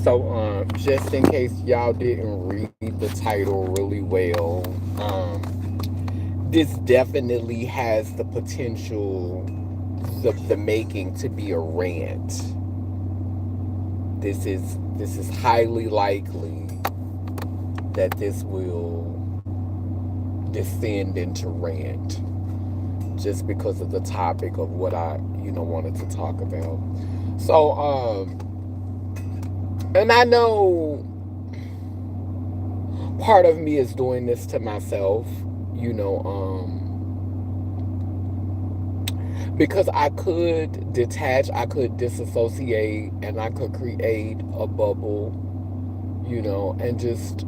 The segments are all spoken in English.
So, just in case y'all didn't read the title really well, this definitely has the potential, the making to be a rant. This is highly likely that this will descend into rant, just because of the topic of what I wanted to talk about. So, and I know part of me is doing this to myself, you know, because I could detach, I could disassociate, and I could create a bubble, and just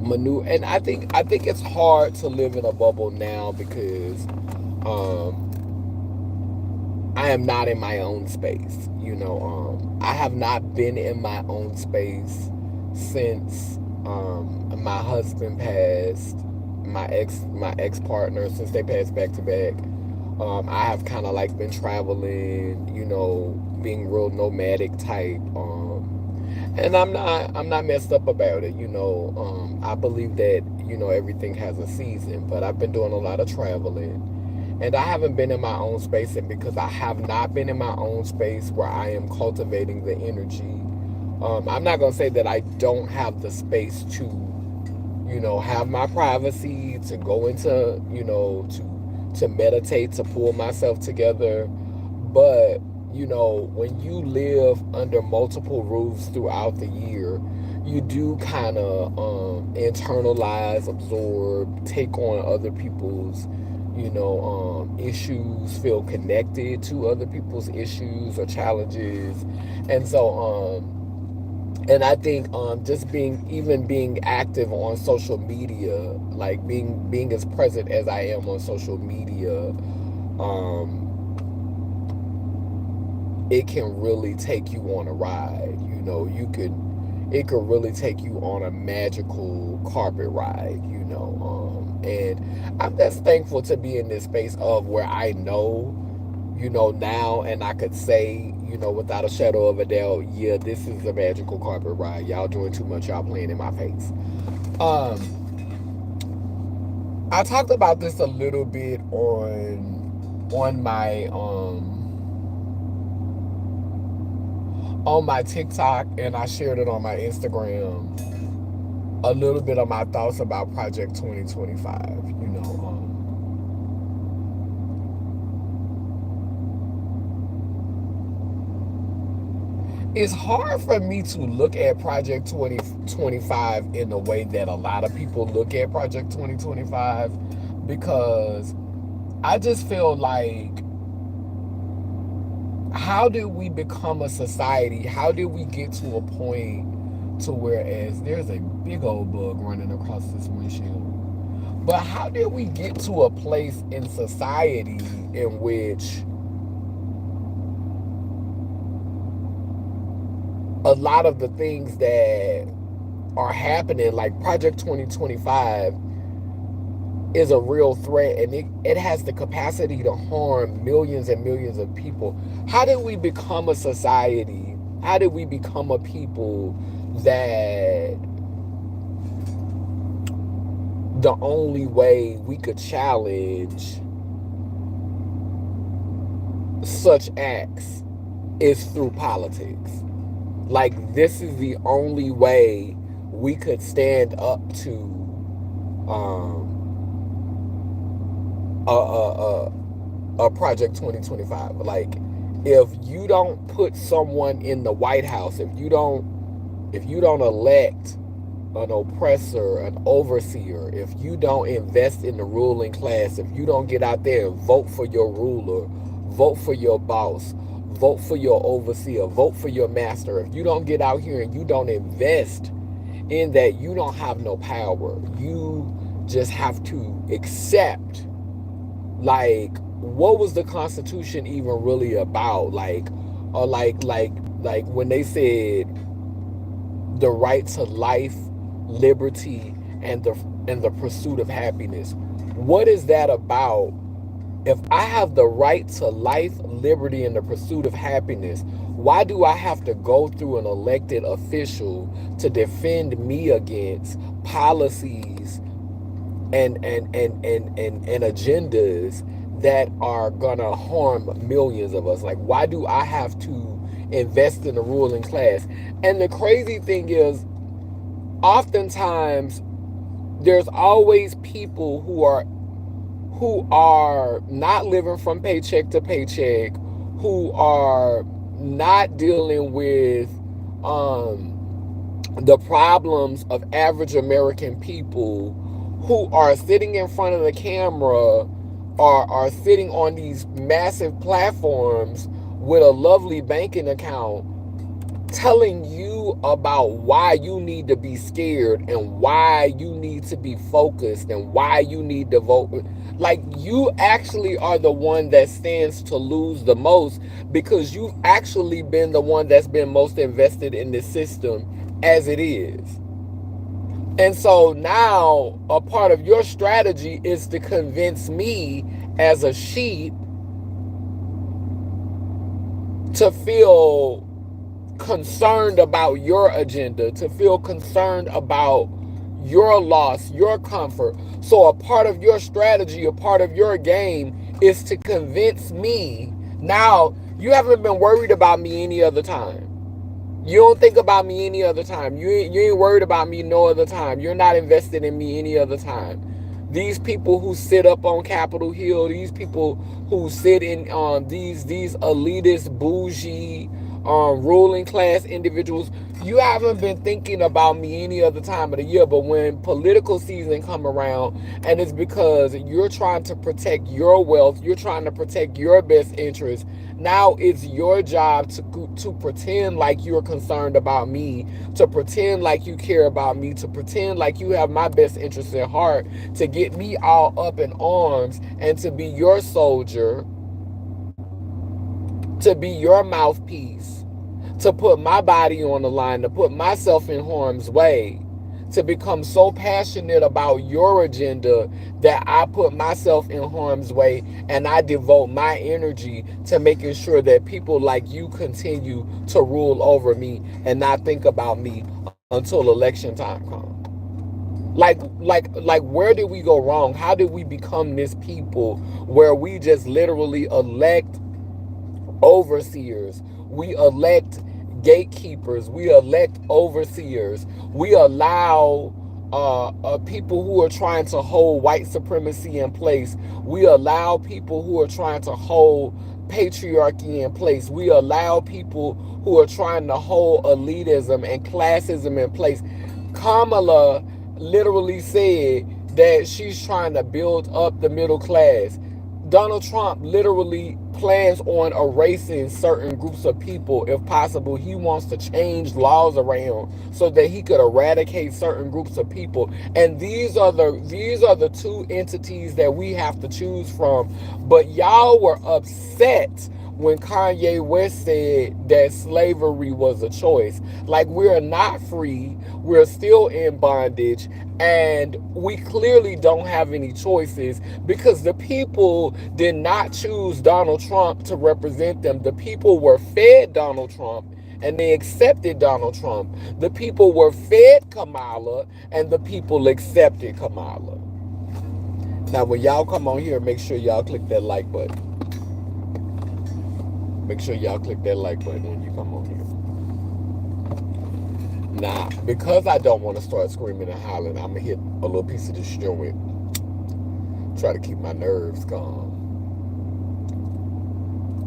maneuver. And I think it's hard to live in a bubble now because I am not in my own space. I have not been in my own space since my husband passed, my ex partner, since they passed back to back. I have kind of like been traveling, being real nomadic type. And I'm not messed up about it. I believe that everything has a season, but I've been doing a lot of traveling, and I haven't been in my own space, and because I have not been in my own space where I am cultivating the energy. I'm not gonna say that I don't have the space to, have my privacy, to go into, to meditate, to pull myself together. But, when you live under multiple roofs throughout the year, you do kind of internalize, absorb, take on other people's, issues, feel connected to other people's issues or challenges. And so, and I think just being active on social media, like being as present as I am on social media, um, it can really take you on a ride. It could really take you on a magical carpet ride. And I'm just thankful to be in this space of where I know, now, and I could say, without a shadow of a doubt, yeah, this is a magical carpet ride. Y'all doing too much. Y'all playing in my face. Um, I talked about this a little bit on my TikTok, and I shared it on my Instagram. A little bit of my thoughts about Project 2025. It's hard for me to look at Project 2025 in the way that a lot of people look at Project 2025, because I just feel like, how did we become a society? How did we get to a point to whereas there's a big old bug running across this windshield? But how did we get to a place in society in which a lot of the things that are happening, like Project 2025, is a real threat, and it has the capacity to harm millions and millions of people? How did we become a society? How did we become a people that the only way we could challenge such acts is through politics? Like, this is the only way we could stand up to a Project 2025. Like, if you don't put someone in the White House, if you don't elect an oppressor, an overseer, if you don't invest in the ruling class, if you don't get out there and vote for your ruler, vote for your boss, vote for your overseer, vote for your master, if you don't get out here and you don't invest in that, you don't have no power. You just have to accept, like, what was the Constitution even really about? Like, or like when they said the right to life, liberty, and the pursuit of happiness. What is that about If I have the right to life, liberty, and the pursuit of happiness, why do I have to go through an elected official to defend me against policies and agendas that are gonna harm millions of us? Like, why do I have to invest in the ruling class? And the crazy thing is, oftentimes there's always people who are not living from paycheck to paycheck, who are not dealing with the problems of average American people, who are sitting in front of the camera, are sitting on these massive platforms with a lovely banking account, telling you about why you need to be scared and why you need to be focused and why you need to vote. Like, you actually are the one that stands to lose the most, because you've actually been the one that's been most invested in the system as it is. And so now a part of your strategy is to convince me as a sheep to feel concerned about your agenda, to feel concerned about your loss, your comfort. So, a part of your strategy, a part of your game is to convince me. Now, you haven't been worried about me any other time. You don't think about me any other time. You ain't worried about me no other time. You're not invested in me any other time. These people who sit up on Capitol Hill, these people who sit in these elitist, bougie, ruling class individuals, you haven't been thinking about me any other time of the year. But when political season come around, and it's because you're trying to protect your wealth, you're trying to protect your best interest. Now it's your job to pretend like you're concerned about me, to pretend like you care about me, to pretend like you have my best interest at heart, to get me all up in arms, and to be your soldier, to be your mouthpiece, to put my body on the line, to put myself in harm's way, to become so passionate about your agenda that I put myself in harm's way, and I devote my energy to making sure that people like you continue to rule over me and not think about me until election time comes. Like where did we go wrong? How did we become this people where we just literally elect overseers, we elect gatekeepers, we elect overseers, we allow people who are trying to hold white supremacy in place, we allow people who are trying to hold patriarchy in place, we allow people who are trying to hold elitism and classism in place. Kamala literally said that she's trying to build up the middle class. Donald Trump literally plans on erasing certain groups of people if possible. He wants to change laws around so that he could eradicate certain groups of people. And these are the two entities that we have to choose from. But y'all were upset when Kanye West said that slavery was a choice. Like, we're not free, we're still in bondage, and we clearly don't have any choices because the people did not choose Donald Trump to represent them. The people were fed Donald Trump and they accepted Donald Trump. The people were fed Kamala and the people accepted Kamala. Now, when y'all come on here, make sure y'all click that like button. Make sure y'all click that like button when you come on here. Now, because I don't want to start screaming and hollering, I'm going to hit a little piece of this joint. Try to keep my nerves calm.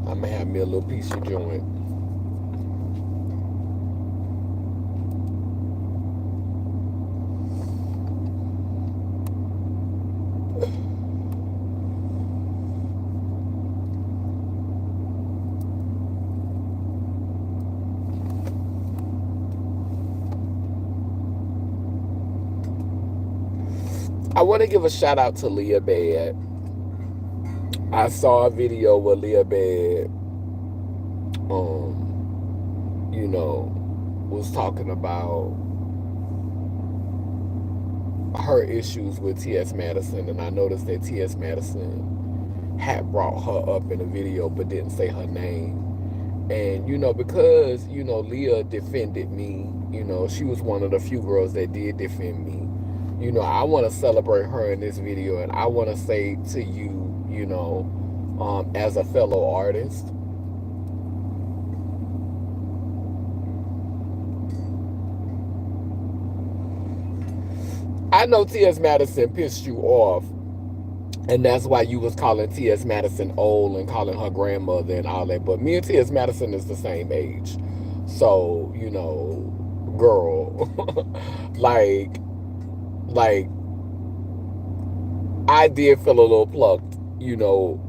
I'm going to have me a little piece of joint. I want to give a shout out to Leah Bad. I saw a video where Leah Bad, was talking about her issues with T.S. Madison, and I noticed that T.S. Madison had brought her up in the video but didn't say her name. And, because, Leah defended me, she was one of the few girls that did defend me. I want to celebrate her in this video, and I want to say to you, as a fellow artist, I know T.S. Madison pissed you off, and that's why you was calling T.S. Madison old and calling her grandmother and all that. But me and T.S. Madison is the same age. So, girl, like, like, I did feel a little plucked.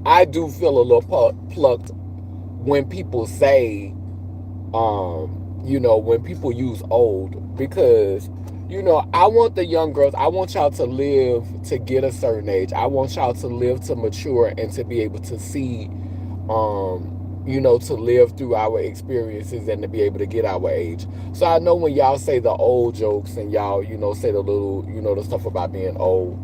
I do feel a little plucked when people say, when people use old, because I want the young girls, I want y'all to live to get a certain age. I want y'all to live to mature and to be able to see, to live through our experiences and to be able to get our age. So I know when y'all say the old jokes and y'all, say the little, the stuff about being old,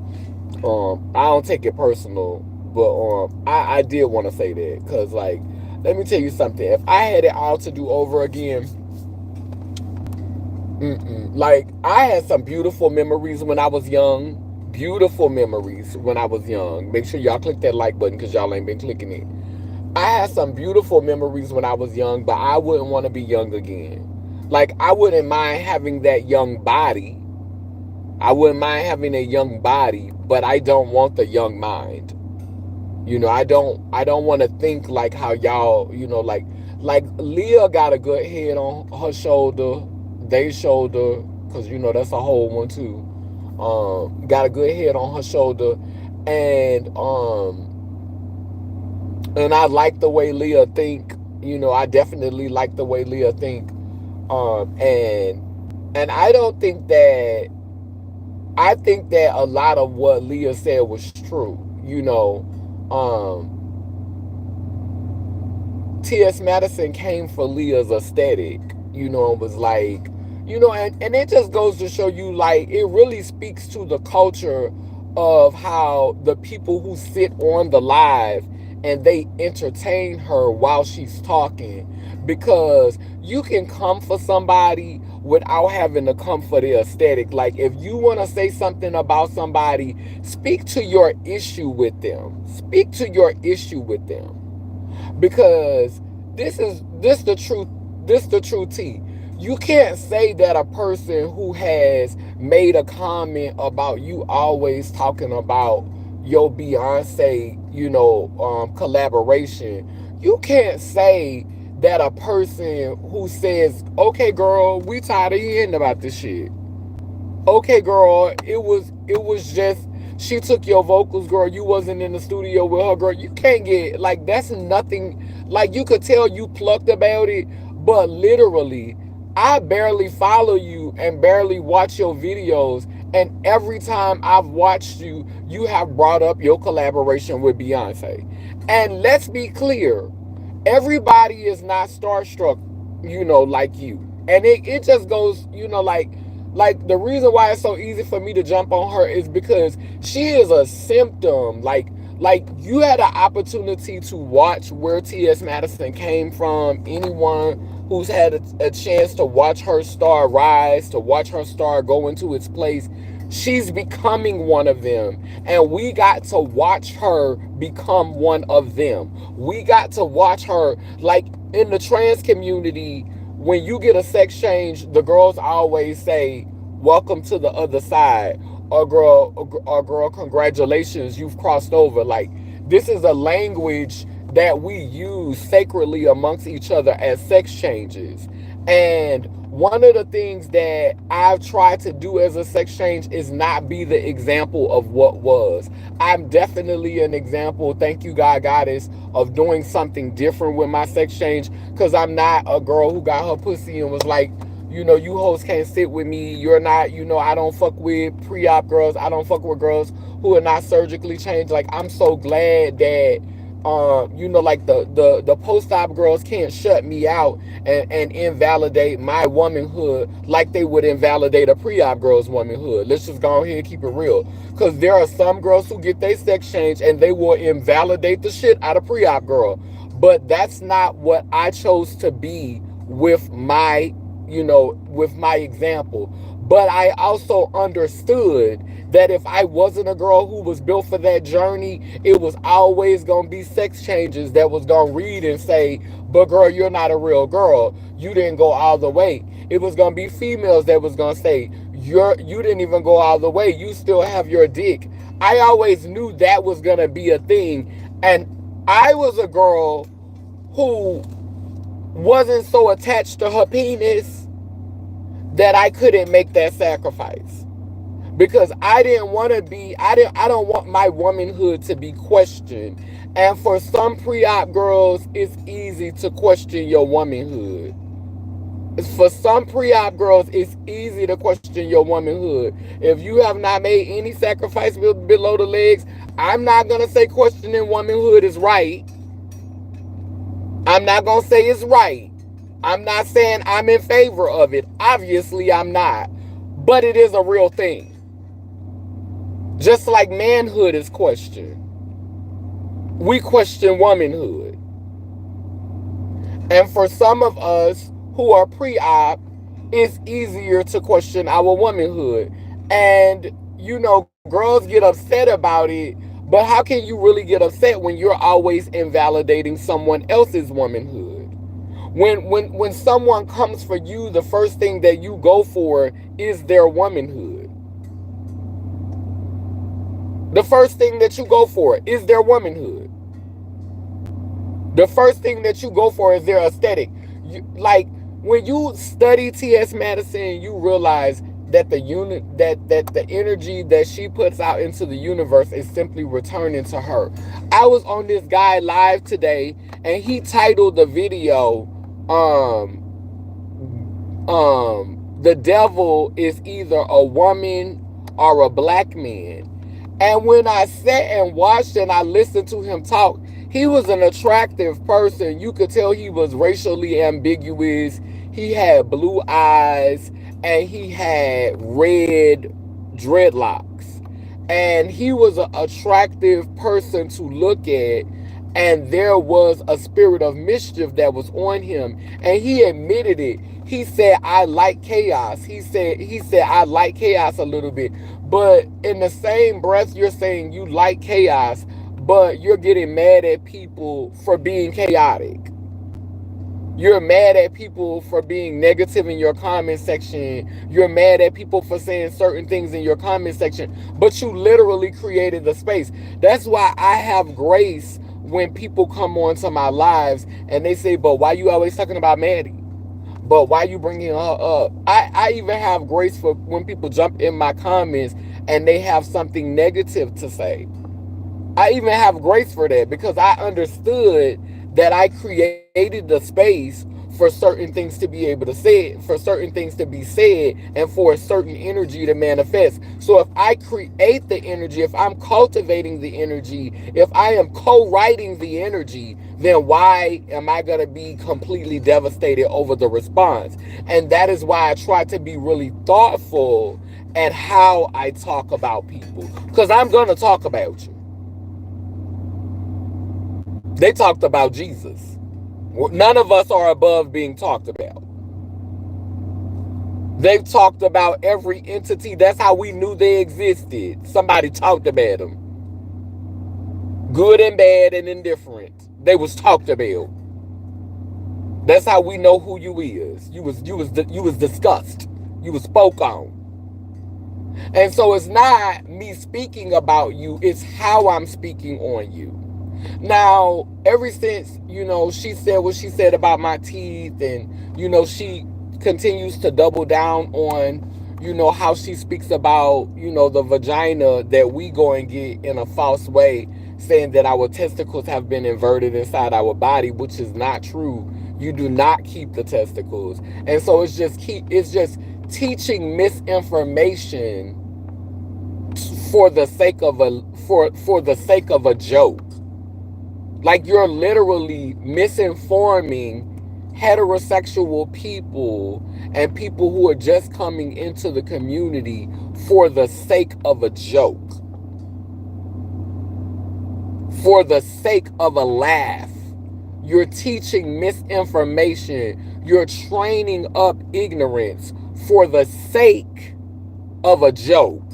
I don't take it personal, but I did want to say that, because, like, let me tell you something. If I had it all to do over again, like, I had some beautiful memories when I was young. Beautiful memories when I was young. Make sure y'all click that like button because y'all ain't been clicking it. I had some beautiful memories when I was young, but I wouldn't want to be young again. Like, I wouldn't mind having that young body. I wouldn't mind having a young body, but I don't want the young mind. I don't want to think like how y'all, like Leah got a good head on her shoulder, they shoulder, because that's a whole one too. Got a good head on her shoulder, and I like the way Leah think. I definitely like the way Leah think. And I don't think that I think that a lot of what Leah said was true. T.S. Madison came for Leah's aesthetic, and was like, and it just goes to show you, like, it really speaks to the culture of how the people who sit on the live and they entertain her while she's talking, because you can come for somebody without having to come for their aesthetic. Like, if you want to say something about somebody, speak to your issue with them. Speak to your issue with them, because this the truth tea. You can't say that a person who has made a comment about you always talking about your Beyonce, collaboration. You can't say that a person who says, okay, girl, we tired of hearing about this shit. Okay, girl, it was just, she took your vocals, girl. You wasn't in the studio with her, girl. You can't get, like, that's nothing. Like, you could tell you plucked about it, but literally, I barely follow you and barely watch your videos, and every time I've watched you, you have brought up your collaboration with Beyonce. And let's be clear, everybody is not starstruck, like you. And it just goes, like the reason why it's so easy for me to jump on her is because she is a symptom. Like you had an opportunity to watch where T.S. Madison came from. Anyone who's had a chance to watch her star rise, to watch her star go into its place, she's becoming one of them. And we got to watch her become one of them. We got to watch her, like, in the trans community. When you get a sex change, the girls always say, "Welcome to the other side," or girl, congratulations, you've crossed over. Like, this is a language that we use sacredly amongst each other as sex changes. And one of the things that I've tried to do as a sex change is not be the example of what was. I'm definitely an example, thank you, God Goddess, of doing something different with my sex change, because I'm not a girl who got her pussy and was like, you hoes can't sit with me. You're not, I don't fuck with pre-op girls. I don't fuck with girls who are not surgically changed. Like, I'm so glad that, like the post-op girls can't shut me out and invalidate my womanhood like they would invalidate a pre-op girl's womanhood. Let's just go ahead and keep it real. Because there are some girls who get their sex changed and they will invalidate the shit out of pre-op girl. But that's not what I chose to be with my, with my example. But I also understood that if I wasn't a girl who was built for that journey, it was always gonna be sex changes that was gonna read and say, but girl, you're not a real girl. You didn't go all the way. It was gonna be females that was gonna say, you didn't even go all the way. You still have your dick. I always knew that was gonna be a thing. And I was a girl who wasn't so attached to her penis that I couldn't make that sacrifice. Because I didn't want to be, I don't want my womanhood to be questioned. And for some pre-op girls, it's easy to question your womanhood. For some pre-op girls, it's easy to question your womanhood. If you have not made any sacrifice below the legs, I'm not going to say questioning womanhood is right. I'm not going to say it's right. I'm not saying I'm in favor of it. Obviously, I'm not. But it is a real thing. Just like manhood is questioned, we question womanhood. And for some of us who are pre-op, it's easier to question our womanhood. And, girls get upset about it, but how can you really get upset when you're always invalidating someone else's womanhood? When someone comes for you, the first thing that you go for is their womanhood. The first thing that you go for is their womanhood. The first thing that you go for is their aesthetic. Like when you study T.S. Madison, you realize that that the energy that she puts out into the universe is simply returning to her. I was on this guy live today, and he titled the video, "The devil is either a woman or a black man." And when I sat and watched and I listened to him talk, he was an attractive person. You could tell he was racially ambiguous. He had blue eyes and he had red dreadlocks. And he was an attractive person to look at. And there was a spirit of mischief that was on him. And he admitted it. He said, I like chaos. He said, I like chaos a little bit. But in the same breath, you're saying you like chaos, but you're getting mad at people for being chaotic. You're mad at people for being negative in your comment section. You're mad at people for saying certain things in your comment section, but you literally created the space. That's why I have grace when people come onto my lives and they say, but why you always talking about Maddie? But why you bringing her up? I even have grace for when people jump in my comments and they have something negative to say. I even have grace for that because I understood that I created the space for certain things to be able to say, for certain things to be said, and for a certain energy to manifest. So if I create the energy, if I'm cultivating the energy, if I am co-writing the energy, then why am I going to be completely devastated over the response? And that is why I try to be really thoughtful at how I talk about people. Because I'm going to talk about you. They talked about Jesus. None of us are above being talked about. They've talked about every entity. That's how we knew they existed. Somebody talked about them. Good and bad and indifferent. They was talked about. That's how we know who you is. You was discussed. You was spoke on. And so it's not me speaking about you, it's how I'm speaking on you. Now, ever since, she said what she said about my teeth, and, she continues to double down on, how she speaks about, the vagina that we go and get in a false way, saying that our testicles have been inverted inside our body, which is not true. You do not keep the testicles. And so it's just teaching misinformation for the sake of a joke. Like, you're literally misinforming heterosexual people and people who are just coming into the community for the sake of a joke, for the sake of a laugh. You're teaching misinformation. You're training up ignorance for the sake of a joke.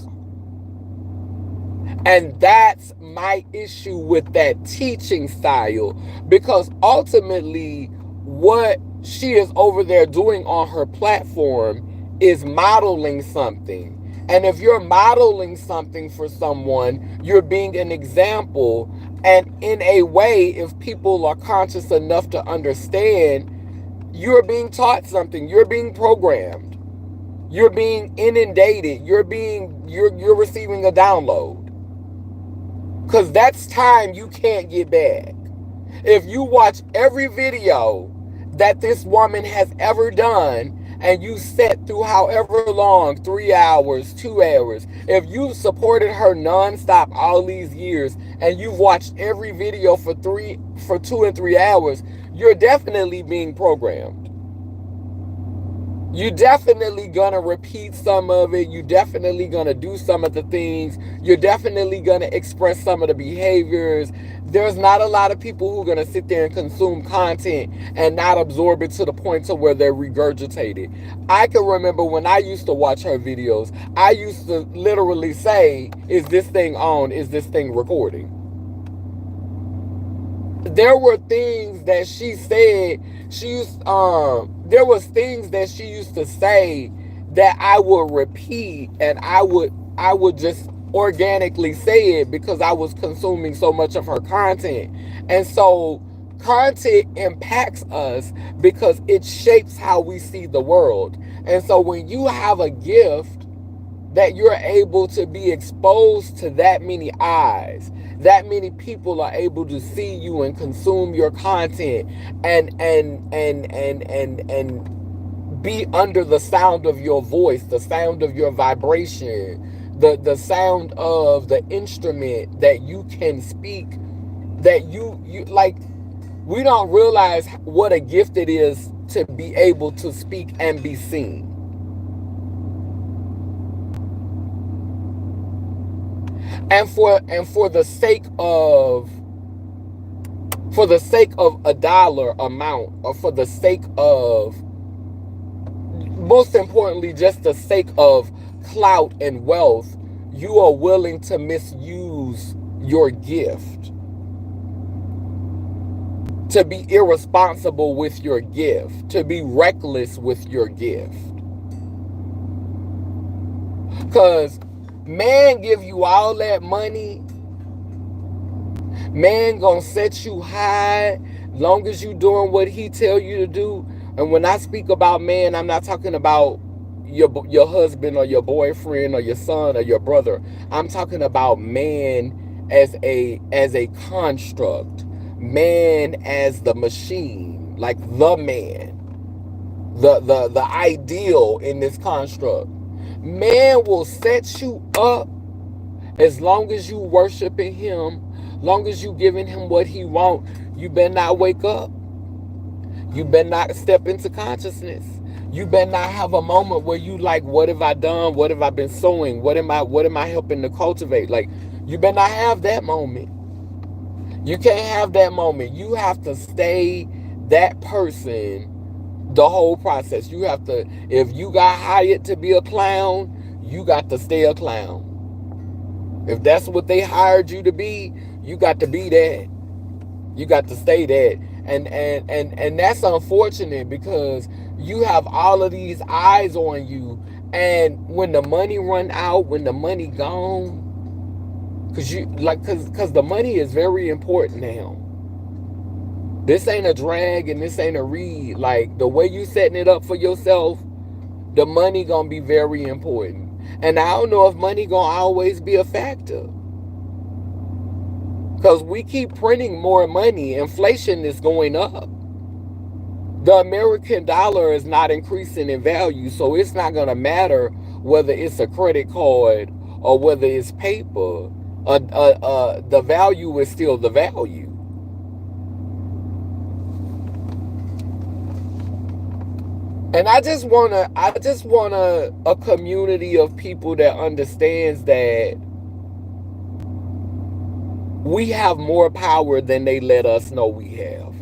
And that's my issue with that teaching style, because ultimately, what she is over there doing on her platform is modeling something. And if you're modeling something for someone, you're being an example. And in a way, if people are conscious enough to understand, you're being taught something, you're being programmed, you're being inundated, you're receiving a download. Because that's time you can't get back. If you watch every video that this woman has ever done, and you sat through however long, 3 hours, 2 hours, if you've supported her nonstop all these years and you've watched every video for 2 and 3 hours, you're definitely being programmed. You definitely gonna repeat some of it. You definitely gonna do some of the things. You're definitely gonna express some of the behaviors. There's not a lot of people who are gonna sit there and consume content and not absorb it to the point to where they're regurgitated. I can remember when I used to watch her videos, I used to literally say, "Is this thing on? Is this thing recording?" There were things that she said, there was things that she used to say that I would repeat, and I would just organically say it because I was consuming so much of her content. And so content impacts us because it shapes how we see the world. And so when you have a gift that you're able to be exposed to that many eyes, that many people are able to see you and consume your content, and be under the sound of your voice, the sound of your vibration, the sound of the instrument that you can speak, that you like. We don't realize what a gift it is to be able to speak and be seen. And for the sake of, a dollar amount, or for the sake of, most importantly, just the sake of clout and wealth, you are willing to misuse your gift, to be irresponsible with your gift, to be reckless with your gift. Because man give you all that money, man gonna set you high long as you doing what he tell you to do. And when I speak about man, I'm not talking about your husband or your boyfriend or your son or your brother. I'm talking about man as a construct, man as the machine, like the man, the ideal in this construct. Man will set you up as long as you worshiping him, long as you giving him what he want. You better not wake up. You better not step into consciousness. You better not have a moment where you like, what have I done? What have I been sowing? What am I helping to cultivate? Like, you better not have that moment. You can't have that moment. You have to stay that person the whole process. You have to, if you got hired to be a clown, you got to stay a clown. If that's what they hired you to be, you got to be that. You got to stay that. And that's unfortunate, because you have all of these eyes on you, and when the money run out, when the money gone, because the money is very important now. This ain't a drag and this ain't a read. Like, the way you setting it up for yourself, the money gonna be very important. And I don't know if money gonna always be a factor, because we keep printing more money. Inflation is going up. The American dollar is not increasing in value, so it's not gonna matter whether it's a credit card or whether it's paper. The value is still the value. And I just wanna a community of people that understands that we have more power than they let us know we have.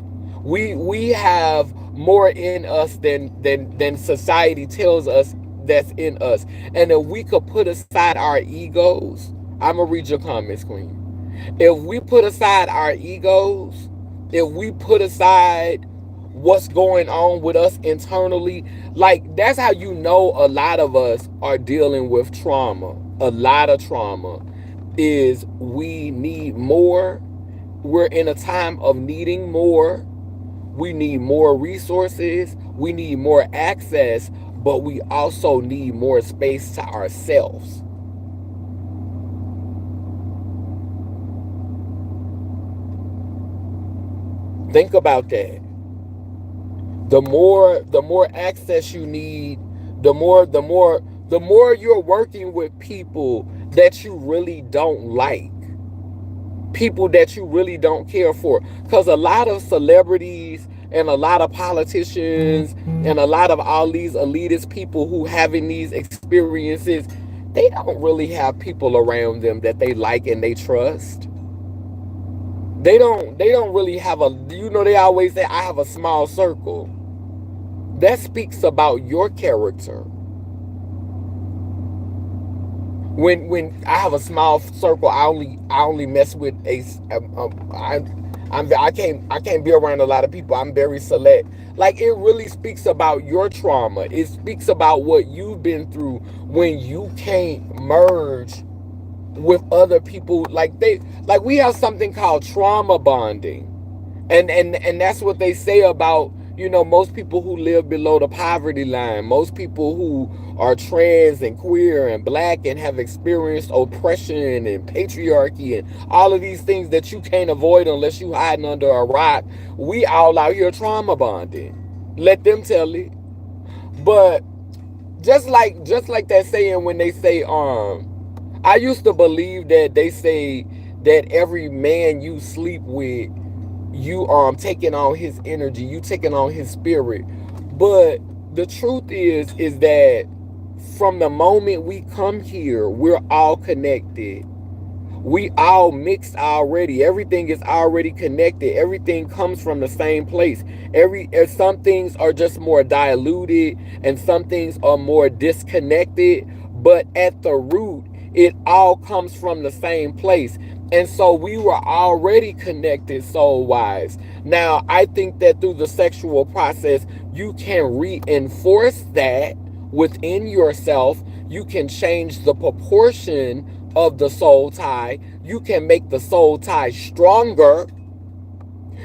We have more in us than society tells us that's in us. And if we could put aside our egos, I'm gonna read your comments, Queen. If we put aside our egos, if we put aside what's going on with us internally, like that's how you know a lot of us are dealing with trauma. A lot of trauma is we need more. We're in a time of needing more. We need more resources. We need more access, but we also need more space to ourselves. Think about that. The more access you need, the more you're working with people that you really don't like, people that you really don't care for. Because a lot of celebrities and a lot of politicians and a lot of all these elitist people who having these experiences, they don't really have people around them that they like and they trust. They don't really have a, they always say I have a small circle. That speaks about your character. When I have a small circle, I only mess with I can't be around a lot of people. I'm very select. Like it really speaks about your trauma. It speaks about what you've been through when you can't merge with other people. Like we have something called trauma bonding. And that's what they say about most people who live below the poverty line, most people who are trans and queer and black and have experienced oppression and patriarchy and all of these things that you can't avoid unless you hiding under a rock. We all out here trauma bonding. Let them tell it. But just like that saying when they say I used to believe that they say that every man you sleep with, you taking on his energy, you taking on his spirit. But the truth is that from the moment we come here, we're all connected. We all mixed already. Everything is already connected. Everything comes from the same place. Some things are just more diluted and some things are more disconnected, but at the root it all comes from the same place. And so we were already connected soul wise. Now I think that through the sexual process you can reinforce that within yourself. You can change the proportion of the soul tie. You can make the soul tie stronger.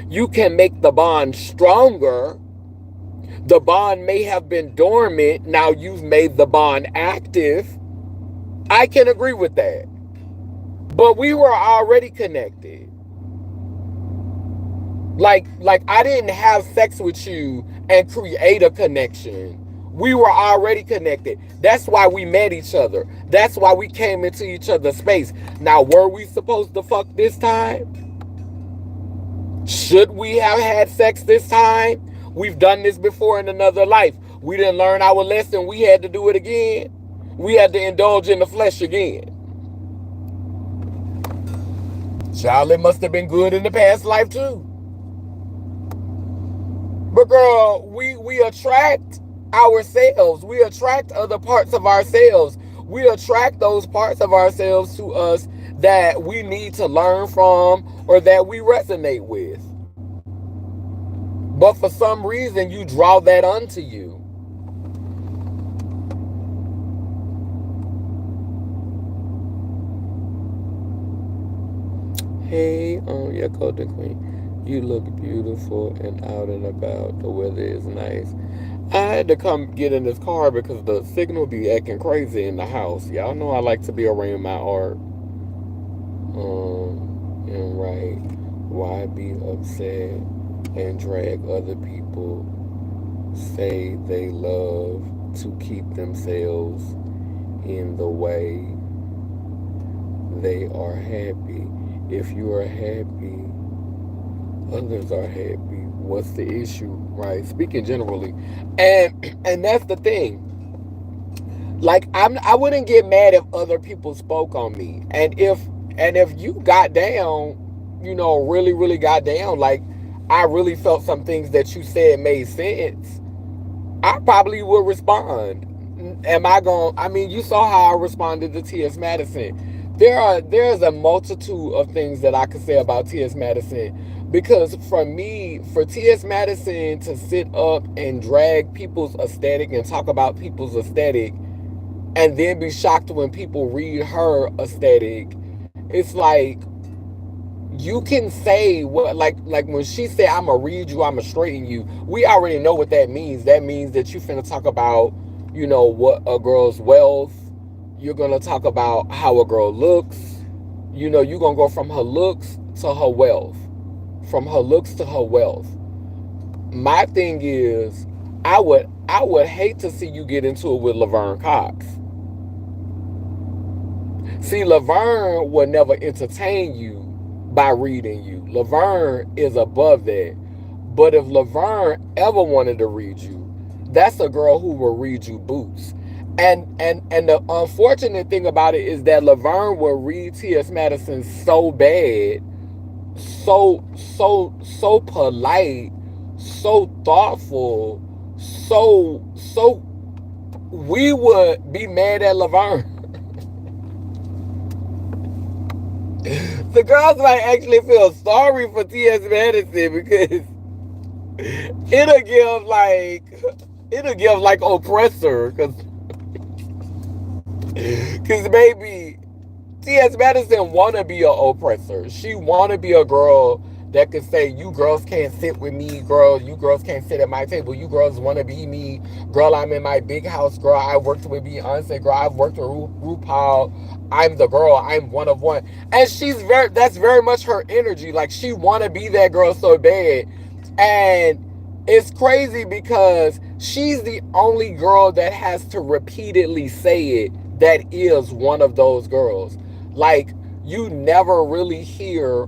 You can make the bond stronger. The bond may have been dormant. Now you've made the bond active. I can agree with that. But we were already connected. Like I didn't have sex with you and create a connection. We were already connected. That's why we met each other. That's why we came into each other's space. Now, were we supposed to fuck this time? Should we have had sex this time? We've done this before in another life. We didn't learn our lesson. We had to do it again. We had to indulge in the flesh again. Child, it must have been good in the past life too. But girl, we attract ourselves. We attract other parts of ourselves. We attract those parts of ourselves to us that we need to learn from or that we resonate with. But for some reason, you draw that onto you. Hey, your golden queen, you look beautiful and out and about. The weather is nice. I had to come get in this car because the signal be acting crazy in the house. Y'all know I like to be around my art. And right, why be upset and drag other people? Say they love to keep themselves in the way they are happy. If you are happy, others are happy. what's the issue, right? Speaking generally, and that's the thing. Like I wouldn't get mad if other people spoke on me, and if you got down, really really got down, like I really felt some things that you said made sense. I probably would respond. Am I going? I mean, you saw how I responded to T.S. Madison. There's a multitude of things that I could say about T.S. Madison, because for me, for T.S. Madison to sit up and drag people's aesthetic and talk about people's aesthetic, and then be shocked when people read her aesthetic, it's like you can say what, like when she said I'ma read you, I'ma straighten you, we already know what that means. That means that you finna talk about, what a girl's wealth. You're gonna talk about how a girl looks. You're gonna go from her looks to her wealth. From her looks to her wealth. My thing is, I would hate to see you get into it with Laverne Cox. See, Laverne will never entertain you by reading you. Laverne is above that. But if Laverne ever wanted to read you, that's a girl who will read you boots. And the unfortunate thing about it is that Laverne will read T.S. Madison so bad, so polite, so thoughtful, so we would be mad at Laverne. The girls might actually feel sorry for T.S. Madison, because it'll give like oppressor, because maybe T.S. Madison wanna be an oppressor. She wanna be a girl that could say, "You girls can't sit with me, girl. You girls can't sit at my table. You girls wanna be me, girl. I'm in my big house, girl. I worked with Beyonce, girl. I've worked with RuPaul. I'm the girl. I'm one of one." And that's very much her energy. Like, she wanna be that girl so bad, and it's crazy because she's the only girl that has to repeatedly say it, that is one of those girls. Like, you never really hear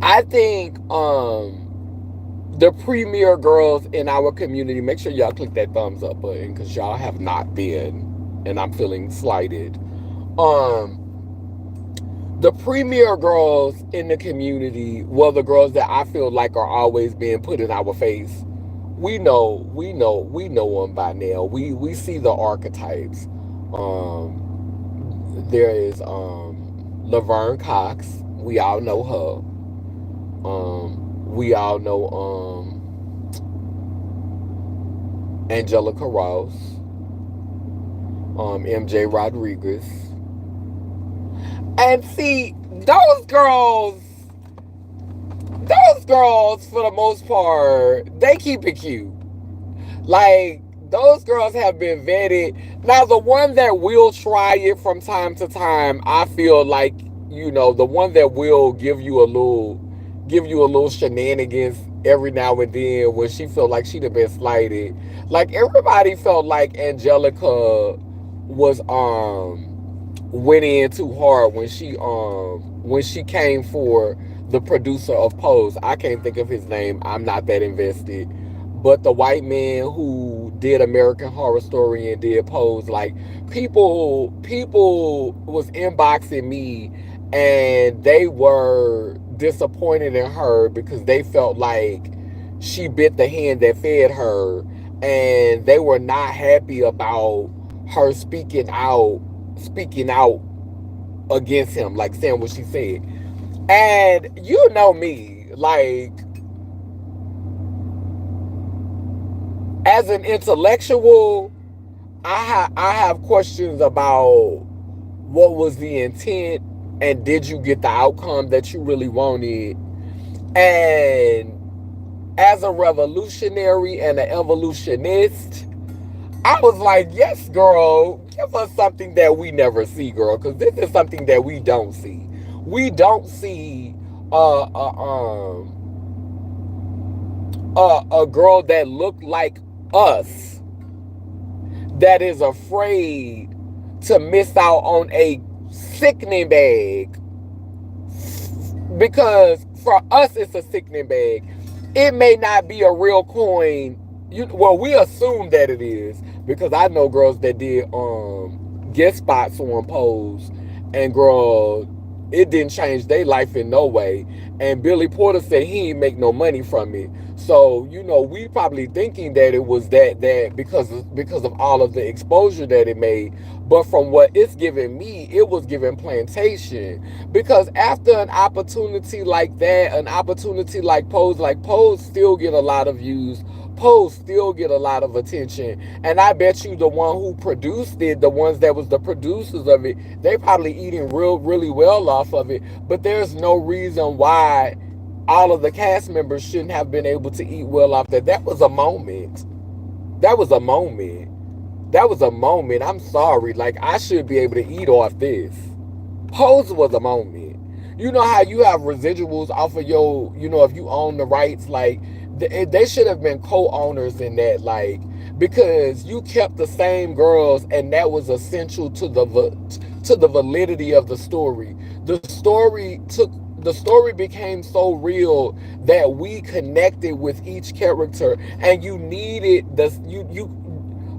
I think the premier girls in our community, make sure y'all click that thumbs up button, because y'all have not been, and I'm feeling slighted. Um the premier girls in the community, well, the girls that I feel like are always being put in our face, we know them by now. We see the archetypes. There is Laverne Cox. We all know her. We all know Angelica Ross, MJ Rodriguez. And see, those girls for the most part, they keep it cute. Like, those girls have been vetted. Now, the one that will try it from time to time, I feel like, the one that will give you a little shenanigans every now and then, when she felt like she'd have been slighted. Like, everybody felt like Angelica was went in too hard when she came for the producer of Pose. I can't think of his name. I'm not that invested. But the white man who did American Horror Story and did Pose, like, people was inboxing me, and they were disappointed in her because they felt like she bit the hand that fed her, and they were not happy about her speaking out against him, like saying what she said. And you know me, like, as an intellectual, I have questions about what was the intent, and did you get the outcome that you really wanted. And as a revolutionary and an evolutionist, I was like, yes, girl, give us something that we never see, girl, because this is something that we don't see. We don't see a girl that looked like us, that is afraid to miss out on a sickening bag. Because For us, it's a sickening bag. It may not be a real coin. Well, we assume that it is because I know girls that did guest spots on Pose, and girl, it didn't change their life in no way. And Billy Porter said he ain't make no money from it. So we probably thinking that it was that because of all of the exposure that it made. But from what it's giving me, it was giving plantation. Because after an opportunity like that, an opportunity like Pose still get a lot of views. Pose still get a lot of attention. And I bet you the one who produced it, the ones that was the producers of it, they probably eating really well off of it. But there's no reason why all of the cast members shouldn't have been able to eat well off that. That was a moment. That was a moment. That was a moment. I'm sorry. Like, I should be able to eat off this. Pose was a moment. You know how you have residuals off of your, if you own the rights, like, they should have been co-owners in that, like, because you kept the same girls, and that was essential to the validity of the story. The story became so real that we connected with each character, and you needed the you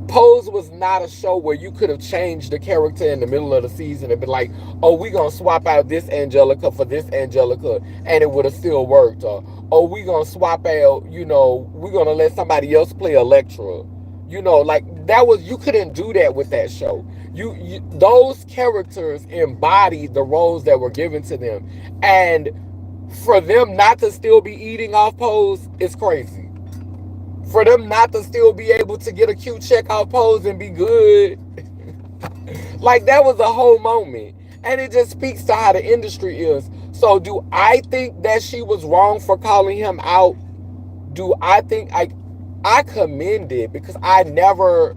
Pose was not a show where you could have changed the character in the middle of the season and been like, oh, we gonna swap out this Angelica for this Angelica, and it would have still worked. Or, oh, we gonna swap out, we're gonna let somebody else play Electra. Like, that was, you couldn't do that with that show. Those characters embodied the roles that were given to them. And for them not to still be eating off Pose is crazy. For them not to still be able to get a cute check off Pose and be good. Like, that was a whole moment. And it just speaks to how the industry is. So do I think that she was wrong for calling him out? Do I think I commend it, because I never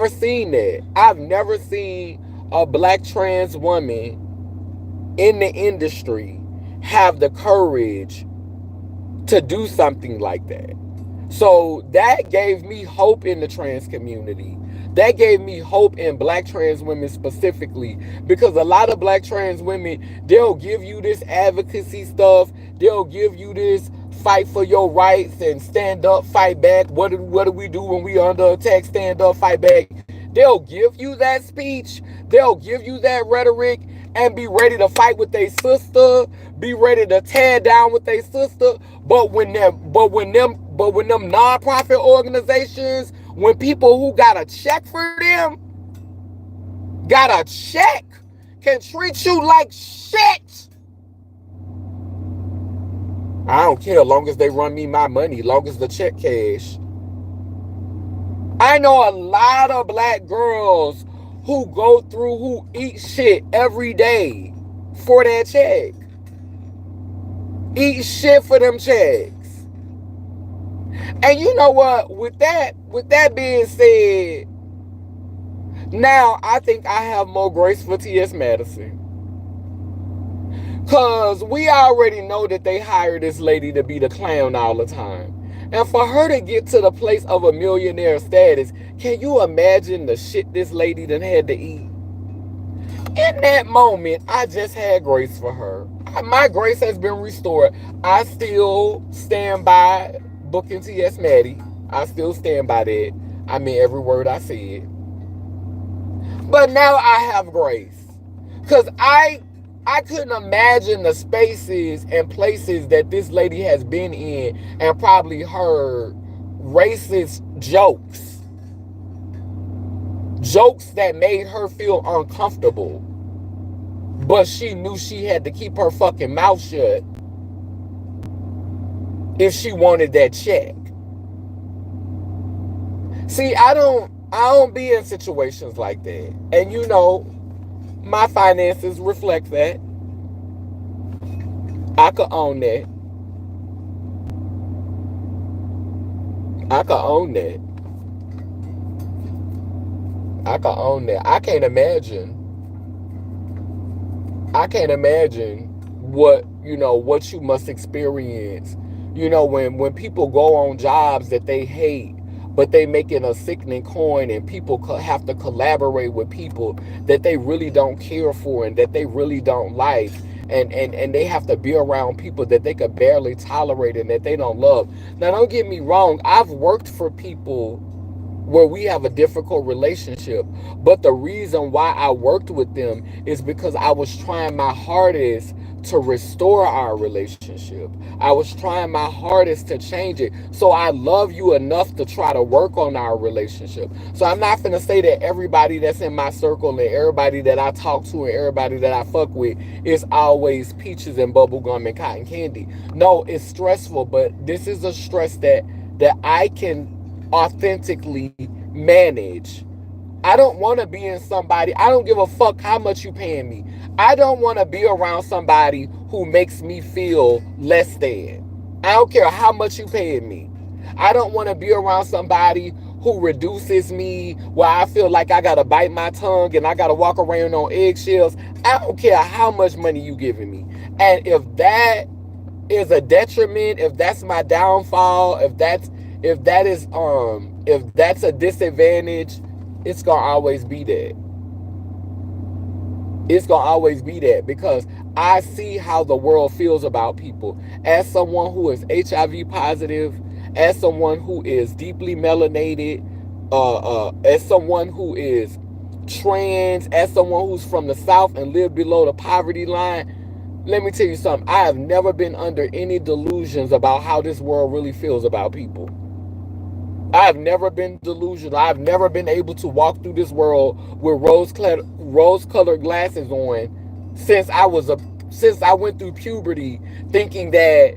seen that. I've never seen a black trans woman in the industry have the courage to do something like that. So that gave me hope in the trans community. That gave me hope in black trans women specifically, because a lot of black trans women, they'll give you this advocacy stuff. They'll give you this fight for your rights and stand up, fight back. What do we do when we under attack? Stand up, fight back. They'll give you that speech. They'll give you that rhetoric and be ready to fight with their sister, be ready to tear down with their sister. But when them nonprofit organizations, when people who got a check for them, got a check, can treat you like shit, I don't care, long as they run me my money, long as the check cash. I know a lot of black girls who eat shit every day for that check. Eat shit for them checks. And you know what? With that being said, now I think I have more grace for T.S. Madison. Because we already know that they hired this lady to be the clown all the time. And for her to get to the place of a millionaire status, can you imagine the shit this lady done had to eat? In that moment, I just had grace for her. My grace has been restored. I still stand by booking T.S. Maddie. I still stand by that. I mean every word I said. But now I have grace. Because I couldn't imagine the spaces and places that this lady has been in and probably heard racist jokes. Jokes that made her feel uncomfortable. But she knew she had to keep her fucking mouth shut if she wanted that check. See, I don't be in situations like that. And my finances reflect that. I could own that. I could own that. I could own that. I can't imagine what you must experience. When people go on jobs that they hate, but they making a sickening coin, and people have to collaborate with people that they really don't care for and that they really don't like. and they have to be around people that they could barely tolerate and that they don't love. Now, don't get me wrong, I've worked for people where we have a difficult relationship. But the reason why I worked with them is because I was trying my hardest to restore our relationship. I was trying my hardest to change it. So I love you enough to try to work on our relationship. So I'm not going to say that everybody that's in my circle and everybody that I talk to and everybody that I fuck with is always peaches and bubblegum and cotton candy. No, it's stressful, but this is a stress that I can authentically manage. I don't want to be in somebody. I don't give a fuck how much you paying me. I don't want to be around somebody who makes me feel less than. I don't care how much you paying me. I don't want to be around somebody who reduces me, where I feel like I gotta bite my tongue and I gotta walk around on eggshells. I don't care how much money you giving me. And is a detriment, if that's my downfall, if that's a disadvantage, it's gonna always be that. It's gonna always be that because I see how the world feels about people. As someone who is HIV positive, as someone who is deeply melanated, as someone who is trans, as someone who's from the South and lived below the poverty line, let me tell you something. I have never been under any delusions about how this world really feels about people. I've never been delusional. I've never been able to walk through this world with rose-colored glasses on since I went through puberty, thinking that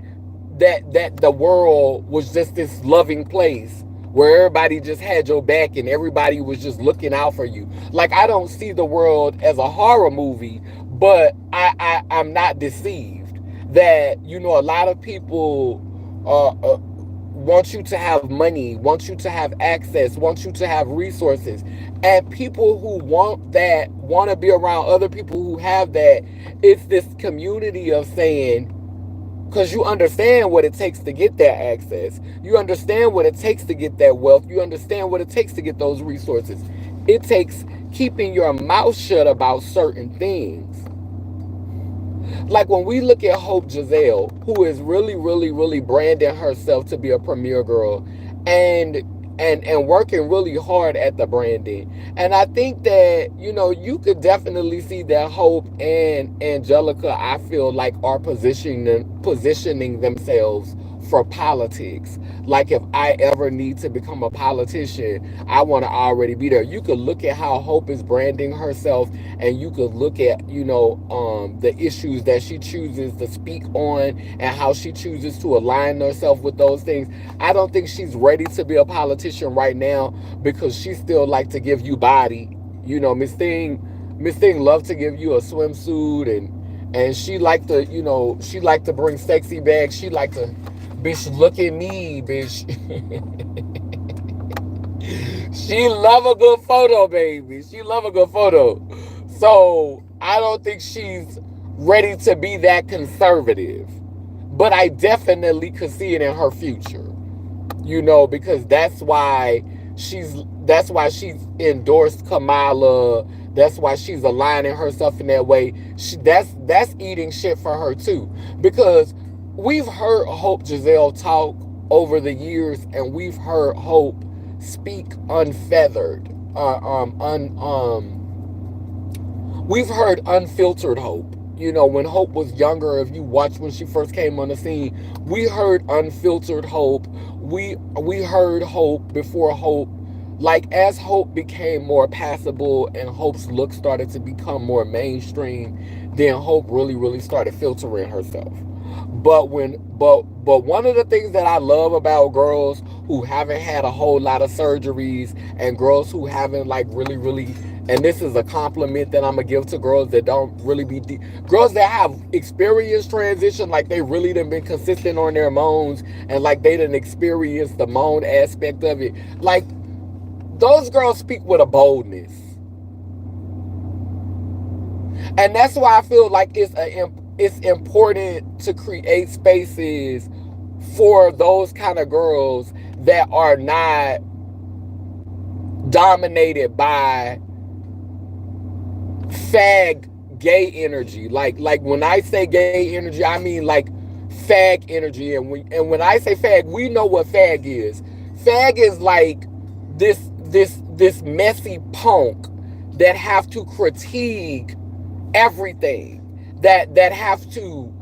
the world was just this loving place where everybody just had your back and everybody was just looking out for you. Like, I don't see the world as a horror movie, but I'm not deceived that, a lot of people want you to have money, want you to have access, want you to have resources. And people who want that, want to be around other people who have that. It's this community of saying, because you understand what it takes to get that access. You understand what it takes to get that wealth. You understand what it takes to get those resources. It takes keeping your mouth shut about certain things. Like when we look at Hope Giselle, who is really, really, really branding herself to be a premier girl and and working really hard at the branding. And I think that, you could definitely see that Hope and Angelica, I feel like, are positioning themselves for politics. Like, if I ever need to become a politician, I want to already be there. You could look at how Hope is branding herself, and you could look at, the issues that she chooses to speak on and how she chooses to align herself with those things. I don't think she's ready to be a politician right now because she still like to give you body. Miss Thing loved to give you a swimsuit, and she like to, she like to bring sexy bags. She like to, bitch, look at me, bitch. She love a good photo, baby. She love a good photo. So I don't think she's ready to be that conservative. But I definitely could see it in her future. Because that's why she's endorsed Kamala. That's why she's aligning herself in that way. That's eating shit for her too. Because we've heard Hope Giselle talk over the years, and we've heard Hope speak unfeathered. We've heard unfiltered Hope. When Hope was younger, if you watched when she first came on the scene, we heard unfiltered Hope. We heard Hope before Hope. Like, as Hope became more passable and Hope's look started to become more mainstream, then Hope really, really started filtering herself. But one of the things that I love about girls who haven't had a whole lot of surgeries, and girls who haven't, like, really, really, and this is a compliment that I'm gonna give to girls that don't really girls that have experienced transition, like they really done been consistent on their moans, and like they done experienced the moan aspect of it. Like, those girls speak with a boldness. And that's why I feel like it's important to create spaces for those kind of girls that are not dominated by fag gay energy. Like when I say gay energy, I mean like fag energy. And when I say fag, we know what fag is. Fag is like this messy punk that have to critique everything, that have to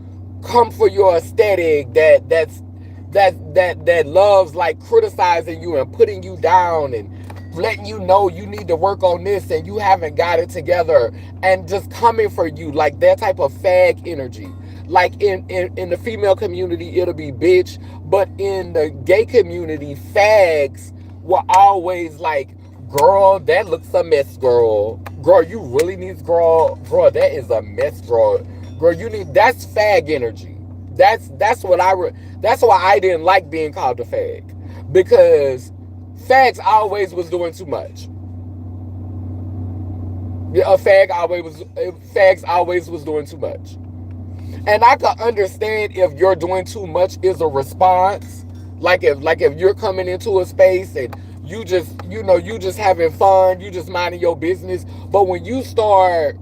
come for your aesthetic, that loves like criticizing you and putting you down and letting you know you need to work on this and you haven't got it together, and just coming for you, like that type of fag energy. Like in the female community it'll be bitch, but in the gay community fags will always like, girl, that looks a mess, girl. Girl, you really need, girl, that is a mess, girl. Girl, you need, that's fag energy. That's what that's why I didn't like being called a fag. Because fags always was doing too much. Yeah, fags always was doing too much. And I can understand if you're doing too much is a response. Like if you're coming into a space and you just having fun, you just minding your business. But when you start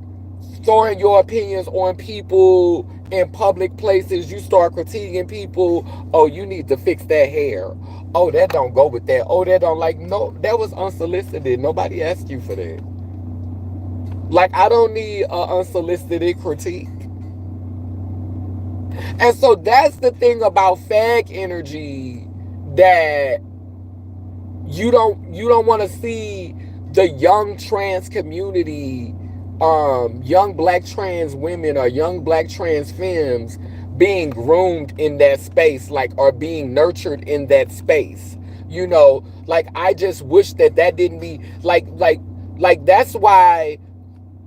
throwing your opinions on people in public places, you start critiquing people. Oh, you need to fix that hair. Oh, that don't go with that. Oh, that don't, like, no, that was unsolicited. Nobody asked you for that. Like, I don't need an unsolicited critique. And so that's the thing about fag energy, that you don't want to see the young trans community, young black trans women or young black trans femmes being groomed in that space, like, or being nurtured in that space. Like, I just wish that didn't be like that's why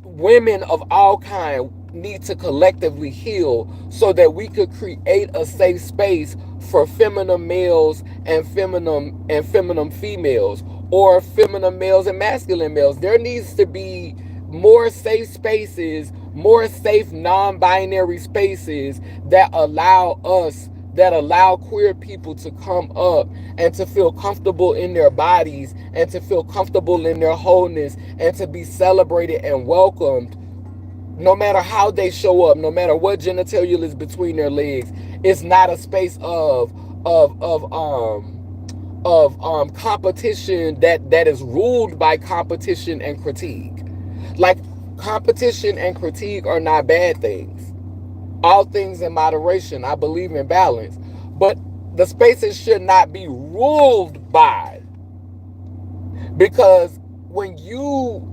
women of all kind need to collectively heal, so that we could create a safe space for feminine males and feminine females, or feminine males and masculine males. There needs to be more safe spaces, more safe non-binary spaces that allow queer people to come up and to feel comfortable in their bodies and to feel comfortable in their wholeness and to be celebrated and welcomed, no matter how they show up, no matter what genitalia is between their legs. It's not a space of competition that is ruled by competition and critique. Like, competition and critique are not bad things. All things in moderation. I believe in balance. But the spaces should not be ruled by. Because when you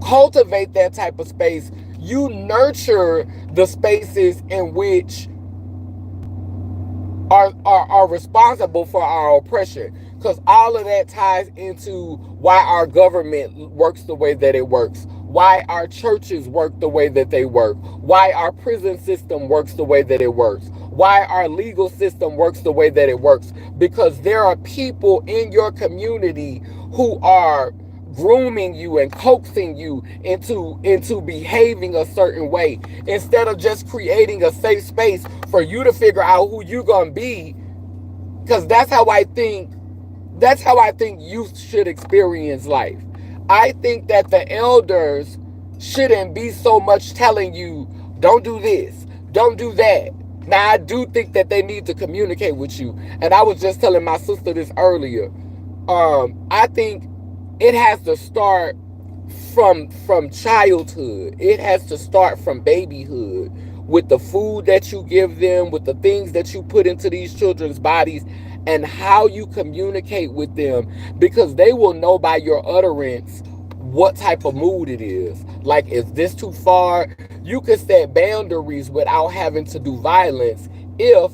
cultivate that type of space, you nurture the spaces in which are responsible for our oppression. Because all of that ties into why our government works the way that it works, why our churches work the way that they work, why our prison system works the way that it works, why our legal system works the way that it works. Because there are people in your community who are grooming you and coaxing you into behaving a certain way, instead of just creating a safe space for you to figure out who you're gonna be. Because that's how I think youth should experience life. I think that the elders shouldn't be so much telling you, don't do this, don't do that. Now, I do think that they need to communicate with you. And I was just telling my sister this earlier. I think it has to start from childhood. It has to start from babyhood, with the food that you give them, with the things that you put into these children's bodies, and how you communicate with them, because they will know by your utterance what type of mood it is. Like, is this too far? You can set boundaries without having to do violence if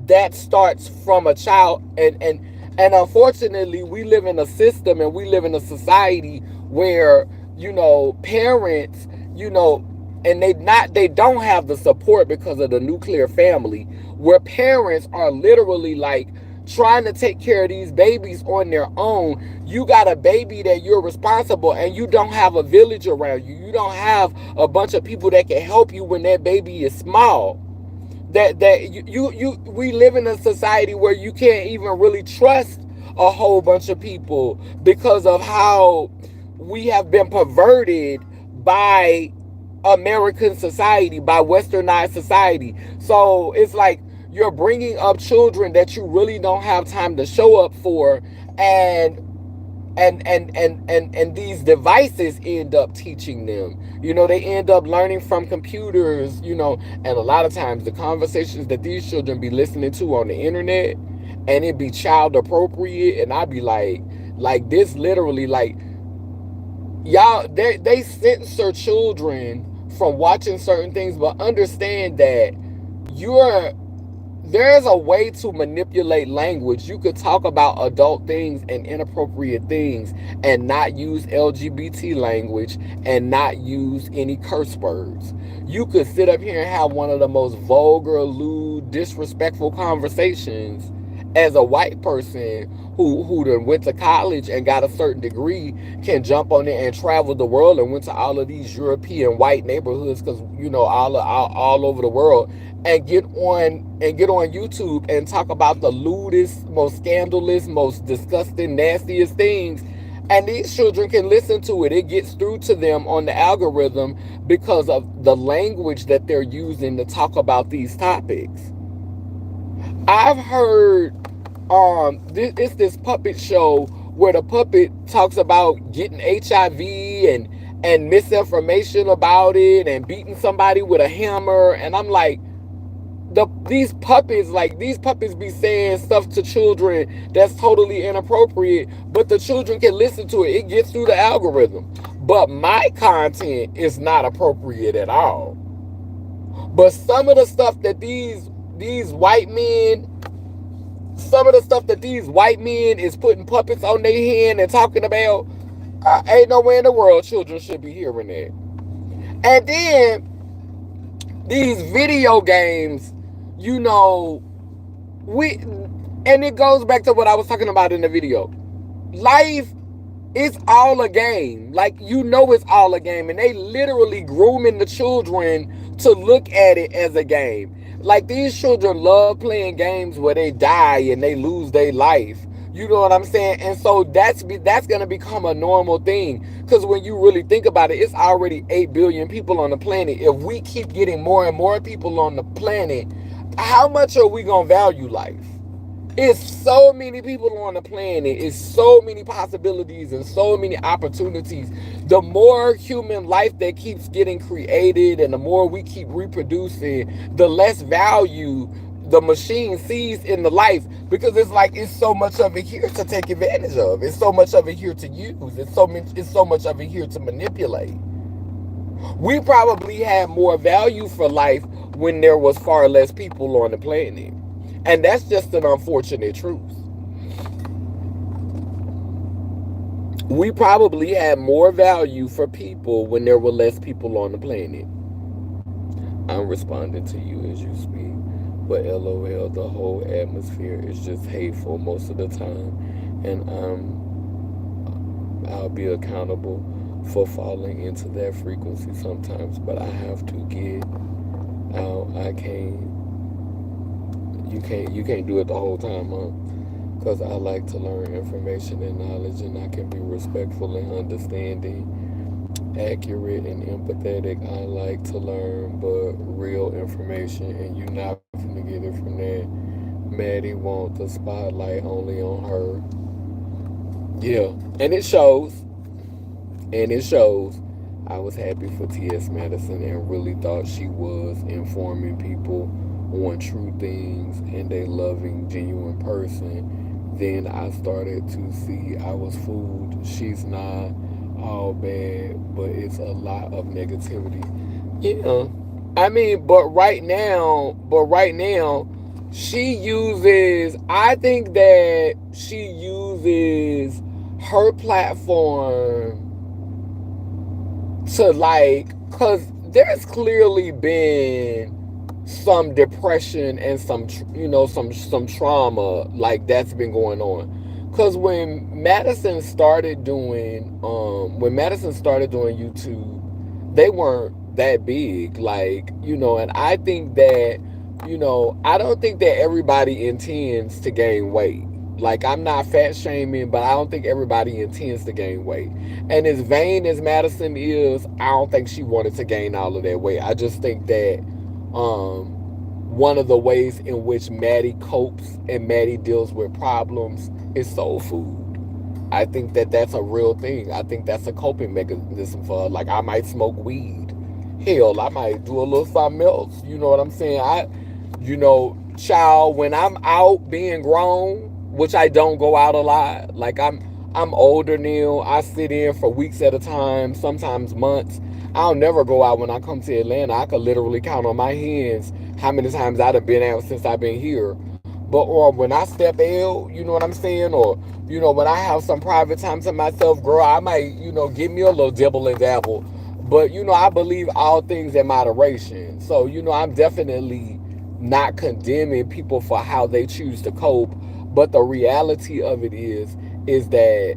that starts from a child. And unfortunately, we live in a system and we live in a society where, parents, and they don't have the support because of the nuclear family, where parents are literally like trying to take care of these babies on their own. You got a baby that you're responsible, and you don't have a village around you. You don't have a bunch of people that can help you when that baby is small. We live in a society where you can't even really trust a whole bunch of people because of how we have been perverted by American society, by westernized society. So it's like you're bringing up children that you really don't have time to show up for, and and these devices end up teaching them. They end up learning from computers. And a lot of times the conversations that these children be listening to on the internet, and it be child appropriate, and I be like this literally, like, y'all, they censor children from watching certain things, but understand that you're there's a way to manipulate language. You could talk about adult things and inappropriate things and not use LGBT language and not use any curse words. You could sit up here and have one of the most vulgar, lewd, disrespectful conversations as a white person who done went to college and got a certain degree, can jump on it and travel the world and went to all of these European white neighborhoods, because all over the world, and get on YouTube and talk about the lewdest, most scandalous, most disgusting, nastiest things. And these children can listen to it. It gets through to them on the algorithm because of the language that they're using to talk about these topics. I've heard it's this puppet show where the puppet talks about getting HIV and misinformation about it and beating somebody with a hammer, and I'm like, these puppets be saying stuff to children that's totally inappropriate, but the children can listen to it. It gets through the algorithm. But my content is not appropriate at all. But some of the stuff that these white men some of the stuff that these white men is putting puppets on their hand and talking about, ain't nowhere in the world children should be hearing that. And then these video games, you know, we and it goes back to what I was talking about in the video. Life, it's all a game. Like, it's all a game. And they literally grooming the children to look at it as a game. Like, these children love playing games where they die and they lose their life. You know what I'm saying? And so that's going to become a normal thing. Because when you really think about it, it's already 8 billion people on the planet. If we keep getting more and more people on the planet, how much are we going to value life? It's so many people on the planet. It's so many possibilities and so many opportunities. The more human life that keeps getting created and the more we keep reproducing, the less value the machine sees in the life, because it's like it's so much of it here to take advantage of. It's so much of it here to use. It's so much of it here to manipulate. We probably had more value for life when there was far less people on the planet. And that's just an unfortunate truth. We probably had more value for people when there were less people on the planet. I'm responding to you as you speak. But LOL, the whole atmosphere is just hateful most of the time. And I'll be accountable for falling into that frequency sometimes. But I have to get out. I can't. You can't do it the whole time, huh? Because I like to learn information and knowledge, and I can be respectful and understanding, accurate and empathetic. I like to learn, but real information, and you're not gonna get it from that. Maddie want the spotlight only on her. Yeah, and it shows. And it shows. I was happy for T.S. Madison and really thought she was informing people on true things and a loving, genuine person. Then I started to see I was fooled. She's not all bad, but it's a lot of negativity. Yeah. I mean, but right now, I think that she uses her platform to, like, because there's clearly been some depression and some trauma, like, that's been going on. Because when Madison started doing YouTube, they weren't that big, like, and I don't think that everybody intends to gain weight. Like, I'm not fat shaming, but I don't think everybody intends to gain weight. And as vain as Madison is, I don't think she wanted to gain all of that weight. I just think that one of the ways in which Maddie copes and Maddie deals with problems is soul food. I think that that's a real thing. I think that's a coping mechanism for her. Like, I might smoke weed. Hell, I might do a little something else. You know what I'm saying? Child, when I'm out being grown, which I don't go out a lot. Like, I'm older now. I sit in for weeks at a time, sometimes months. I'll never go out when I come to Atlanta. I could literally count on my hands how many times I'd have been out since I've been here. But or when I step out, you know what I'm saying? Or, when I have some private time to myself, girl, I might, give me a little dibble and dabble. But, I believe all things in moderation. So, I'm definitely not condemning people for how they choose to cope. But the reality of it is that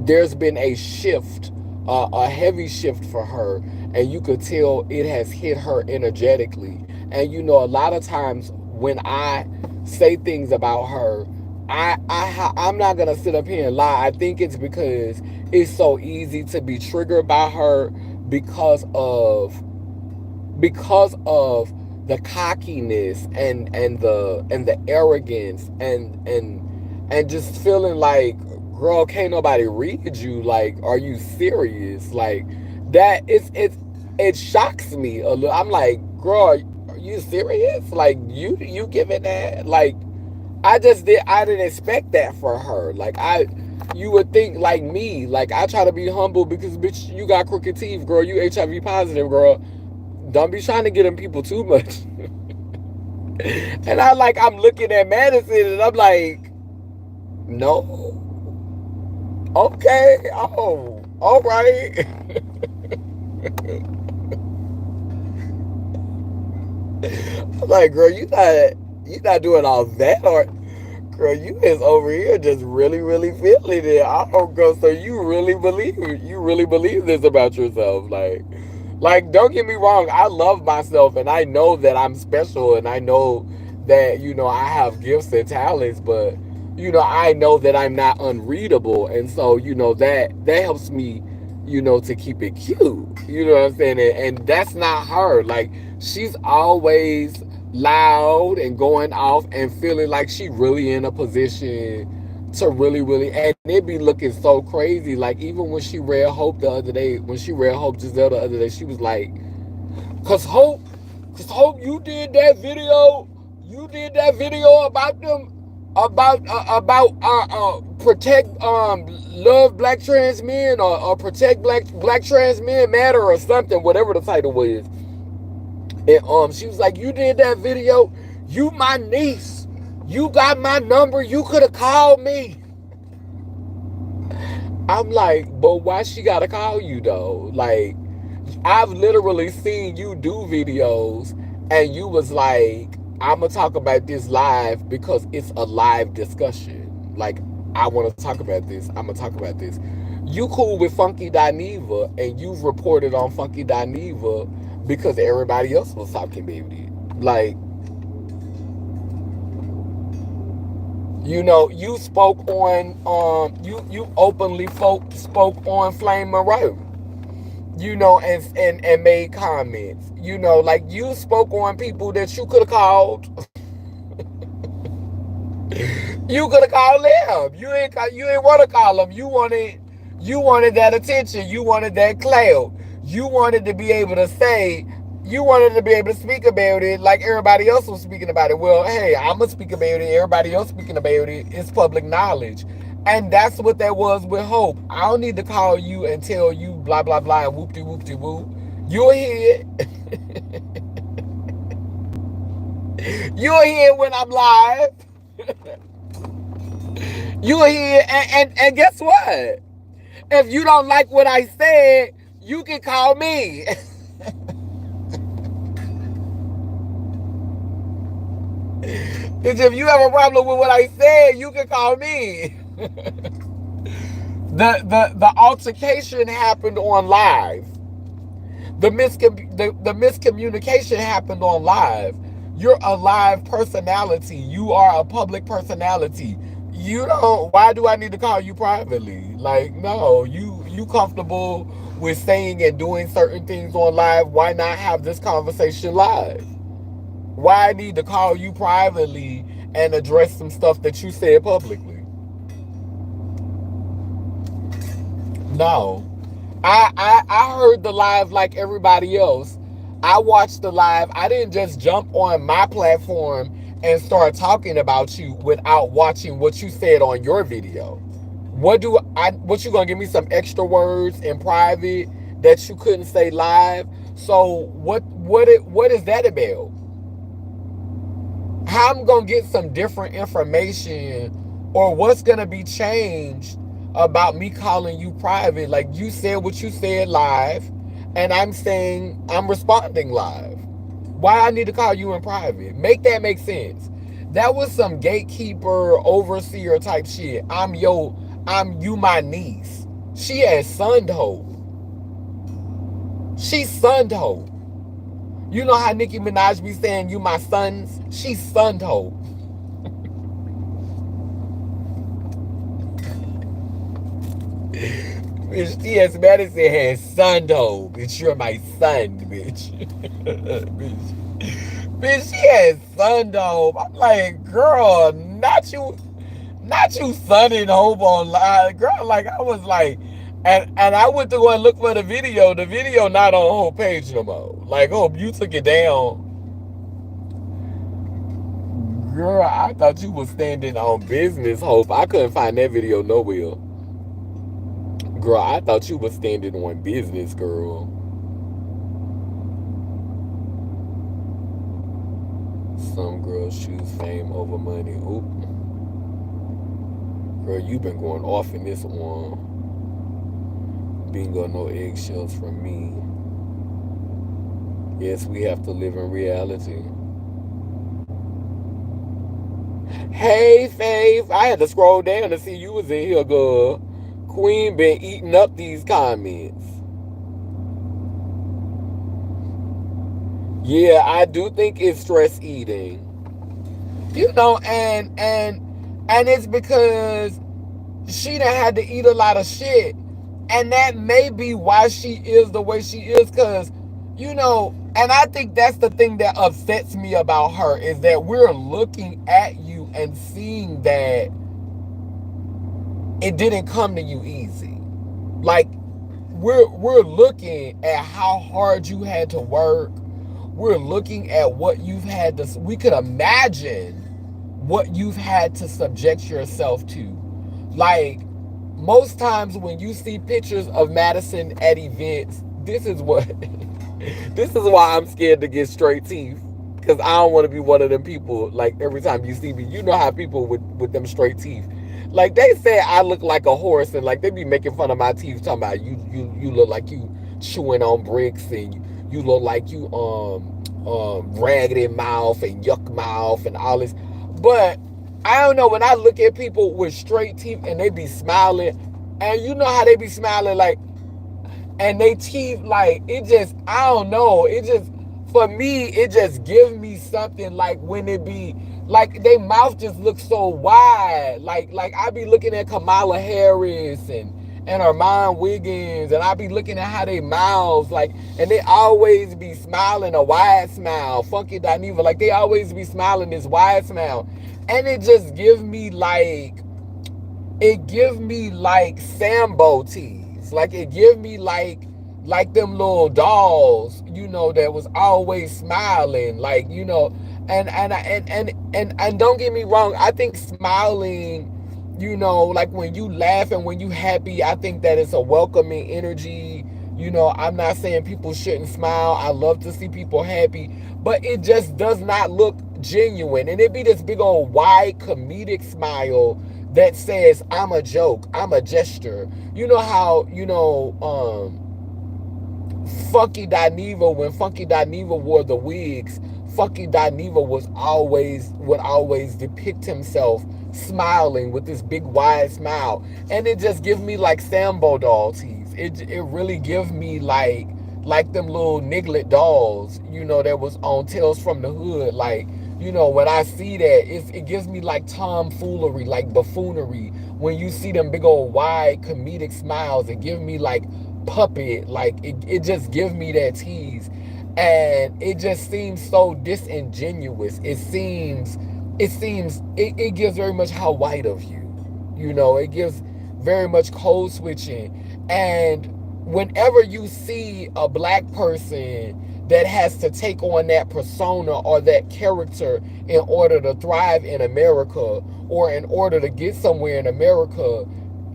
there's been a shift, a heavy shift for her, and you could tell it has hit her energetically. And a lot of times when I say things about her, I'm not gonna sit up here and lie. I think it's because it's so easy to be triggered by her because of the cockiness and the arrogance and just feeling like, girl, can't nobody read you. Like, are you serious? Like, that it shocks me a little. I'm like, girl, are you serious? Like, you giving that? Like, I didn't expect that for her. Like, you would think like me. Like, I try to be humble because, bitch, you got crooked teeth, girl. You HIV positive, girl. Don't be trying to get in people too much. And I'm looking at Madison and I'm like, no. Okay. Oh, all right. I'm like, girl, you not doing all that, or girl, you is over here just really, really feeling it. I don't go. So you really believe this about yourself, like, don't get me wrong. I love myself, and I know that I'm special, and I know that I have gifts and talents, but I know that I'm not unreadable, and so that helps me, to keep it cute. You know what I'm saying? And that's not her. Like, she's always loud and going off and feeling like she really in a position to really, really, and it be looking so crazy. Like, even when she read Hope the other day, when she read Hope Giselle the other day, she was like, cause Hope, you did that video, about them, about protect love black trans men, or protect black trans men matter, or something, whatever the title was. And she was like, you did that video, you my niece, you got my number, you could have called me. I'm like, but why she gotta call you though? Like, I've literally seen you do videos and you was like, I'm gonna talk about this live because it's a live discussion. Like, I wanna talk about this. I'm gonna talk about this. You cool with Funky Dineva and you've reported on Funky Dineva because everybody else was talking about it. Like, you spoke on you openly spoke on Flame Monroe, and made comments, like, you spoke on people that you could have called. You could have called them. You ain't want to call them. You wanted that attention. You wanted that clout. You wanted to be able to say. You wanted to be able to speak about it like everybody else was speaking about it. Well, hey, I'm gonna speak about it. Everybody else speaking about it. It's public knowledge, and that's what that was with Hope. I don't need to call you and tell you blah blah blah and whoop de whoop de whoop. You'll hear it. You'll hear it when I'm live. You'll hear it, and guess what? If you don't like what I said, you can call me. Because if you have a problem with what I said, you can call me. The altercation happened on live. The miscommunication happened on live. You're a live personality. You are a public personality. You don't. Why do I need to call you privately? Like, no. You comfortable with saying and doing certain things on live? Why not have this conversation live? Why I need to call you privately and address some stuff that you said publicly? No. I heard the live like everybody else. I watched the live. I didn't just jump on my platform and start talking about you without watching what you said on your video. What you gonna give me some extra words in private that you couldn't say live? So what is that about? How I'm gonna get some different information, or what's gonna be changed about me calling you private? Like, you said what you said live, and I'm saying I'm responding live. Why I need to call you in private? Make that make sense. That was some gatekeeper overseer type shit. I'm you my niece. She has sunned hope. She sunned hope. You know how Nicki Minaj be saying you my sons? She sunned hope. Bitch, T.S. Madison has sunned hope. Bitch, you're my son, bitch. Bitch, she has sunned hope. I'm like, girl, not you sunning hope online. Girl, like, I was like, and I went to go and look for the video. The video not on Hope page no more. Like, Hope, you took it down. Girl, I thought you was standing on business, Hope. I couldn't find that video nowhere. Girl, I thought you was standing on business, girl. Some girls choose fame over money. Oop. Girl, you been going off in this one. Bingo, no eggshells from me. Yes, we have to live in reality. Hey, Faith. I had to scroll down to see you was in here, girl. Queen been eating up these comments. Yeah, I do think it's stress eating. You know, and it's because she done had to eat a lot of shit. And that may be why she is the way she is, because, you know, and I think that's the thing that upsets me about her, is that we're looking at you and seeing that it didn't come to you easy. Like, we're looking at how hard you had to work. We're looking at what you've had to, we could imagine what you've had to subject yourself to. Like, most times when you see pictures of Madison at events, this is what this is why I'm scared to get straight teeth. Because I don't want to be one of them people, like, every time you see me, you know how people with them straight teeth. Like, they say I look like a horse, and like they be making fun of my teeth, talking about you look like you chewing on bricks, and you look like you raggedy mouth and yuck mouth and all this. But I don't know, when I look at people with straight teeth and they be smiling, and you know how they be smiling, like, and they teeth, like, it just, I don't know, it just, for me, it just gives me something, like, when it be, like, they mouth just looks so wide, like I be looking at Kamala Harris and Armand Wiggins, and I be looking at how they mouths, like, and they always be smiling a wide smile. Funky Dineva, like, they always be smiling this wide smile, and it just gives me like, it gives me like Sambo tees, like, it gives me like them little dolls, you know, that was always smiling, like, you know, and don't get me wrong, I think smiling, you know, like when you laugh and when you happy, I think that it's a welcoming energy. You know, I'm not saying people shouldn't smile. I love to see people happy, but it just does not look genuine. And it be this big old wide comedic smile that says, I'm a joke, I'm a gesture. You know how, you know, Funky Dineva, when Funky Dineva wore the wigs, Funky Dineva would always depict himself smiling with this big wide smile, and it just gives me like Sambo doll teeth. It really gives me like like them little Niglet dolls, that was on Tales from the Hood. Like, when I see that, it gives me like tomfoolery, like buffoonery. When you see them big old wide comedic smiles, it gives me like puppet, like it just gives me that tease. And it just seems so disingenuous. It gives very much how white of you. It gives very much code switching. And whenever you see a black person that has to take on that persona or that character in order to thrive in America or in order to get somewhere in America,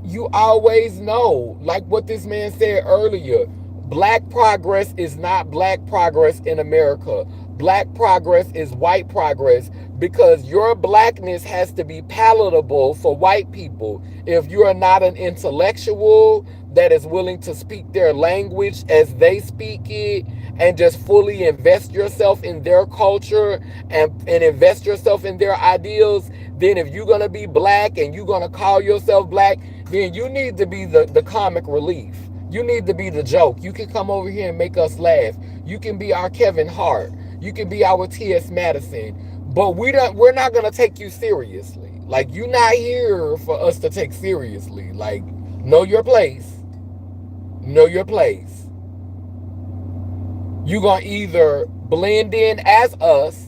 you always know, like what this man said earlier, black progress is not black progress in America. Black progress is white progress, because your blackness has to be palatable for white people. If you are not an intellectual that is willing to speak their language as they speak it, and just fully invest yourself in their culture, and invest yourself in their ideals, then if you're going to be black and you're going to call yourself black, then you need to be the comic relief. You need to be the joke. You can come over here and make us laugh. You can be our Kevin Hart. You can be our T.S. Madison. But we're not gonna take you seriously. Like, you're not here for us to take seriously. Like, know your place. Know your place. You're gonna either blend in as us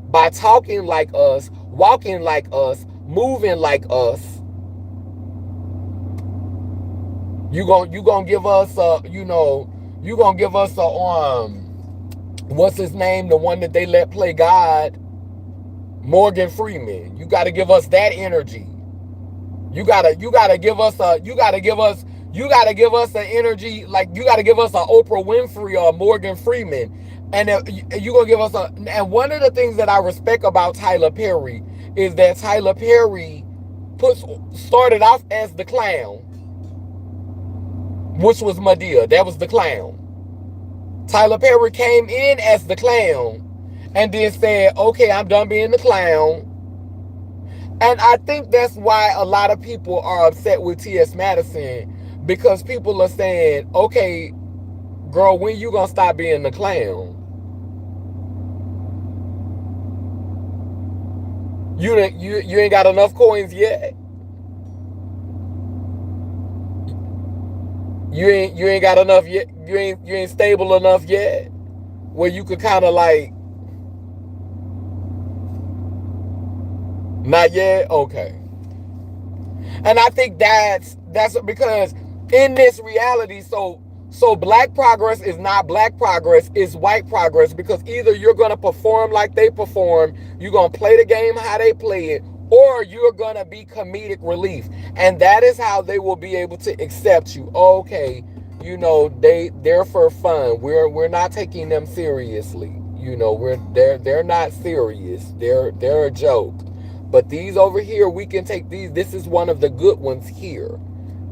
by talking like us, walking like us, moving like us. You gonna give us you gonna give us a what's his name, the one that they let play God, Morgan Freeman. You got to give us that energy. You gotta give us an energy, like you gotta give us a Oprah Winfrey or a Morgan Freeman. And you gonna give us and one of the things that I respect about Tyler Perry is that Tyler Perry started off as the clown, which was Madea. That was the clown. Tyler Perry came in as the clown and then said, okay, I'm done being the clown. And I think that's why a lot of people are upset with T.S. Madison, because people are saying, okay, girl, when you gonna stop being the clown? You ain't got enough coins yet. You ain't got enough yet. You ain't stable enough yet where you could kind of like, not yet. Okay. And I think that's because in this reality, so black progress is not black progress, it's white progress, because either you're gonna perform like they perform, you're gonna play the game how they play it, or you're gonna be comedic relief. And that is how they will be able to accept you. Okay, they're for fun. We're not taking them seriously. They're not serious. They're a joke. But these over here, we can take these. This is one of the good ones here.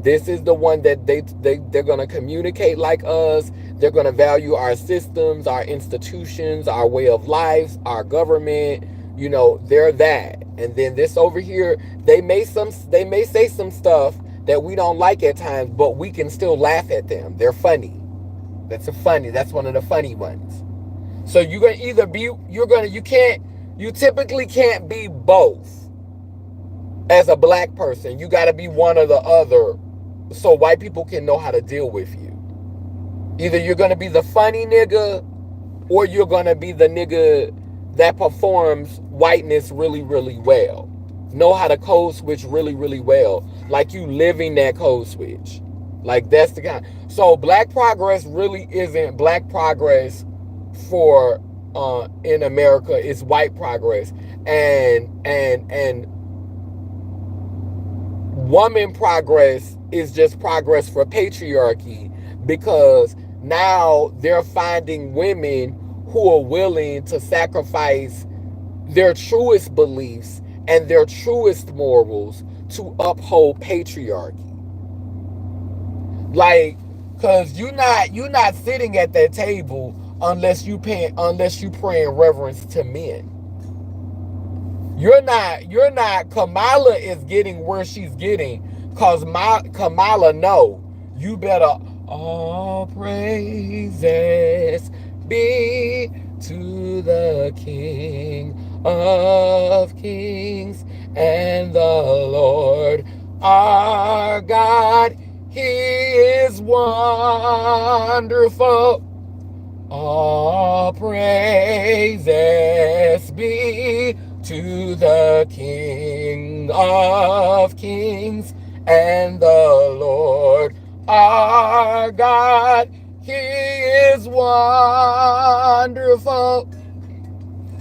This is the one that they're going to communicate like us. They're going to value our systems, our institutions, our way of life, our government. They're that. And then this over here, they may say some stuff that we don't like at times, but we can still laugh at them. They're funny. That's one of the funny ones. So you're going to either be, you typically can't be both as a black person. You got to be one or the other so white people can know how to deal with you. Either you're going to be the funny nigga, or you're going to be the nigga that performs whiteness really, really well. Know how to code switch really, really well. Like you living that code switch. Like that's the kind. So black progress really isn't black progress for in America. It's white progress. And woman progress is just progress for patriarchy, because now they're finding women who are willing to sacrifice their truest beliefs and their truest morals to uphold patriarchy. Like, cause you're not sitting at that table unless you praying reverence to men. You're not. Kamala is getting where she's getting, cause Kamala know you better. All praises be to the King of Kings and the Lord our God. He is wonderful. All praises be to the King of Kings and the Lord our God. He is wonderful.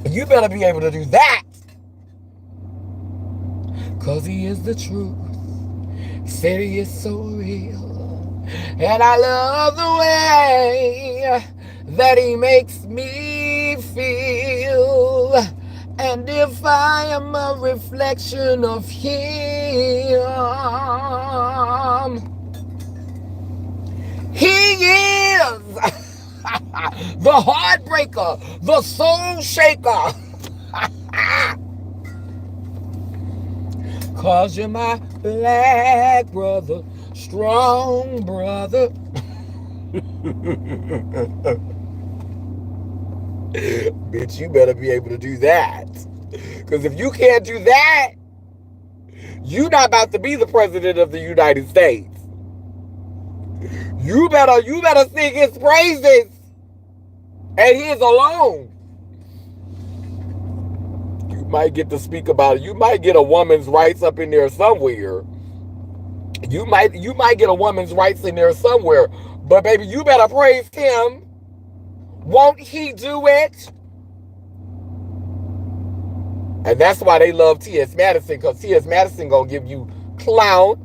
You better be able to do that, because he is the truth. Said he is so real. And I love the way that he makes me feel. And if I am a reflection of him, he is the heartbreaker, the soul shaker. Cause you're my black brother, strong brother. Bitch, you better be able to do that. Because if you can't do that, you're not about to be the president of the United States. You better sing his praises and his alone. You might get to speak about it. You might get a woman's rights up in there somewhere. You might get a woman's rights in there somewhere. But baby, you better praise him. Won't he do it? And that's why they love T.S. Madison, because T.S. Madison gonna give you clown,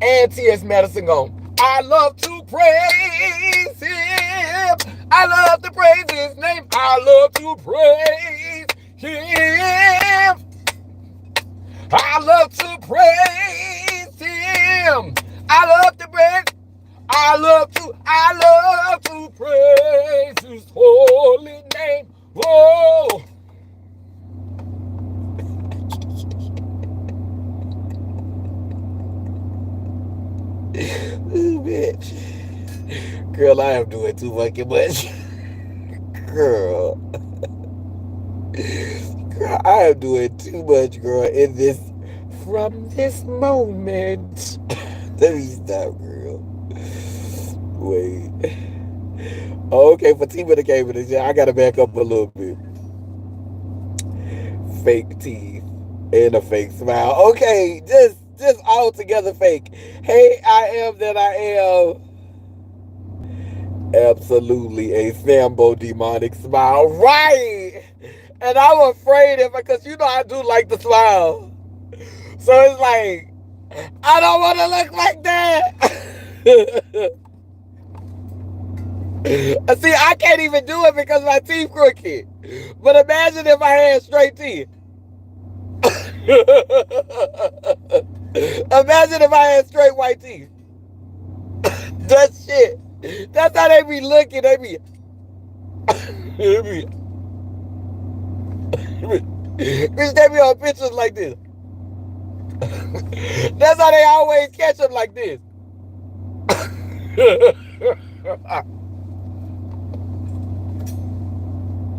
and T.S. Madison gonna, I love to praise him. I love to praise his name. I love to praise him. I love to praise him. I love to praise. I love to praise his holy name. Whoa. Ooh, bitch. Girl, I am doing too fucking much. Girl. Girl, I am doing too much, girl, in this, from this moment. Let me stop, girl. Wait. Okay, Fatima that came in the chat. I gotta back up a little bit. Fake teeth and a fake smile. Okay, just all together fake. Hey, I am that I am. Absolutely a Sambo demonic smile. Right. And I'm afraid of it because you know I do like to smile. So it's like, I don't want to look like that. See, I can't even do it because my teeth crooked. But imagine if I had straight teeth. Imagine if I had straight white teeth. That shit. That's how they be looking. They be. Bitch, they be on pictures like this. That's how they always catch them like this.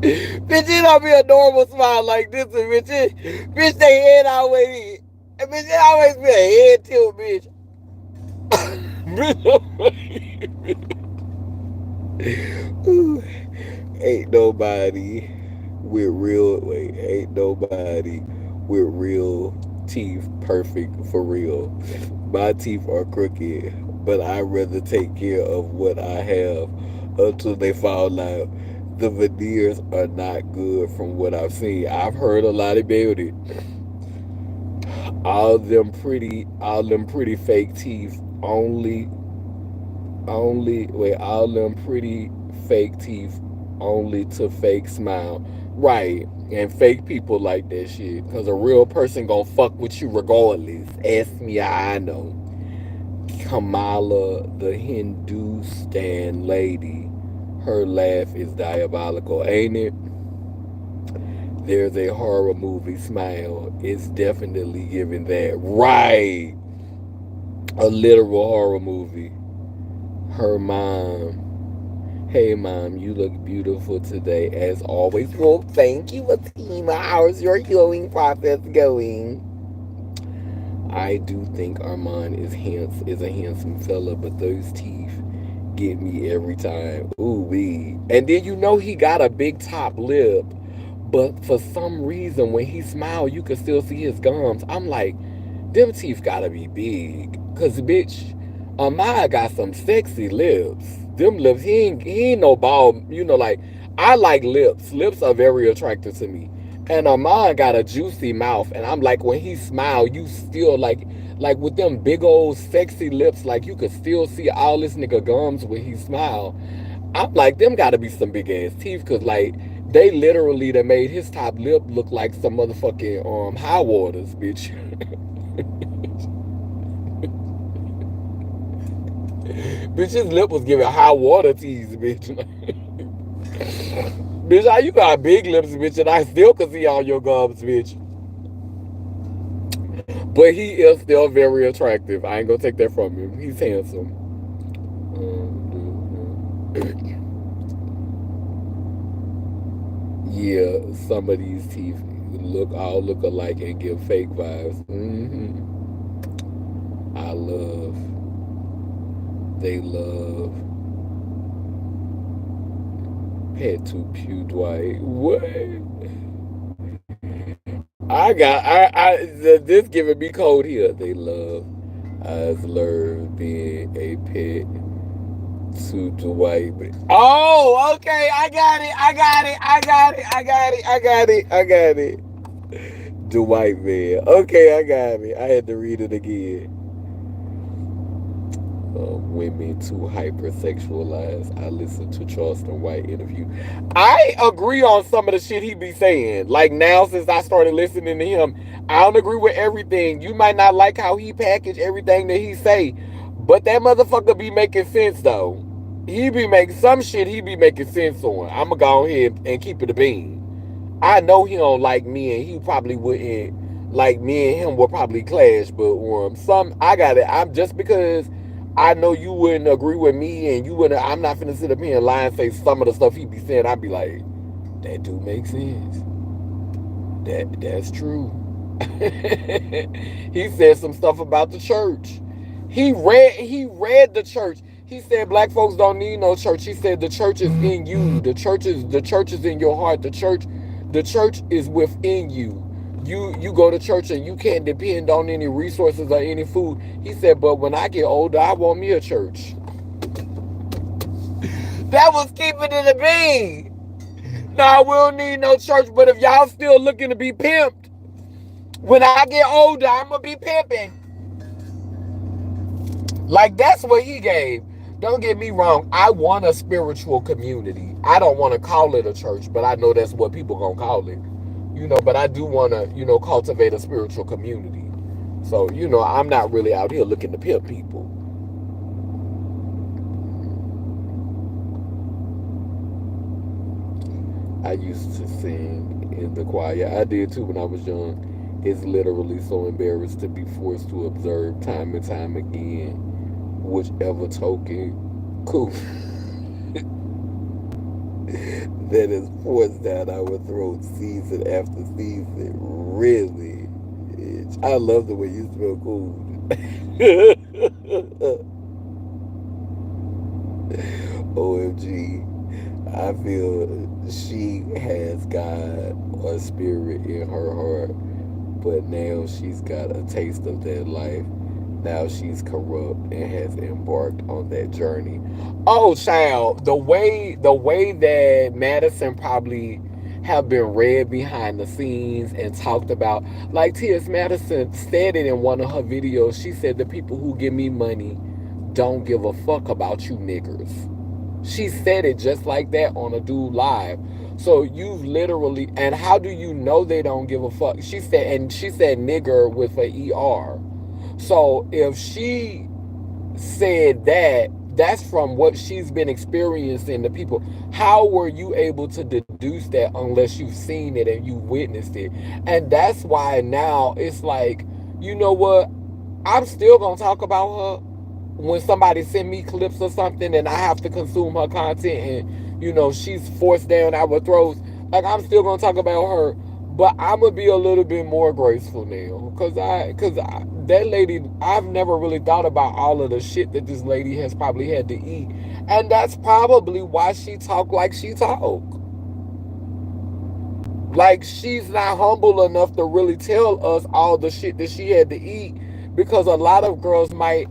Bitch, it don't be a normal smile like this, bitch, they head always, bitch, it always be a head tilt, bitch. Ain't nobody with real teeth perfect for real. My teeth are crooked, but I'd rather take care of what I have until they fall out. The veneers are not good from what I've seen. I've heard a lot about it. All them pretty fake teeth all them pretty fake teeth only to fake smile. Right. And fake people like that shit. Because a real person gonna fuck with you regardless. Ask me how I know. Kamala, the Hindustan lady, her laugh is diabolical, ain't it? There's a horror movie smile. It's definitely giving that. Right. A literal horror movie. Her mom. Hey mom, you look beautiful today as always. Well, thank you, Fatima. How's your healing process going? I do think Armand is a handsome fella, but those teeth get me every time. Ooh wee. And then you know he got a big top lip, but for some reason when he smiled, you could still see his gums. I'm like, them teeth gotta be big, cause bitch, Amaya got some sexy lips. Them lips, he ain't no ball. You know, like I like lips. Lips are very attractive to me. And Amaya got a juicy mouth, and I'm like, when he smile, you still like with them big old sexy lips, like you could still see all this nigga gums when he smile. I'm like, them gotta be some big ass teeth, cause like they literally that made his top lip look like some motherfucking high waters, bitch. Bitch, his lip was giving high water tease, bitch. Bitch, how you got big lips, bitch, and I still can see all your gums, bitch. But he is still very attractive. I ain't gonna take that from him. He's handsome. Yeah, some of these teeth look alike and give fake vibes. I love. They love. Pet to Pew Dwight. What? This giving me cold here. They love. I've learned being a pet to Dwight. Oh, okay. I got it. I got it. I got it. I got it. I got it. I got it. Dwight man. Okay, I got it. I had to read it again. Women too hypersexualized. I listened to Charleston White interview. I agree on some of the shit he be saying. Like now, since I started listening to him, I don't agree with everything. You might not like how he package everything that he say, but that motherfucker be making sense though. He be making some shit. He be making sense on. I'ma go ahead and keep it a bean. I know he don't like me, and he probably wouldn't like me and him would probably clash. But some I got it. I'm just because I know you wouldn't agree with me, and you wouldn't. I'm not finna sit up here and lie and say some of the stuff he be saying. I'd be like, that do make sense. That's true. He said some stuff about the church. He read the church. He said black folks don't need no church. He said the church is in you. The church is in your heart. The church is within you. You go to church and you can't depend on any resources or any food. He said, but when I get older, I want me a church. That was keeping it a bean. Nah, we don't need no church, but if y'all still looking to be pimped, when I get older, I'm gonna be pimping. Like that's what he gave. Don't get me wrong. I want a spiritual community. I don't want to call it a church, but I know that's what people gonna call it. But I do want to, cultivate a spiritual community. So, I'm not really out here looking to pimp people. I used to sing in the choir. I did too when I was young. It's literally so embarrassed to be forced to observe time and time again, whichever token cool that is forced down our throats season after season. Really, I love the way you smell cool. OMG. I feel she has God or spirit in her heart, but now she's got a taste of that life. Now she's corrupt and has embarked on that journey. Oh, child, the way that Madison probably have been read behind the scenes and talked about, like T.S. Madison said it in one of her videos. She said the people who give me money don't give a fuck about you niggers. She said it just like that on a dude live. So you've literally, and how do you know they don't give a fuck? She said nigger with a ER. So if she said that, that's from what she's been experiencing the people. How were you able to deduce that unless you've seen it and you witnessed it? And that's why now it's like, you know what? I'm still gonna talk about her, when somebody send me clips or something and I have to consume her content and she's forced down our throats, like I'm still gonna talk about her, but I'm gonna be a little bit more graceful now, cause that lady, I've never really thought about all of the shit that this lady has probably had to eat, and that's probably why she talk like she talk. Like she's not humble enough to really tell us all the shit that she had to eat, because a lot of girls might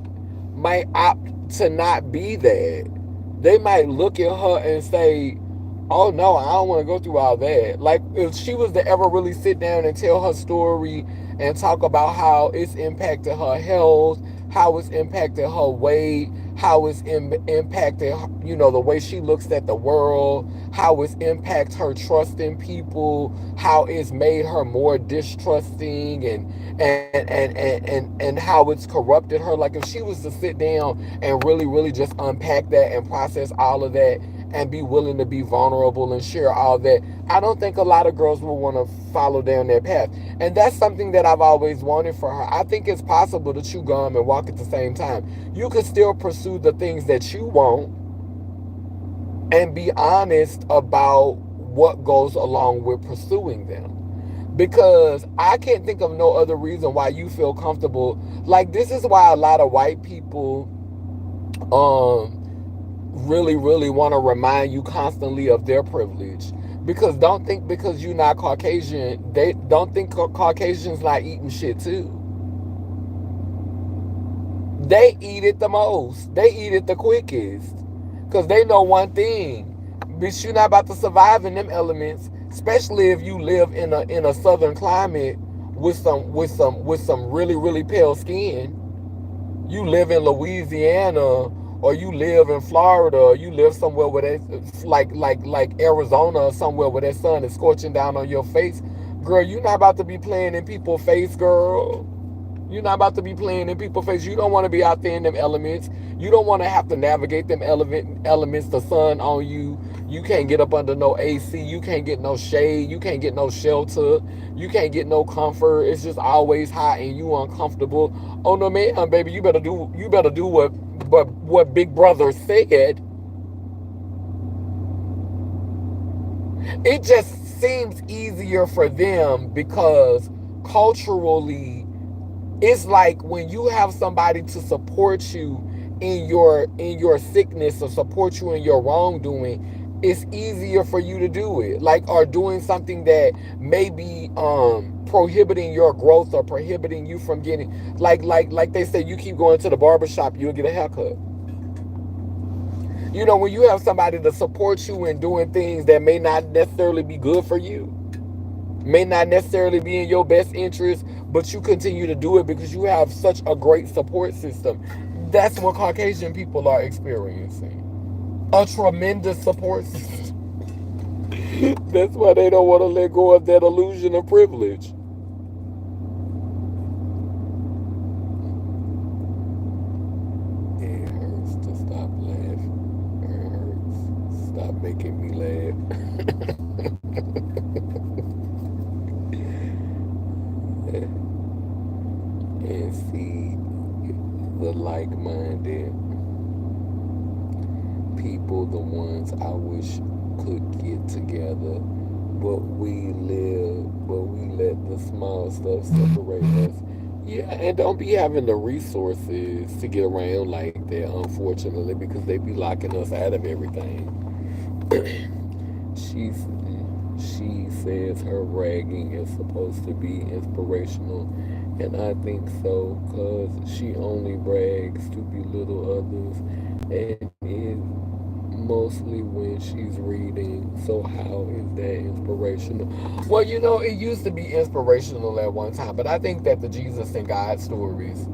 opt to not be that. They might look at her and say, "Oh no, I don't want to go through all that." Like if she was to ever really sit down and tell her story and talk about how it's impacted her health, how it's impacted her weight, how it's impacted the way she looks at the world, how it's impacted her trust in people, how it's made her more distrusting, and how it's corrupted her. Like if she was to sit down and really just unpack that and process all of that and be willing to be vulnerable and share all that, I don't think a lot of girls will want to follow down that path. And that's something that I've always wanted for her. I think it's possible to chew gum and walk at the same time. You could still pursue the things that you want and be honest about what goes along with pursuing them. Because I can't think of no other reason why you feel comfortable. Like this is why a lot of white people um really want to remind you constantly of their privilege. Because don't think because you're not Caucasian, they don't think Caucasians not eating shit too. They eat it the most. They eat it the quickest. Cause they know one thing. Bitch, you're not about to survive in them elements, especially if you live in a southern climate with some really pale skin. You live in Louisiana, or you live in Florida, or you live somewhere where it's like Arizona or somewhere where that sun is scorching down on your face. Girl, you're not about to be playing in people's face, girl. You're not about to be playing in people's face. You don't want to be out there in them elements. You don't want to have to navigate them elements, the sun on you. You can't get up under no AC. You can't get no shade. You can't get no shelter. You can't get no comfort. It's just always hot and you uncomfortable. Oh no, man, baby, you better do what Big Brother said. It just seems easier for them because culturally it's like when you have somebody to support you in your sickness or support you in your wrongdoing, it's easier for you to do it. Like, or doing something that may be prohibiting your growth or prohibiting you from getting, like they say, you keep going to the barbershop, you'll get a haircut. When you have somebody to support you in doing things that may not necessarily be good for you, may not necessarily be in your best interest, but you continue to do it because you have such a great support system. That's what Caucasian people are experiencing. A tremendous support system. That's why they don't want to let go of that illusion of privilege. It hurts to stop laughing. It hurts. Stop making me laugh. And see the like-minded people, the ones I wish could get together, but we let the small stuff separate us. Yeah, and don't be having the resources to get around like that, unfortunately, because they be locking us out of everything. She's she says her ragging is supposed to be inspirational, and I think so, because she only brags to belittle others, and is mostly when she's reading. So how is that inspirational? Well, it used to be inspirational at one time, but I think that the Jesus and God stories,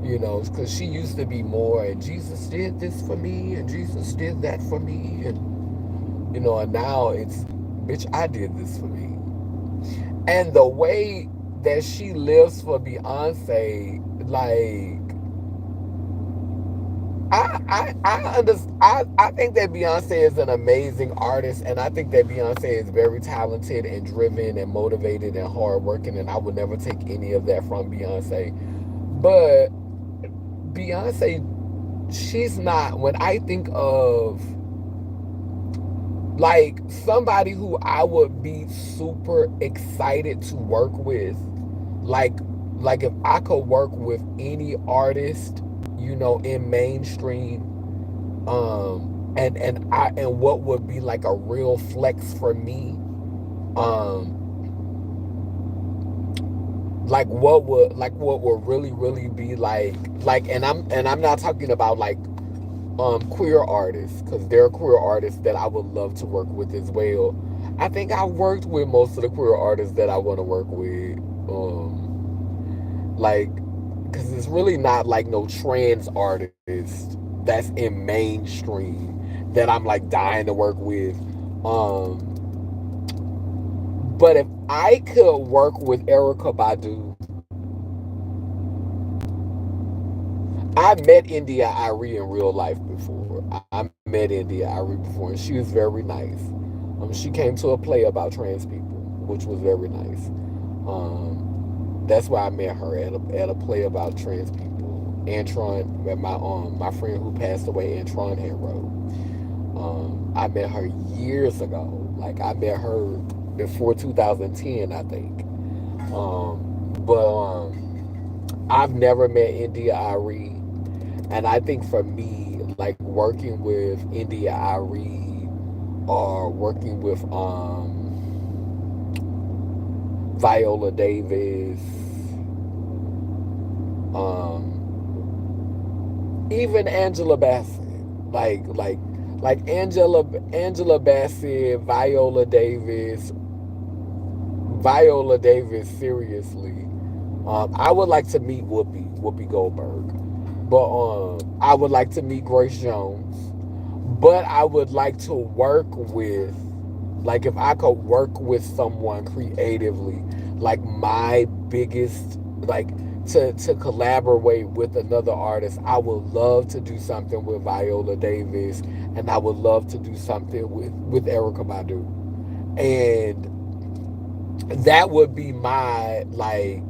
because she used to be more, and Jesus did this for me, and Jesus did that for me, and now it's, bitch, I did this for me. And the way that she lives for Beyonce, like, I think that Beyonce is an amazing artist, and I think that Beyonce is very talented and driven and motivated and hardworking, and I would never take any of that from Beyonce. But Beyonce she's not, when I think of like somebody who I would be super excited to work with, like if I could work with any artist, in mainstream, and what would be like a real flex for me, what would really be and I'm not talking about like queer artists, because there are queer artists that I would love to work with as well. I think I worked with most of the queer artists that I want to work with. Like, because it's really not like no trans artist that's in mainstream that I'm like dying to work with. But if I could work with Erica Badu, I met India Irie in real life before. I met India Irie before, and she was very nice. She came to a play about trans people, which was very nice. That's why I met her at a play about trans people. Antron, my friend who passed away, Antron had wrote. I met her years ago. Like I met her before 2010, I think. But I've never met India Irie, and I think for me, like working with India Irie or working with Viola Davis, even Angela Bassett, like like Angela Bassett, Viola Davis. Seriously, I would like to meet Whoopi Goldberg, but I would like to meet Grace Jones, but I would like to work with, like if I could work with someone creatively, like my biggest, like to collaborate with another artist, I would love to do something with Viola Davis, and I would love to do something with Erica Badu, and that would be my like,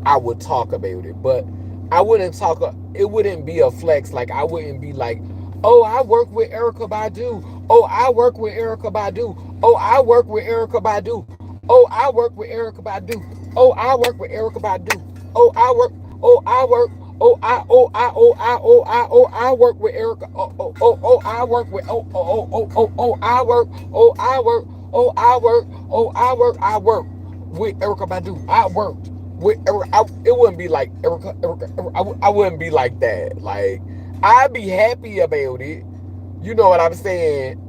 I would talk about it, but I wouldn't talk. It wouldn't be a flex. Like I wouldn't be like, "Oh, I work with Erica Badu. Oh, I work with Erica Badu. Oh, I work with Erica Badu. Oh, I work with Erica Badu. Oh, I work with Erica Badu. Oh, I work. Oh, I work. I work with Erica. I work with. I work. I work. I work. I work with Erica Badu. I worked with Erica. It wouldn't be like Erica. I wouldn't be like that. Like I'd be happy about it. You know what I'm saying?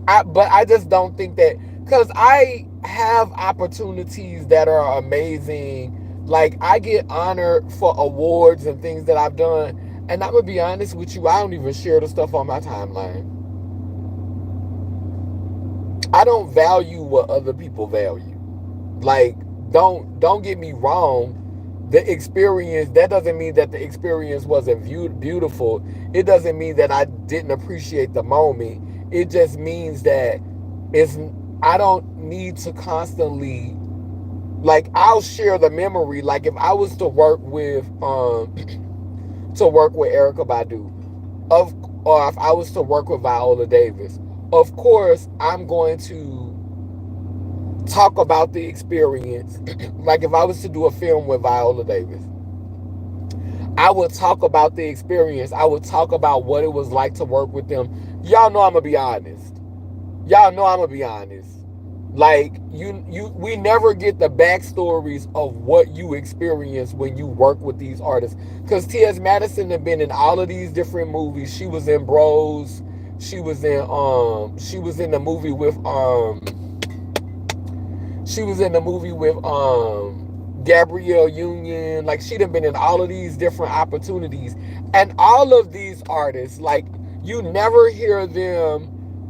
But I just don't think that, because I have opportunities that are amazing. Like I get honored for awards and things that I've done, and I'm gonna be honest with you, I don't even share the stuff on my timeline. I don't value what other people value. Like don't get me wrong. The experience, that doesn't mean that the experience wasn't beautiful. It doesn't mean that I didn't appreciate the moment. It just means that it's I don't need to constantly, like I'll share the memory. Like if I was to work with Erica Badu, of or if I was to work with Viola Davis, of course I'm going to talk about the experience. Like if I was to do a film with Viola Davis, I would talk about the experience. I would talk about what it was like to work with them. Y'all know I'm gonna be honest. Y'all know I'm gonna be honest. Like we never get the backstories of what you experience when you work with these artists. Cause T.S. Madison had been in all of these different movies. She was in Bros. She was in the movie with Gabrielle Union. Like she done been in all of these different opportunities. And all of these artists, like you never hear them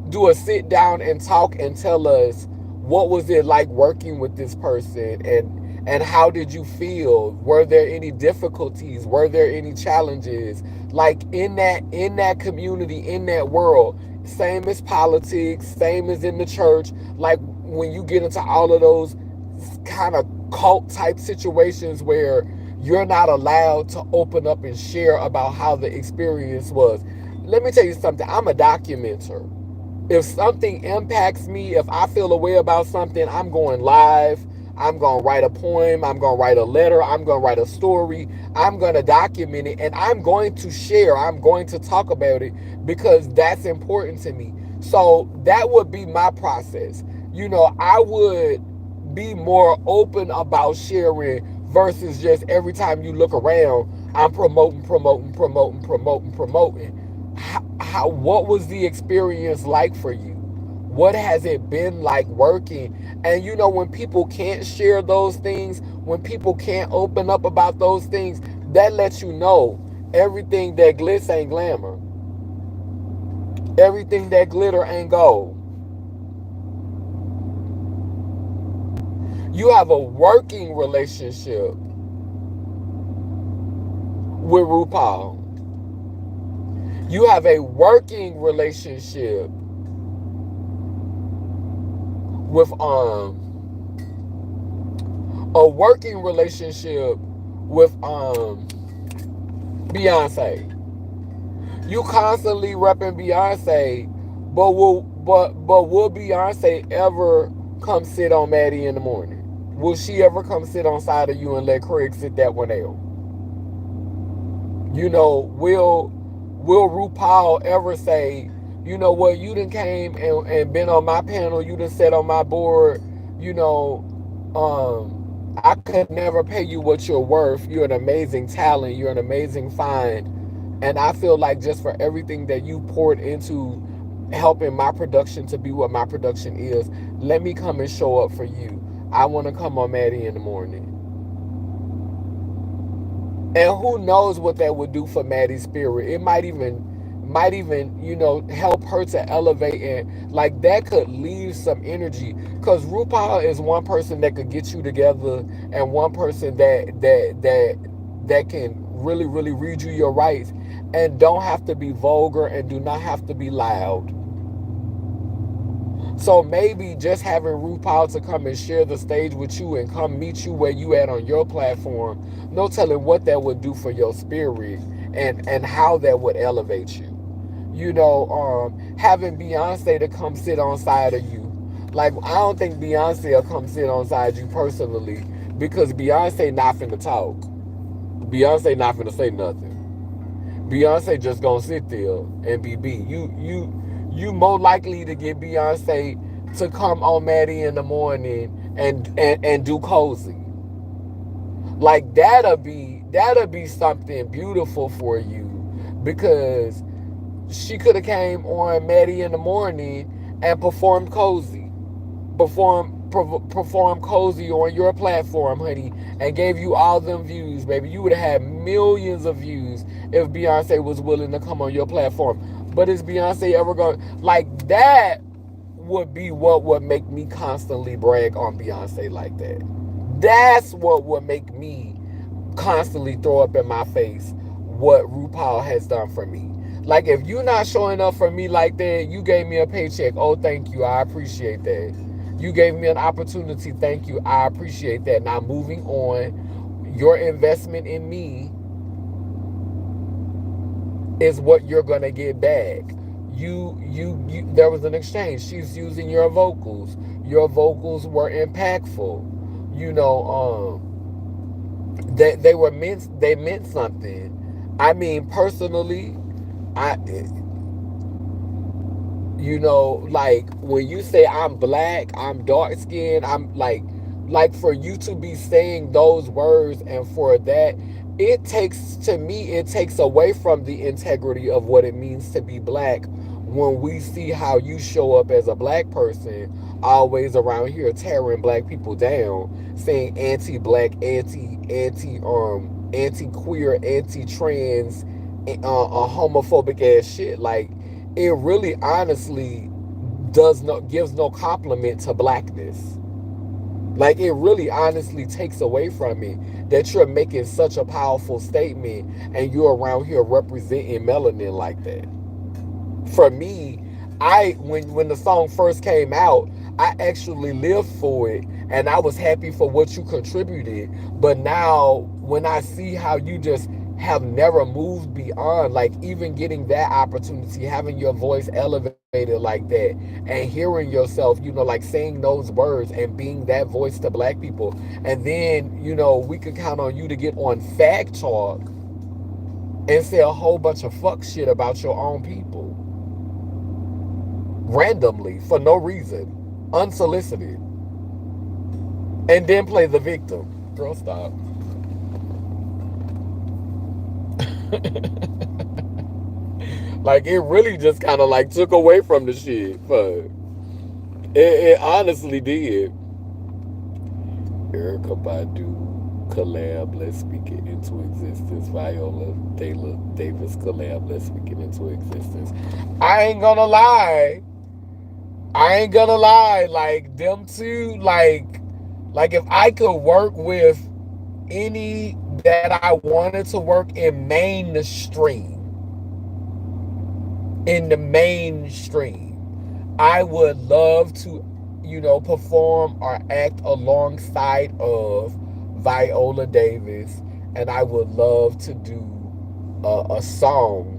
do a sit down and talk and tell us what was it like working with this person, and how did you feel? Were there any difficulties? Were there any challenges? Like in that community, in that world, same as politics, same as in the church. Like when you get into all of those kind of cult type situations where You're not allowed to open up and share about how the experience was. Let me tell you something. I'm a documenter. If something impacts me, if I feel a way about something, I'm going live. I'm going to write a poem. I'm going to write a letter. I'm going to write a story. I'm going to document it and I'm going to share. I'm going to talk about it because that's important to me. So that would be my process. I would be more open about sharing versus just every time you look around, I'm promoting. What was the experience like for you? What has it been like working? And when people can't share those things, when people can't open up about those things, that lets you know everything that glitz ain't glamour. Everything that glitter ain't gold. You have a working relationship with RuPaul. You have a working relationship with a working relationship with Beyonce. You constantly repping Beyonce, but will Beyonce ever come sit on Maddie in the morning? Will she ever come sit on side of you and let Craig sit that one out? Will RuPaul ever say, you know what, you done came and been on my panel, you done sat on my board, I could never pay you what you're worth. You're an amazing talent, you're an amazing find. And I feel like just for everything that you poured into helping my production to be what my production is, let me come and show up for you. I want to come on Maddie in the morning. And who knows what that would do for Maddie's spirit? It might even, help her to elevate, and like that could leave some energy. Cause RuPaul is one person that could get you together, and one person that can really, really read you your rights and don't have to be vulgar and do not have to be loud. So maybe just having RuPaul to come and share the stage with you and come meet you where you at on your platform, no telling what that would do for your spirit, and how that would elevate you. Having Beyonce to come sit on side of you. Like, I don't think Beyonce will come sit on side you personally, because Beyonce not finna talk. Beyonce not finna say nothing. Beyonce just gonna sit there and be B. You more likely to get Beyonce to come on Maddie in the morning and do cozy. Like that'll be something beautiful for you, because she could have came on Maddie in the morning and performed cozy. Perform cozy on your platform, honey, and gave you all them views, baby. You would have had millions of views if Beyonce was willing to come on your platform. But is Beyonce ever going like that? Would be what would make me constantly brag on Beyonce like that. That's what would make me constantly throw up in my face what RuPaul has done for me. Like, if you're not showing up for me like that, you gave me a paycheck. Oh, thank you. I appreciate that. You gave me an opportunity. Thank you. I appreciate that. Now, moving on, your investment in me is what you're going to get back. There was an exchange. She's using your vocals. Your vocals were impactful. They meant something. I mean, personally, I like when you say I'm black, I'm dark skinned, I'm like for you to be saying those words, and for that, it takes away from the integrity of what it means to be black, when we see how you show up as a black person, always around here tearing black people down, saying anti-black, anti-queer, anti-trans, homophobic ass shit. Like, it really honestly gives no compliment to blackness. Like, it really honestly takes away from it that you're making such a powerful statement and you're around here representing melanin like that. For me, when the song first came out, I actually lived for it, and I was happy for what you contributed. But now, when I see how you just have never moved beyond, like even getting that opportunity, having your voice elevated like that, and hearing yourself, like saying those words and being that voice to black people, and then, we could count on you to get on Fact Talk and say a whole bunch of fuck shit about your own people randomly for no reason, unsolicited, and then play the victim. Girl, stop. Like, it really just kind of like took away from the shit. Fuck. It honestly did. Erica Badu collab, let's speak it into existence. Viola Davis collab, let's speak it into existence. I ain't gonna lie. I ain't gonna lie. Like, them two, like if I could work with any that I wanted to work in mainstream, I would love to, perform or act alongside of Viola Davis, and I would love to do a song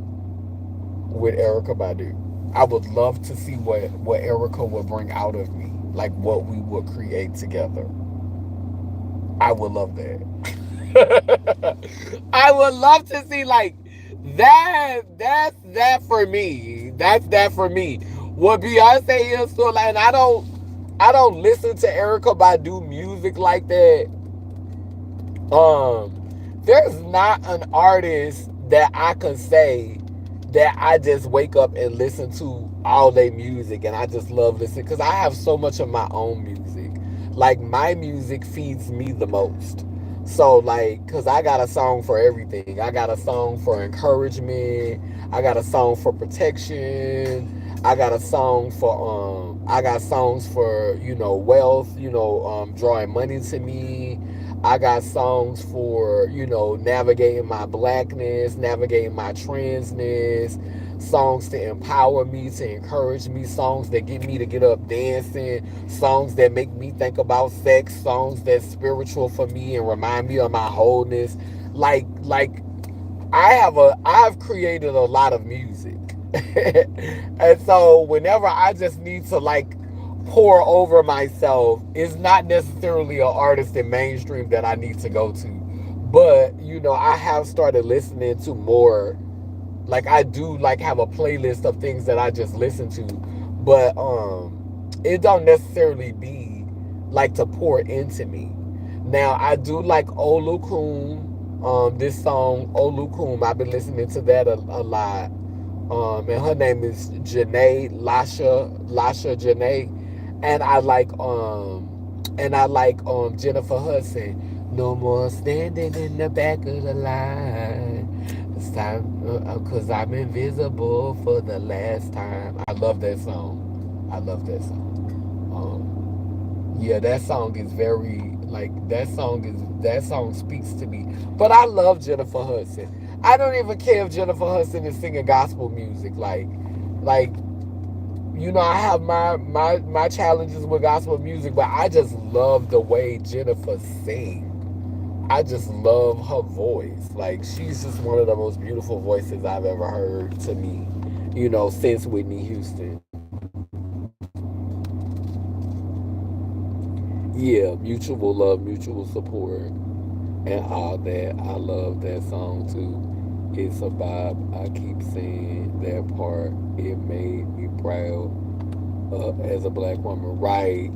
with Erica Badu. I would love to see what Erica would bring out of me, like what we would create together. I would love that. I would love to see like that. That's that for me. That's that for me. What Beyonce is so like, and I don't listen to Erica Badu music like that. There's not an artist that I can say that I just wake up and listen to all their music and I just love listening, because I have so much of my own music. Like, my music feeds me the most. So like, because I got a song for everything. I got a song for encouragement. I got a song for protection. I got songs for, wealth, drawing money to me. I got songs for, navigating my blackness, navigating my transness, songs to empower me, to encourage me, songs that get me to get up dancing, songs that make me think about sex, songs that's spiritual for me and remind me of my wholeness. Like I've created a lot of music. And so whenever I just need to like pour over myself, it's not necessarily an artist in mainstream that I need to go to. But, I have started listening to more. Like, I do like have a playlist of things that I just listen to. But it don't necessarily be like to pour into me. Now I do like Olukun. This song Olukun, I've been listening to that a lot. And her name is Janae Lasha Janae, and I like Jennifer Hudson. No more standing in the back of the line. It's time, cause I'm invisible for the last time. I love that song. I love that song. Yeah, that song is very like that song speaks to me. But I love Jennifer Hudson. I don't even care if Jennifer Hudson is singing gospel music. Like I have my challenges with gospel music, but I just love the way Jennifer sings. I just love her voice. Like, she's just one of the most beautiful voices I've ever heard to me, since Whitney Houston. Yeah, mutual love, mutual support, and all that. I love that song too. It's a vibe. I keep saying that part. It made me proud as a black woman. Right.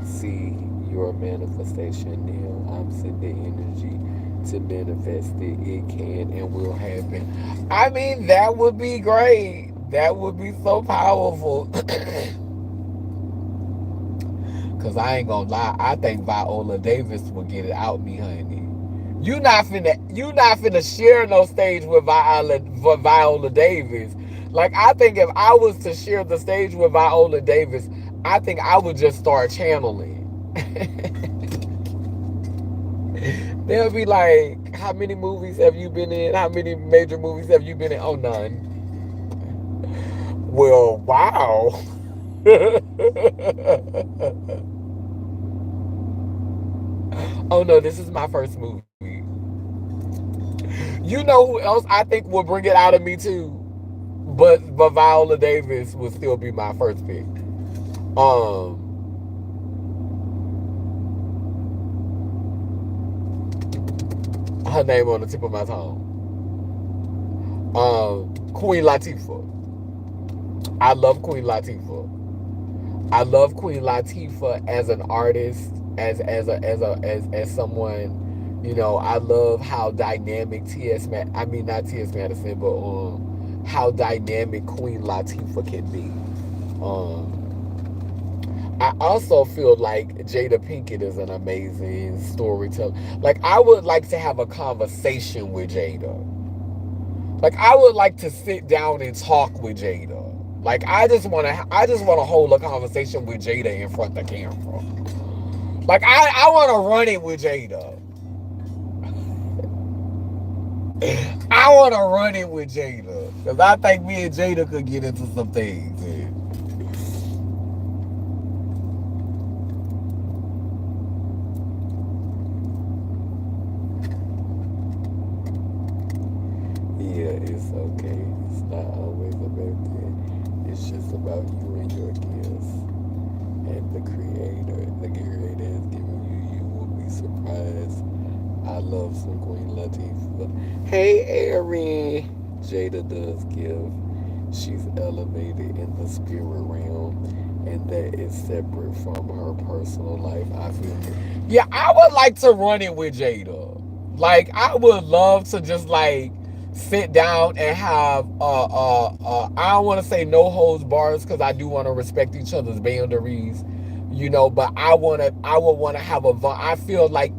See, you're a manifestation now. I'm sending energy to manifest it. It can and will happen. I mean, that would be great. That would be so powerful. Cause I ain't gonna lie, I think Viola Davis will get it out me, honey. You not finna share no stage with Viola Davis. Like, I think if I was to share the stage with Viola Davis, I think I would just start channeling. They'll be like, how many movies have you been in? How many major movies have you been in? Oh, none. Well, wow. Oh no, this is my first movie. You know who else I think will bring it out of me too? But Viola Davis would still be my first pick. Um, Her name on the tip of my tongue. Queen Latifah. I love Queen Latifah. I love Queen Latifah as an artist, as someone. I love how dynamic I mean not T.S. Madison, but how dynamic Queen Latifah can be. I also feel like Jada Pinkett is an amazing storyteller. Like I would like to have a conversation with Jada. Like I would like to sit down and talk with Jada. Like I just wanna hold a conversation with Jada in front of the camera. Like I wanna run it with Jada. I wanna run it with Jada. Cause I think me and Jada could get into some things. Yeah, it's okay. It's not always about that. It's just about you and your gifts. And the creator has given you. You will be surprised. I love some Queen Latifah. Hey, Erin. Jada does give. She's elevated in the spirit realm, and that is separate from her personal life. I feel you. Yeah, I would like to run it with Jada. Like, I would love to just like sit down and have I don't want to say no holds bars because I do want to respect each other's boundaries, but I would want to have I feel like,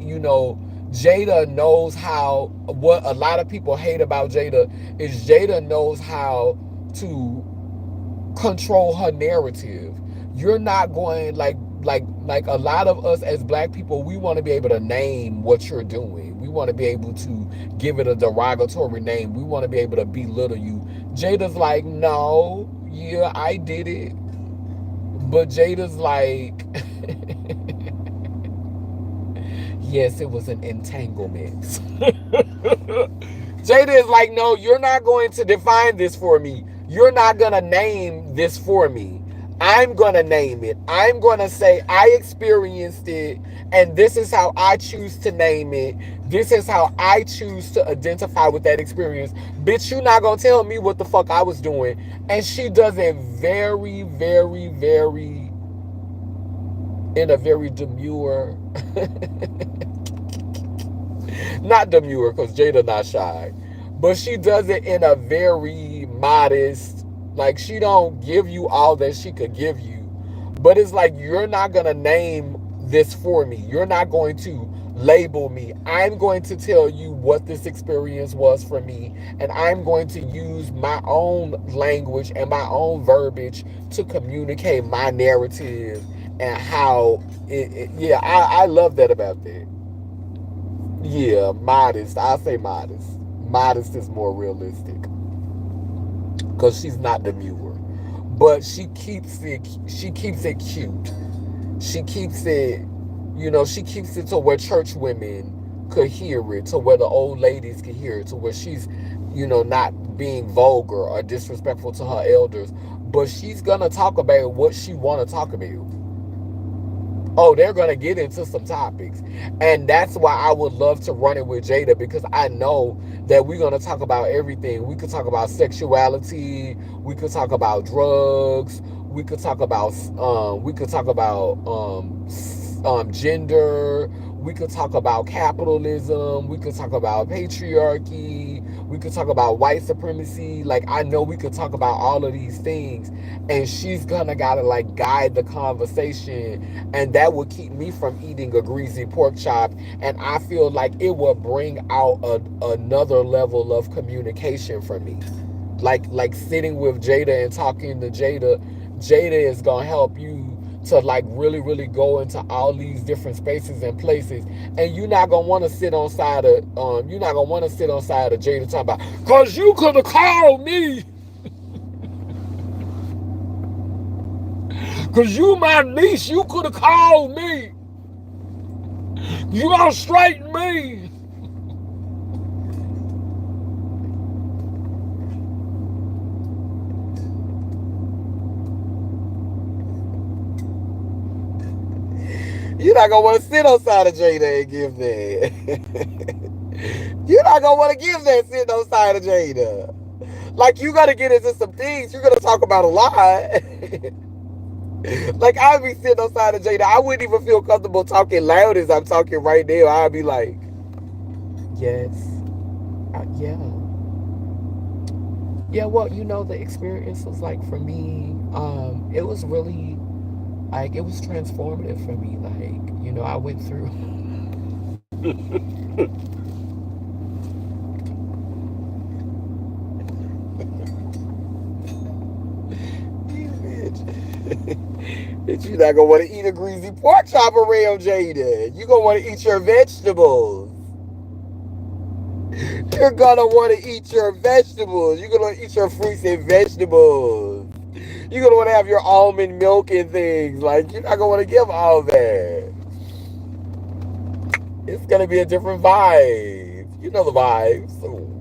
Jada knows how. What a lot of people hate about Jada is Jada knows how to control her narrative. You're not going like a lot of us as black people, we want to be able to name what you're doing. We want to be able to give it a derogatory name. We want to be able to belittle you. Jada's like, no, yeah, I did it. But Jada's like, yes, it was an entanglement. Jada is like, no, you're not going to define this for me. You're not going to name this for me. I'm going to name it. I'm going to say I experienced it, and this is how I choose to name it. This is how I choose to identify with that experience. Bitch, you're not going to tell me what the fuck I was doing. And she does it very, very, very, in a very demure, not demure because Jada not shy, but she does it in a very modest, like she don't give you all that she could give you, but it's like you're not gonna name this for me. You're not going to label me. I'm going to tell you what this experience was for me, and I'm going to use my own language and my own verbiage to communicate my narrative and how yeah, I love that about that. Yeah, modest. I say modest. Modest is more realistic because she's not demure, but she keeps it. She keeps it cute. She keeps it. She keeps it to where church women could hear it, to where the old ladies could hear it, to where she's, not being vulgar or disrespectful to her elders, but she's gonna talk about what she wanna talk about. Oh, they're going to get into some topics. And that's why I would love to run it with Jada, because I know that we're going to talk about everything. We could talk about sexuality, we could talk about drugs, we could talk about gender, we could talk about capitalism, we could talk about patriarchy, we could talk about white supremacy. Like, I know we could talk about all of these things, and she's gonna gotta like guide the conversation, and that would keep me from eating a greasy pork chop. And I feel like it will bring out another level of communication for me. Like sitting with Jada and talking to Jada is gonna help you to like really, really go into all these different spaces and places. And you're not gonna want to sit on side of Jada talking about, cause you could have called me. Cause you my niece, you could have called me. You gonna straighten me. You're not gonna want to sit on side of Jada and give that. You're not gonna want to give that sitting on side of Jada. Like you gotta get into some things. You're gonna talk about a lot. Like I'd be sitting on side of Jada. I wouldn't even feel comfortable talking loud as I'm talking right now. I'd be like, yes, yeah, yeah. Well, the experience was like for me. It was really like it was transformative for me. Like I went through. Bitch, you're not gonna want to eat a greasy pork chop around Jada. You're gonna want to eat your vegetables. You're gonna want to eat your vegetables. You're gonna eat your fruits and vegetables. You're gonna want to have your almond milk and things. Like you're not gonna want to give all that. It's gonna be a different vibe. You know the vibes.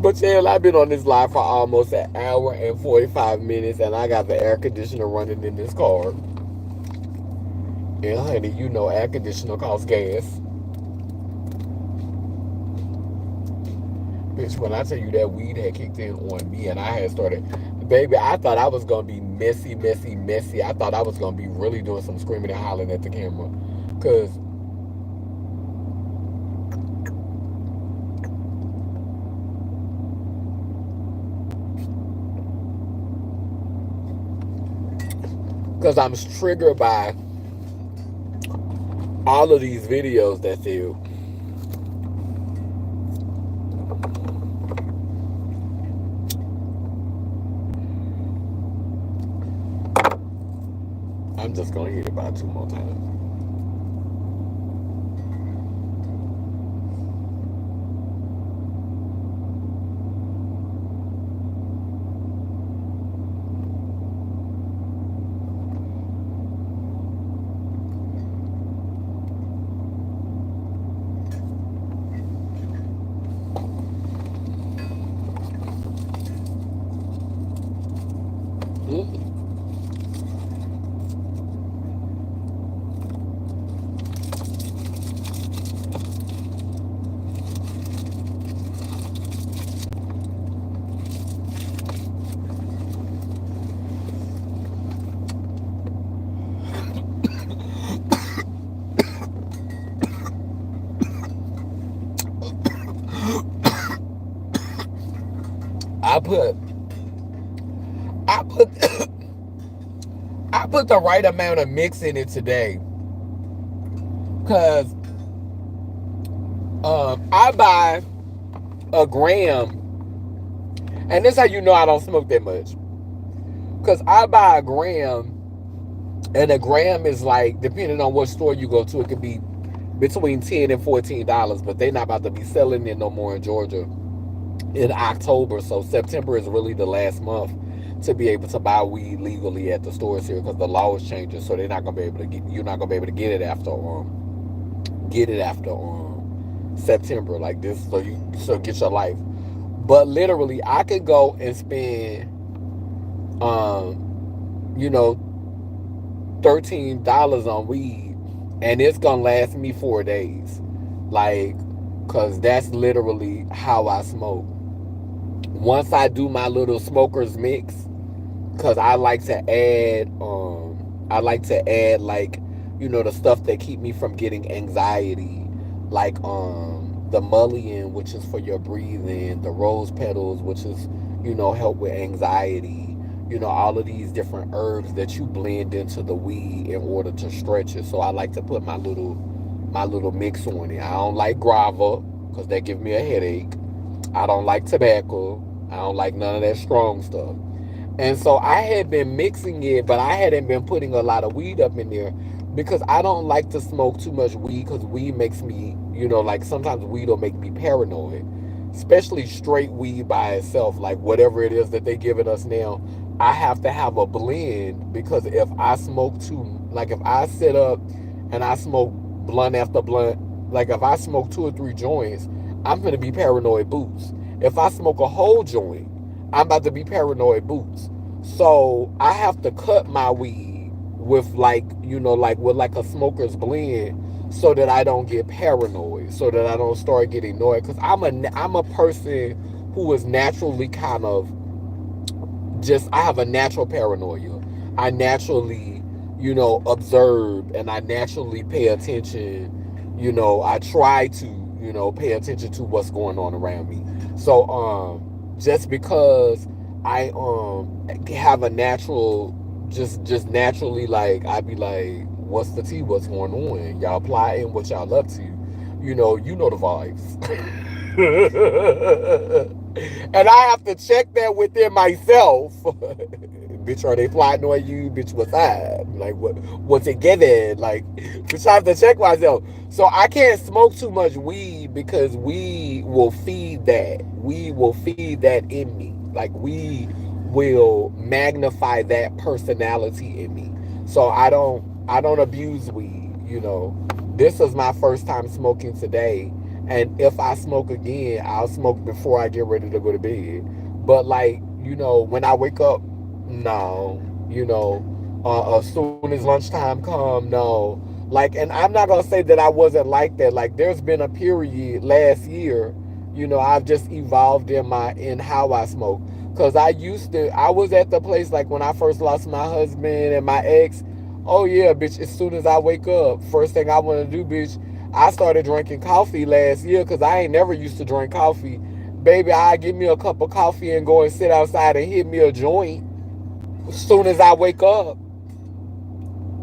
But yeah, I've been on this live for almost an hour and 45 minutes, and I got the air conditioner running in this car. And honey, air conditioner costs gas. Bitch, when I tell you that weed had kicked in on me and I had started, baby, I thought I was gonna be messy, messy, messy. I thought I was gonna be really doing some screaming and hollering at the camera. Cause Cause I'm triggered by all of these videos that do. I'm just gonna hit it about 2 more times. I put I put I put the right amount of mix in it today. Cause I buy a gram, and this how you know I don't smoke that much. Cause I buy a gram, and a gram is like, depending on what store you go to, it could be between $10 and $14, but they're not about to be selling it no more in Georgia in October. So September is really the last month to be able to buy weed legally at the stores here because the law is changing. So they're not gonna be able to get you're not gonna be able to get it after September like this. So get your life. But literally, I could go and spend you know $13 on weed, and it's gonna last me 4 days. Like, cause that's literally how I smoke. Once I do my little smokers mix, cause I like to add like, the stuff that keep me from getting anxiety, like the mullein, which is for your breathing, the rose petals, which is, help with anxiety, all of these different herbs that you blend into the weed in order to stretch it. So I like to put my little mix on it. I don't like guava because that gives me a headache. I don't like tobacco. I don't like none of that strong stuff. And so I had been mixing it, but I hadn't been putting a lot of weed up in there because I don't like to smoke too much weed because weed makes me, like sometimes weed will make me paranoid, especially straight weed by itself, like whatever it is that they giving us now. I have to have a blend because if I smoke too, like if I sit up and I smoke blunt after blunt, like if I smoke 2 or 3 joints, I'm gonna be paranoid boots. If I smoke a whole joint, I'm about to be paranoid boots. So I have to cut my weed with like, like with like a smoker's blend so that I don't get paranoid, so that I don't start getting annoyed. Cause I'm a person who is naturally kind of just I have a natural paranoia. I naturally, observe and I naturally pay attention. I try to, pay attention to what's going on around me. So just because I have a natural just naturally like I'd be like, what's the tea? What's going on? Y'all plotting what y'all up to? You know the vibes. And I have to check that within myself. Bitch, are they plotting on you? Bitch, what's that? Like, what's it giving? Like, bitch, I have to check myself. So I can't smoke too much weed because weed will feed that. Weed will feed that in me. Like, weed will magnify that personality in me. So I don't abuse weed. This is my first time smoking today, and if I smoke again, I'll smoke before I get ready to go to bed. But like, when I wake up, no. As soon as lunchtime come, no. Like, and I'm not gonna say that I wasn't like that. Like, there's been a period last year, I've just evolved in how I smoke. Cause I was at the place like when I first lost my husband and my ex. Oh yeah, bitch. As soon as I wake up, first thing I want to do, bitch, I started drinking coffee last year because I ain't never used to drink coffee. Baby, I give me a cup of coffee and go and sit outside and hit me a joint. As soon as I wake up,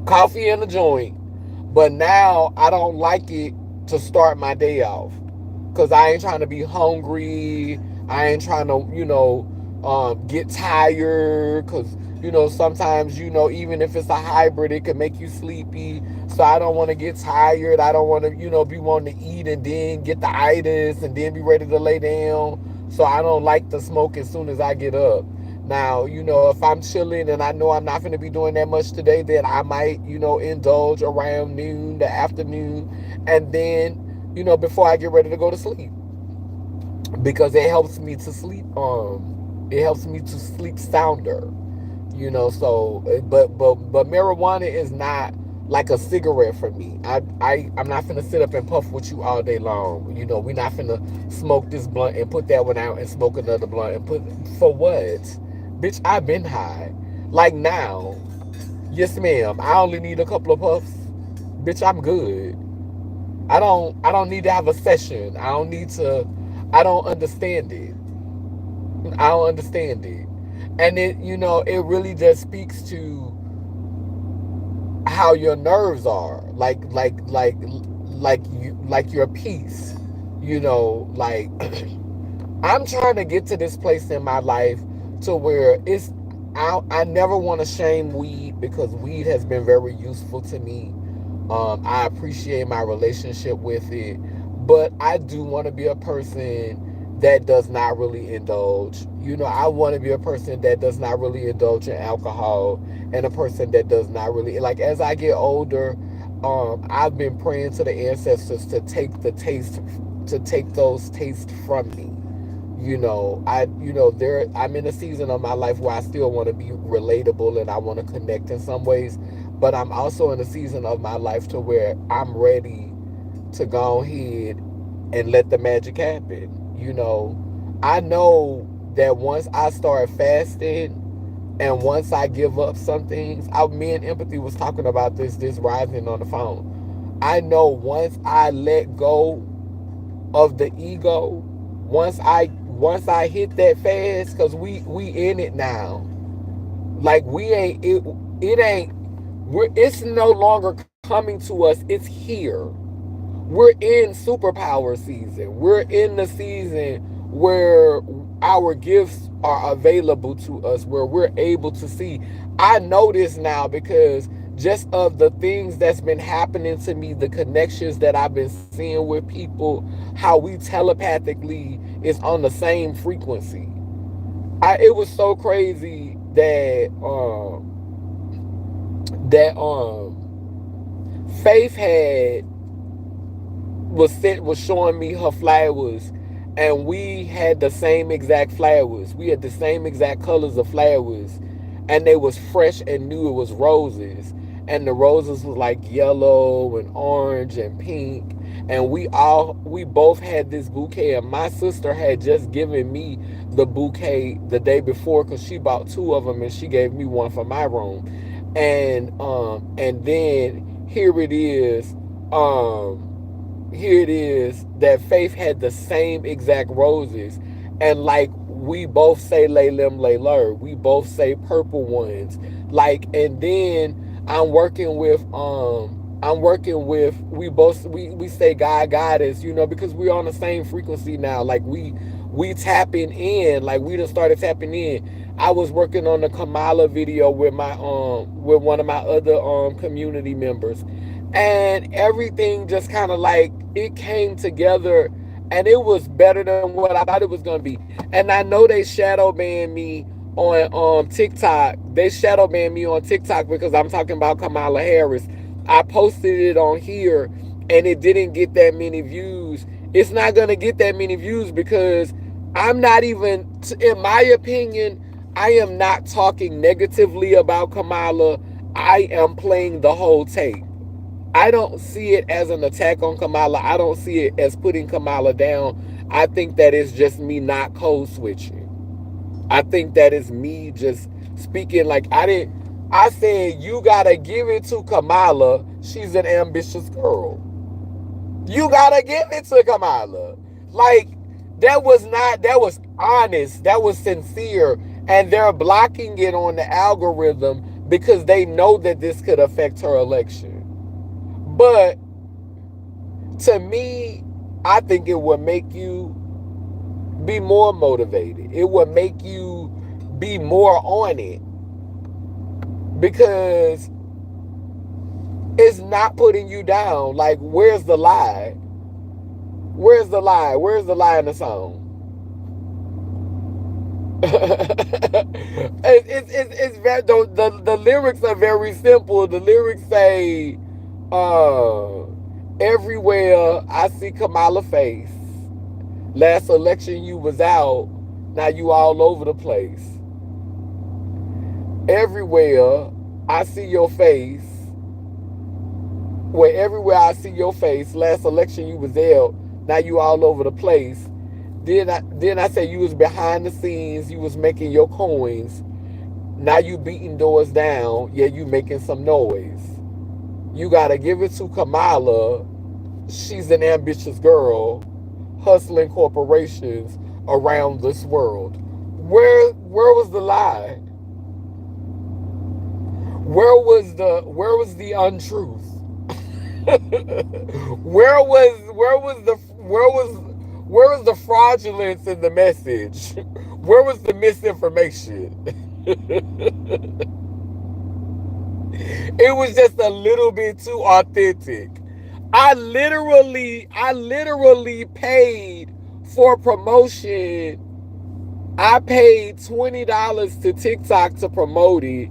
coffee and a joint. But now I don't like it to start my day off because I ain't trying to be hungry. I ain't trying to, get tired because, sometimes, even if it's a hybrid, it can make you sleepy. So I don't want to get tired. I don't want to, be wanting to eat and then get the itis and then be ready to lay down. So I don't like to smoke as soon as I get up. Now, if I'm chilling and I know I'm not going to be doing that much today, then I might, indulge around noon, the afternoon, and then, before I get ready to go to sleep. Because it helps me to sleep sounder. So but marijuana is not like a cigarette for me. I'm not gonna sit up and puff with you all day long. We're not gonna smoke this blunt and put that one out and smoke another blunt and put for what? Bitch, I've been high. Like now. Yes, ma'am. I only need a couple of puffs. Bitch, I'm good. I don't need to have a session. I don't understand it. I don't understand it. And it really just speaks to how your nerves are. Like your peace. Like I'm trying to get to this place in my life to where I never want to shame weed because weed has been very useful to me. I appreciate my relationship with it, but I do want to be a person that does not really indulge. I want to be a person that does not really indulge in alcohol, and a person that does not really like. As I get older, I've been praying to the ancestors to take those tastes from me. I'm in a season of my life where I still want to be relatable and I want to connect in some ways, but I'm also in a season of my life to where I'm ready to go ahead and let the magic happen. I know that once I start fasting and once I give up some things, me and Empathy was talking about this rising on the phone. I know once I let go of the ego, once I hit that fast, because we in it now. Like we ain't it ain't it's no longer coming to us, it's here. We're in superpower season. We're in the season where our gifts are available to us, where we're able to see. I know this now because just of the things that's been happening to me, the connections that I've been seeing with people, how we telepathically is on the same frequency. It was so crazy that that Faith had was showing me her flowers, and we had the same exact flowers. We had the same exact colors of flowers, and they was fresh and new. It was roses, and the roses was like yellow and orange and pink. And we both had this bouquet, and my sister had just given me the bouquet the day before because she bought two of them and she gave me one for my room. And then here it is that Faith had the same exact roses. And like we both say lay lim lay lur. We both say purple ones. Like, and then I'm working with we say God Goddess, because we're on the same frequency now. Like we tapping in, like we just started tapping in. I was working on the Kamala video with my with one of my other community members, and everything just kind of like it came together, and it was better than what I thought it was gonna be. And I know they shadow banned me on TikTok. They shadow banned me on TikTok because I'm talking about Kamala Harris. I posted it on here and it didn't get that many views. It's not gonna get that many views because I'm not even, in my opinion, I am not talking negatively about Kamala. I am playing the whole tape. I don't see it as an attack on Kamala. I don't see it as putting Kamala down. I think that is just me not code switching. I think that is me just speaking like I said you gotta give it to Kamala. She's an ambitious girl. You gotta give it to Kamala. Like, that was honest. That was sincere. And they're blocking it on the algorithm because they know that this could affect her election. But to me, I think it would make you be more motivated. It would make you be more on it because it's not putting you down. Like, where's the lie? Where's the lie? Where's the lie in the song? It's very, the lyrics are very simple. The lyrics say, everywhere I see Kamala face. Last election you was out, now you all over the place. Everywhere I see your face, where everywhere I see your face, last election you was out, now you all over the place. Then I say you was behind the scenes, you was making your coins. Now you beating doors down, yeah, you making some noise. You gotta give it to Kamala. She's an ambitious girl, hustling corporations around this world. Where was the lie? Where was the untruth? Where was the fraudulence in the message? Where was the misinformation? It was just a little bit too authentic. I literally paid for promotion. I paid $20 to TikTok to promote it,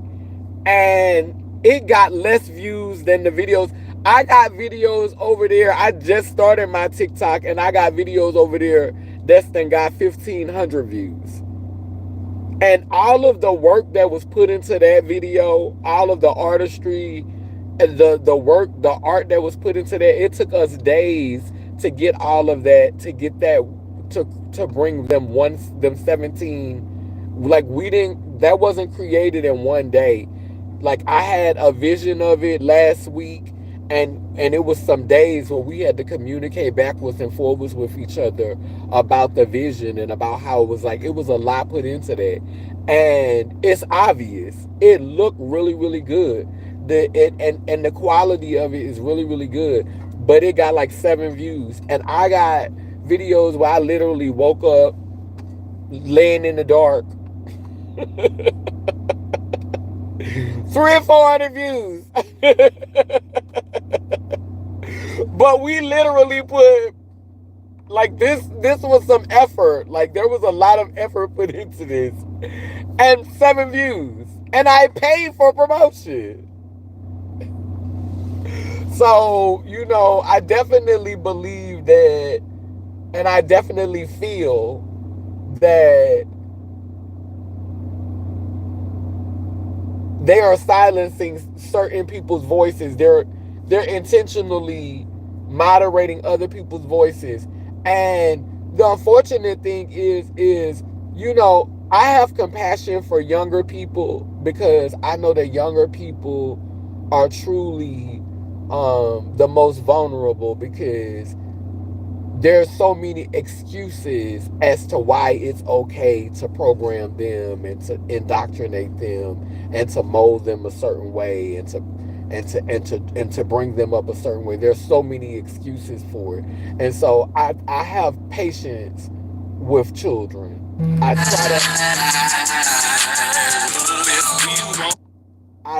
and it got less views than the videos. I got videos over there. I just started my TikTok, and I got videos over there that's then got 1,500 views. And all of the work that was put into that video, all of the artistry, the work, the art that was put into that, it took us days to get all of that, to get that, to bring them 17. Like, that wasn't created in one day. Like, I had a vision of it last week, and it was some days where we had to communicate backwards and forwards with each other about the vision and about how it was like, it was a lot put into that. And it's obvious. It looked really, really good. And the quality of it is really, really good. But it got like 7 views. And I got videos where I literally woke up laying in the dark. 300 or 400 views. But we literally put Like this was some effort. Like there was a lot of effort put into this. And 7 views. And I paid for promotion. So, I definitely believe that, and I definitely feel that they are silencing certain people's voices. They're intentionally moderating other people's voices. And the unfortunate thing is, I have compassion for younger people because I know that younger people are truly the most vulnerable because there's so many excuses as to why it's okay to program them and to indoctrinate them and to mold them a certain way and to bring them up a certain way. There's so many excuses for it. And so I have patience with children. I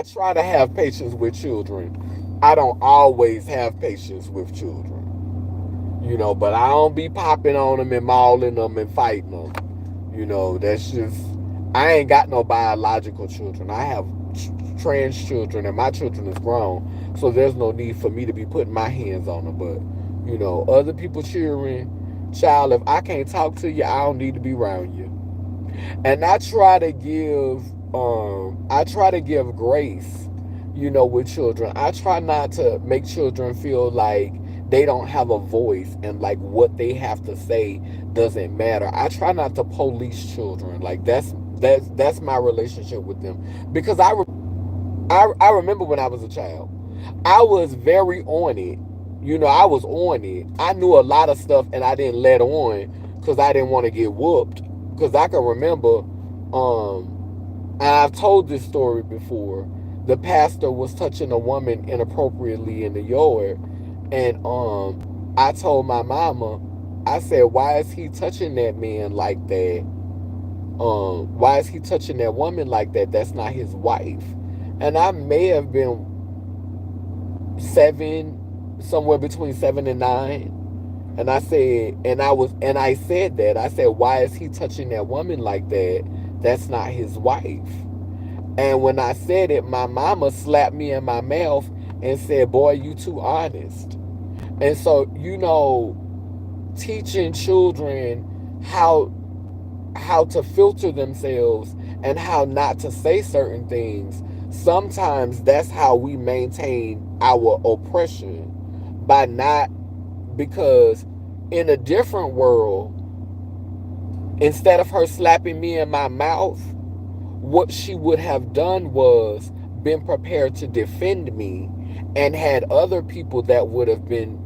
try to have patience with children. I don't always have patience with children, but I don't be popping on them and mauling them and fighting them. That's just, I ain't got no biological children. I have trans children, and my children is grown, so there's no need for me to be putting my hands on them. But, other people cheering, child, if I can't talk to you, I don't need to be around you. And I try to give grace, with children. I try not to make children feel like they don't have a voice and like what they have to say doesn't matter. I try not to police children. Like that's my relationship with them because I remember when I was a child, I was very on it. I was on it. I knew a lot of stuff and I didn't let on because I didn't want to get whooped. Because I can remember, and I've told this story before. The pastor was touching a woman inappropriately in the yard, and I told my mama, I said, "Why is he touching that man like that? Why is he touching that woman like that? That's not his wife." And I may have been 7, somewhere between 7 and 9. And I said that. I said, why is he touching that woman like that? That's not his wife. And when I said it, my mama slapped me in my mouth and said, boy, you too honest. And so, teaching children how to filter themselves and how not to say certain things, sometimes that's how we maintain our oppression by not, because in a different world, instead of her slapping me in my mouth, what she would have done was been prepared to defend me and had other people that would have been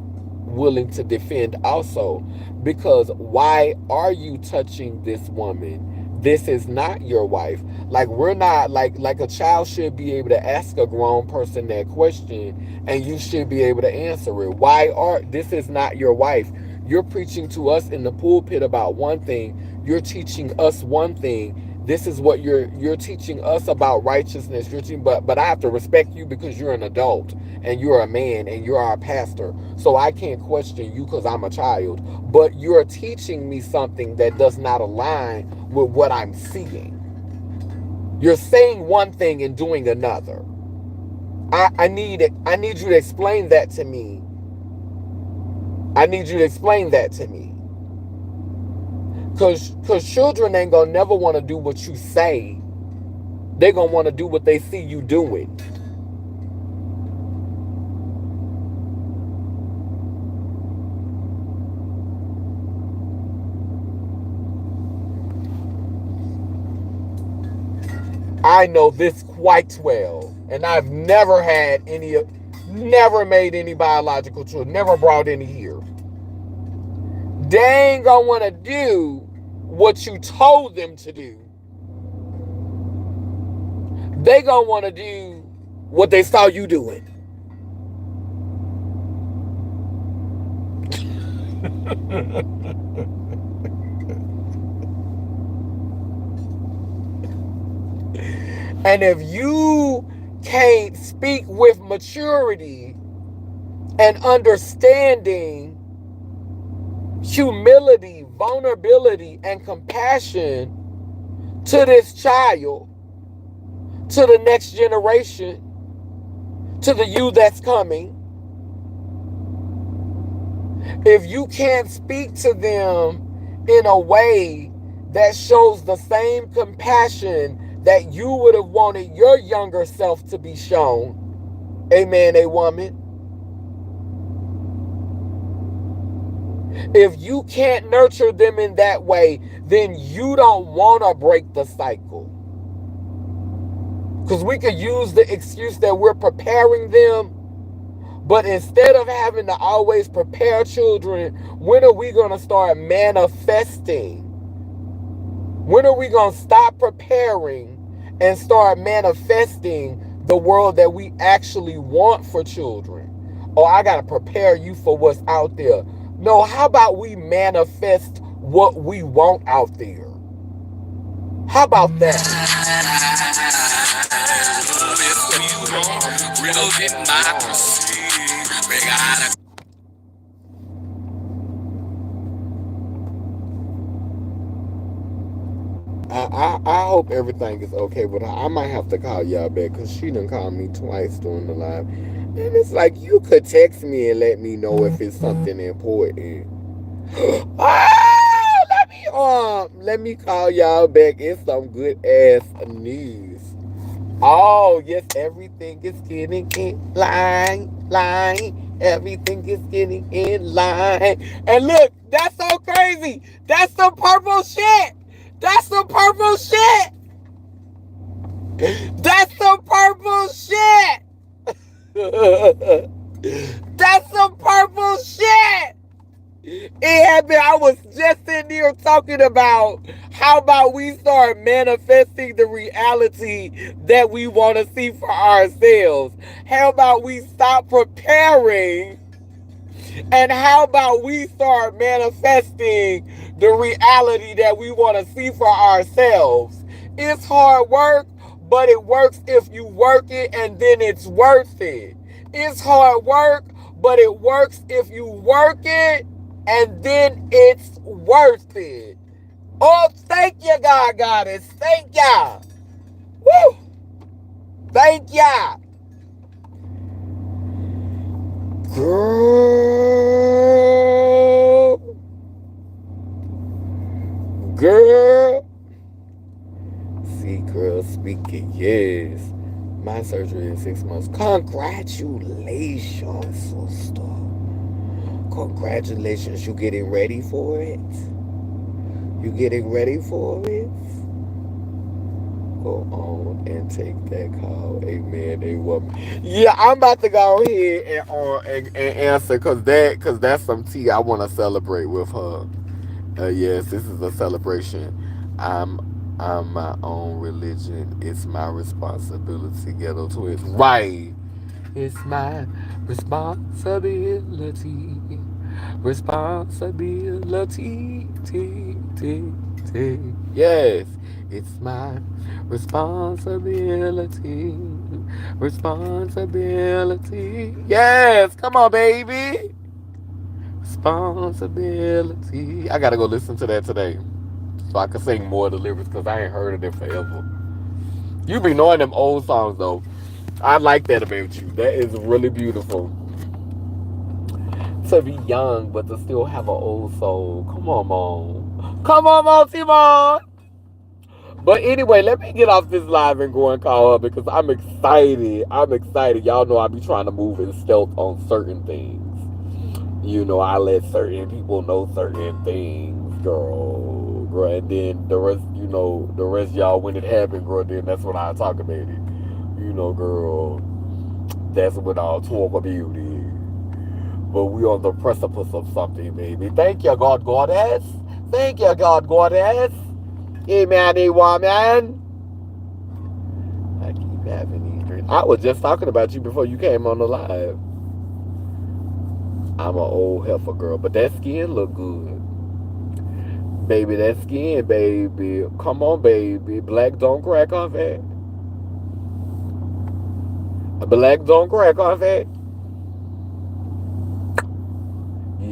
willing to defend also. Because why are you touching this woman? This is not your wife. Like, we're not, like a child should be able to ask a grown person that question and you should be able to answer it. This is not your wife. You're preaching to us in the pulpit about one thing. You're teaching us one thing. This is what you're teaching us about righteousness. You're teaching, but I have to respect you because you're an adult and you're a man and you're our pastor. So I can't question you because I'm a child. But you're teaching me something that does not align with what I'm seeing. You're saying one thing and doing another. I need you to explain that to me. I need you to explain that to me. Cause children ain't gonna never want to do what you say. They're gonna want to do what they see you doing. I know this quite well, and I've never made any biological children, never brought any here. They ain't gonna want to do what you told them to do. They gonna want to do what they saw you doing. And if you can't speak with maturity and understanding humility, vulnerability, and compassion to this child, to the next generation, to the you that's coming, if you can't speak to them in a way that shows the same compassion that you would have wanted your younger self to be shown, a man, a woman, if you can't nurture them in that way, then you don't want to break the cycle. Because we could use the excuse that we're preparing them, but instead of having to always prepare children, when are we going to start manifesting? When are we going to stop preparing and start manifesting the world that we actually want for children? Oh, I got to prepare you for what's out there. No, how about we manifest what we want out there? How about that? I hope everything is okay with her. I might have to call y'all back because she done called me twice during the live. And it's like, you could text me and let me know if it's something important. Oh, let me call y'all back. It's some good ass news. Oh, yes, everything is getting in line. Everything is getting in line. And look, that's so crazy. That's some purple shit. That's some purple shit. That's some purple shit. That's some purple shit. It happened. I was just sitting here talking about how about we start manifesting the reality that we want to see for ourselves. How about we stop preparing, and how about we start manifesting the reality that we want to see for ourselves? It's hard work, but it works if you work it, and then it's worth it. It's hard work, but it works if you work it, and then it's worth it. Oh, thank you, God, Goddess. Thank y'all. Woo! Thank y'all. Girl. Girl. See, girl speaking. Yes. My surgery in 6 months. Congratulations, sister. Congratulations. You getting ready for it? You getting ready for it? Go on and take that call. Amen. A woman. Yeah, I'm about to go ahead and answer because that's some tea I want to celebrate with her. Yes, this is a celebration. I'm I'm my own religion. It's my responsibility. Ghetto twist. Right. It's my responsibility. Responsibility. T, T, T. Yes. It's my responsibility. Responsibility. Yes. Come on, baby. Responsibility. I gotta go listen to that today so I can sing more of the lyrics because I ain't heard of it forever. You be knowing them old songs though. I like that about you. That is really beautiful. To be young but to still have an old soul. Come on, Mom. Come on, Mom, Timon. But anyway, let me get off this live and go and call her because I'm excited. I'm excited. Y'all know I be trying to move in stealth on certain things. You know, I let certain people know certain things, girl. Girl, and then the rest, the rest y'all, when it happened, girl, then that's when I talk about it. Girl, that's when I'll talk about it. But we on the precipice of something, baby. Thank you, God Goddess. Thank you, God Goddess. Amen, amen. I keep having these dreams. I was just talking about you before you came on the live. I'm an old heifer girl, but that skin look good. Baby, that skin, baby. Come on, baby. Black don't crack off it. Black don't crack off it.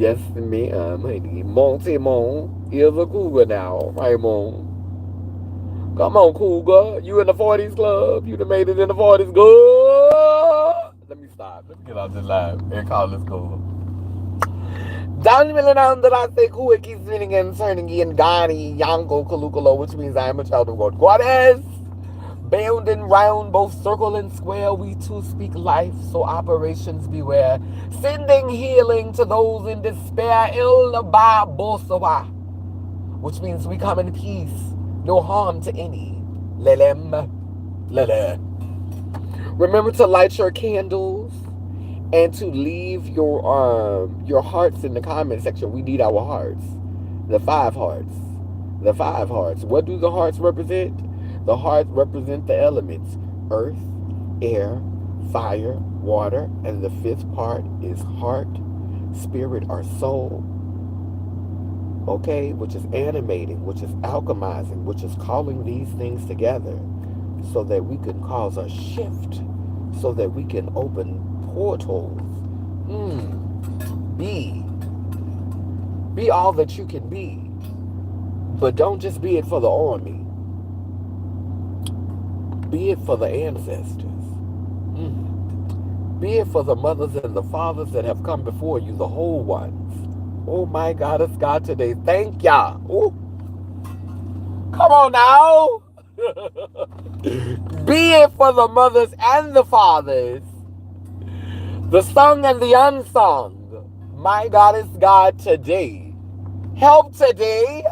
Yes, ma'am, honey. Monty is a cougar now. Right, Mom? Come on, cougar. You in the 40s club? You done made it in the 40s. Good. Let me stop. Let me get out this live and call this cool. Down down that I say who it keeps meaning and turning in Gani, Yanko, Kalukalo, which means I am a child of God. Guades! Bound and round, both circle and square, we too speak life, so operations beware. Sending healing to those in despair, il ba bosawa, which means we come in peace, no harm to any. Lelem, lele. Remember to light your candles and to leave your hearts in the comment section. We need our hearts. The five hearts. The five hearts. What do the hearts represent? The hearts represent the elements: earth, air, fire, water, and the fifth part is heart, spirit, or soul. Okay, which is animating, which is alchemizing, which is calling these things together so that we can cause a shift, so that we can open portals. Be. Be all that you can be. But don't just be it for the army. Be it for the ancestors. Be it for the mothers and the fathers that have come before you, the whole ones. Oh my God, it's God today. Thank ya. Ooh. Come on now. Be it for the mothers and the fathers, the sung and the unsung. My God is God today. Help today.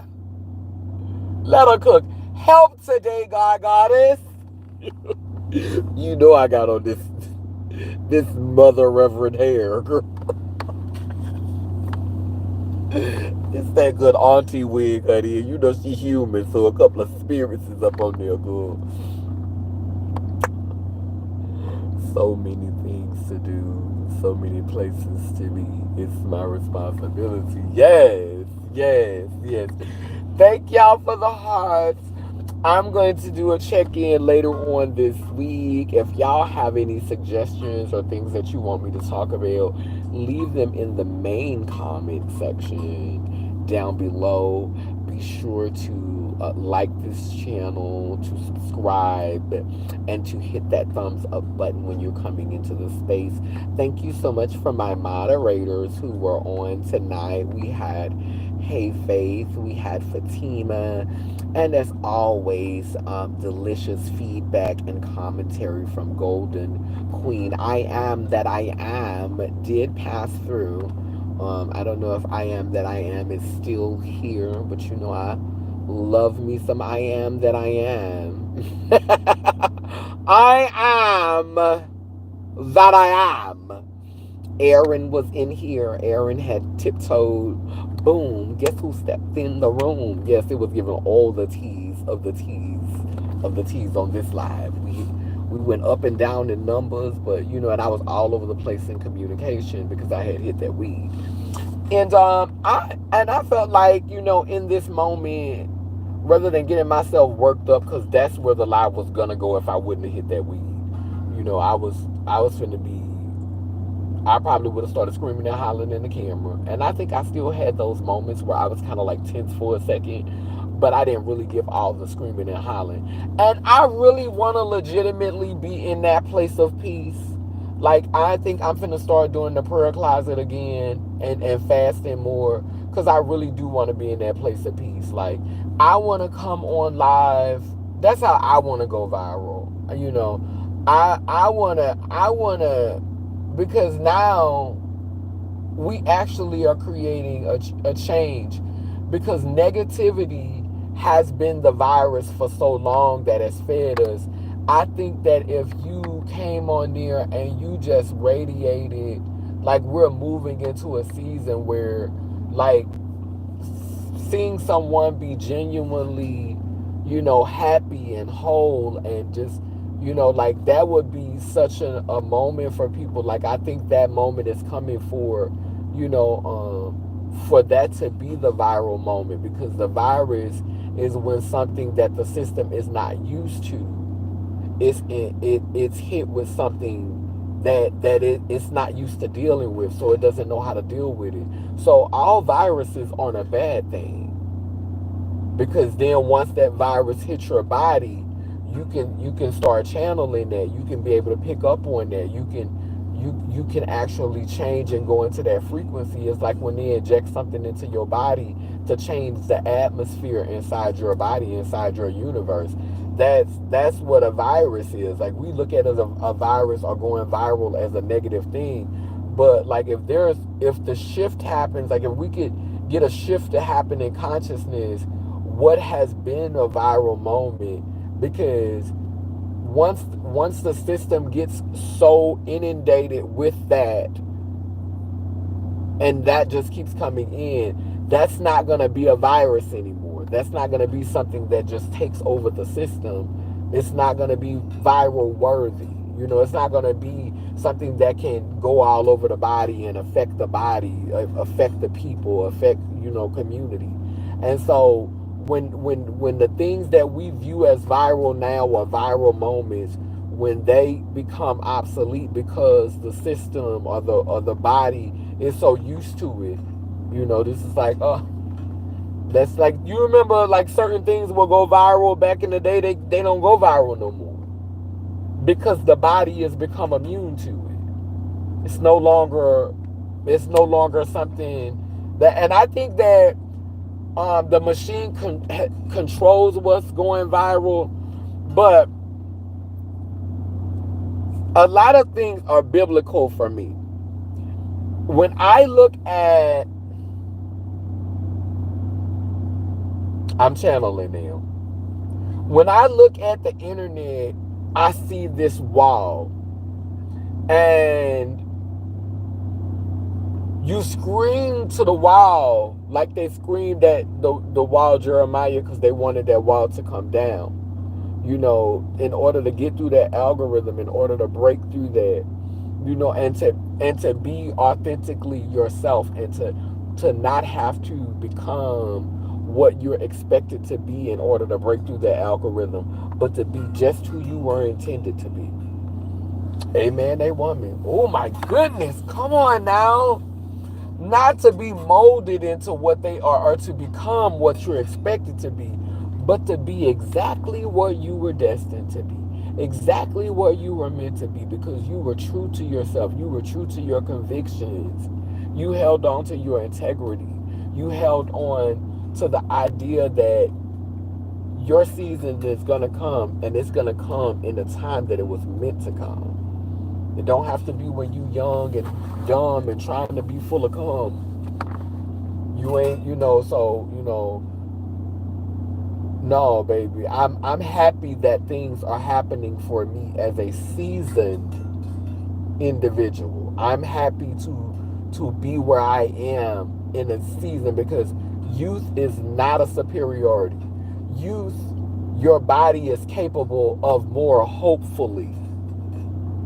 Let her cook. Help today, God Goddess. You know I got on this mother reverend hair. It's that good auntie wig, honey. You know she human, so a couple of spirits is up on there, girl. So many things to do, so many places to be. It's my responsibility. Yes, yes, yes. Thank y'all for the hearts. I'm going to do a check-in later on this week. If y'all have any suggestions or things that you want me to talk about, leave them in the main comment section down below. Be sure to like this channel, to subscribe, and to hit that thumbs up button when you're coming into the space. Thank you so much for my moderators who were on tonight. We had Hey Faith, we had Fatima, and as always, delicious feedback and commentary from Golden Queen. I am that I am did pass through. I don't know if I am that I am is still here, but you know I love me some I am that I am. I am that I am. Aaron was in here. Aaron had tiptoed. Boom. Guess who stepped in the room? Yes, it was giving all the teas of the teas of the teas on this live. We went up and down in numbers, but you know, and I was all over the place in communication because I had hit that weed. And I felt like, you know, in this moment, rather than getting myself worked up, because that's where the live was gonna go if I wouldn't have hit that weed. You know, I was finna be. I probably would have started screaming and hollering in the camera. And I think I still had those moments where I was kind of like tense for a second, but I didn't really give all the screaming and hollering. And I really want to legitimately be in that place of peace. Like, I think I'm finna start doing the prayer closet again and fasting more, because I really do want to be in that place of peace. Like, I want to come on live. That's how I want to go viral. You know, I want to, because now we actually are creating a change, because negativity has been the virus for so long that has fed us. I think that if you came on there and you just radiated, like, we're moving into a season where, like, seeing someone be genuinely, you know, happy and whole and just, you know, like, that would be such a moment for people. Like, I think that moment is coming for, you know, for that to be the viral moment, because the virus is when something that the system is not used to, it's hit with something it's not used to dealing with, so it doesn't know how to deal with it. So all viruses aren't a bad thing, because then once that virus hits your body, you can start channeling that. You can be able to pick up on that. You can actually change and go into that frequency. It's like when they inject something into your body to change the atmosphere inside your body, inside your universe. That's what a virus is. Like, we look at it as a virus or going viral as a negative thing, but like, if the shift happens, like if we could get a shift to happen in consciousness, what has been a viral moment? Because once the system gets so inundated with that, and that just keeps coming in, that's not going to be a virus anymore. That's not going to be something that just takes over the system. It's not going to be viral worthy. It's not going to be something that can go all over the body and affect the body, affect the people, affect, community. And so when the things that we view as viral now, or viral moments, when they become obsolete because the system or the body is so used to it, this is like, that's like, you remember, like, certain things will go viral back in the day. They don't go viral no more, because the body has become immune to it. It's no longer something that. And I think that the machine controls what's going viral, but a lot of things are biblical for me. When I look at, I'm channeling now. When I look at the internet, I see this wall, and you scream to the wall like they screamed at the wall Jeremiah, because they wanted that wall to come down. In order to get through that algorithm, in order to break through that, and to be authentically yourself, and to not have to become what you're expected to be in order to break through that algorithm, but to be just who you were intended to be. Amen, a woman. Oh my goodness, come on now. Not to be molded into what they are, or to become what you're expected to be, but to be exactly what you were destined to be, exactly what you were meant to be, because you were true to yourself, you were true to your convictions, you held on to your integrity, you held on to the idea that your season is going to come, and it's going to come in the time that it was meant to come. It don't have to be when you young and dumb and trying to be full of cum. You ain't, no, baby. I'm happy that things are happening for me as a seasoned individual. I'm happy to be where I am in a season, because youth is not a superiority. Youth, your body is capable of more, hopefully,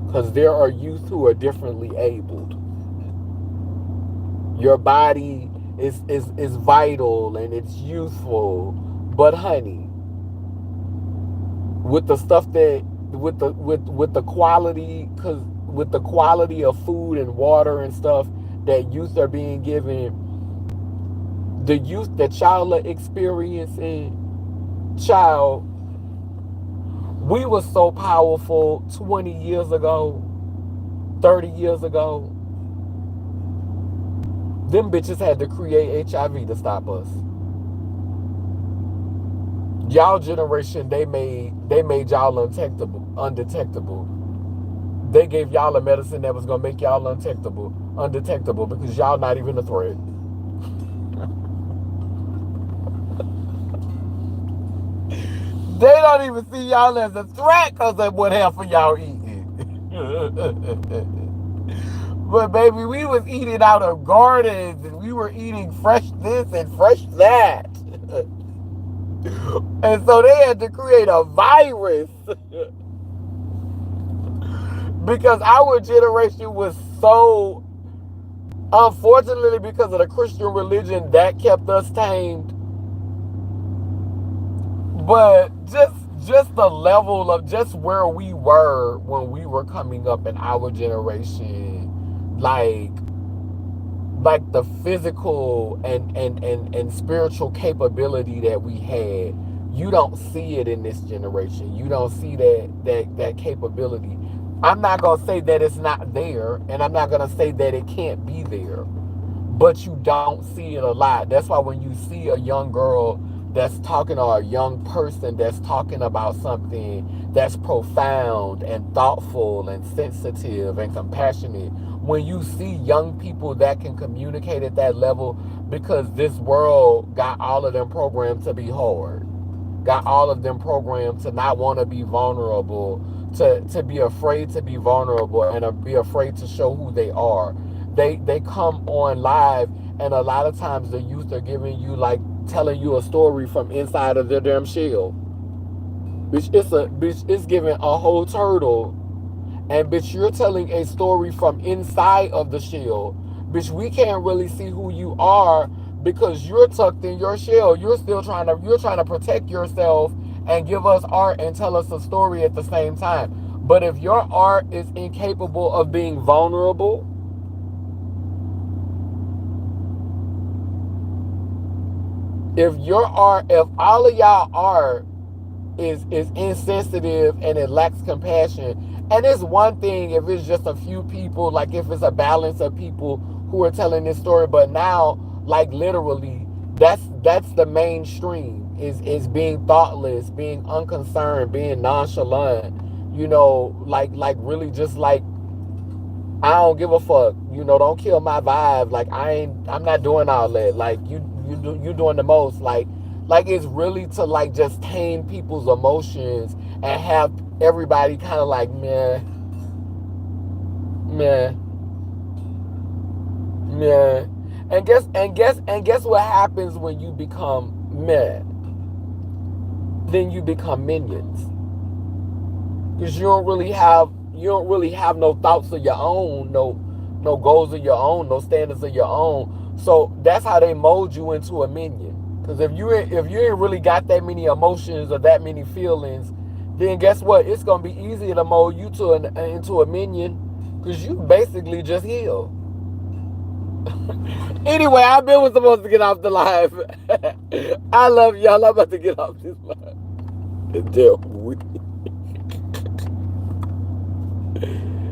because there are youth who are differently abled. Your body is vital and it's youthful, but honey, with the stuff that with the quality, because with the quality of food and water and stuff that youth are being given, the youth that y'all are experiencing, child, we were so powerful 20 years ago, 30 years ago. Them bitches had to create HIV to stop us. Y'all generation, they made y'all undetectable. They gave y'all a medicine that was gonna make y'all undetectable, because y'all not even a threat. They don't even see y'all as a threat because of what half of y'all eating. But baby, we was eating out of gardens, and we were eating fresh this and fresh that. And so they had to create a virus because our generation was so, unfortunately, because of the Christian religion, that kept us tamed. But just the level of just where we were when we were coming up in our generation, like the physical and spiritual capability that we had, you don't see it in this generation. You don't see that capability. I'm not gonna say that it's not there, and I'm not gonna say that it can't be there, but you don't see it a lot. That's why when you see a young girl that's talking, or a young person that's talking about something that's profound and thoughtful and sensitive and compassionate, when you see young people that can communicate at that level, because this world got all of them programmed to be hard, got all of them programmed to not want to be vulnerable, to be afraid to be vulnerable, and be afraid to show who they are. They come on live, and a lot of times the youth are giving you, like, telling you a story from inside of their damn shell. Bitch, it's giving a whole turtle, and bitch, you're telling a story from inside of the shell. Bitch, we can't really see who you are because you're tucked in your shell. You're trying to protect yourself and give us art and tell us a story at the same time. But if your art is incapable of being vulnerable, if all of y'all art is insensitive and it lacks compassion. And it's one thing if it's just a few people, like if it's a balance of people who are telling this story, but now, like, literally, that's the mainstream, is being thoughtless, being unconcerned, being nonchalant, like really just like, I don't give a fuck. Don't kill my vibe. Like, I'm not doing all that. Like, you doing the most. Like it's really to, like, just tame people's emotions and have everybody kind of like, meh, meh, meh. And guess what happens when you become meh? Then you become minions. Because you don't really have no thoughts of your own, no goals of your own, no standards of your own. So that's how they mold you into a minion. Because if you ain't really got that many emotions or that many feelings, then guess what? It's gonna be easier to mold you into a minion, because you basically just heal. Anyway, I've been was supposed to get off the live. I love y'all. I'm about to get off this live. Damn.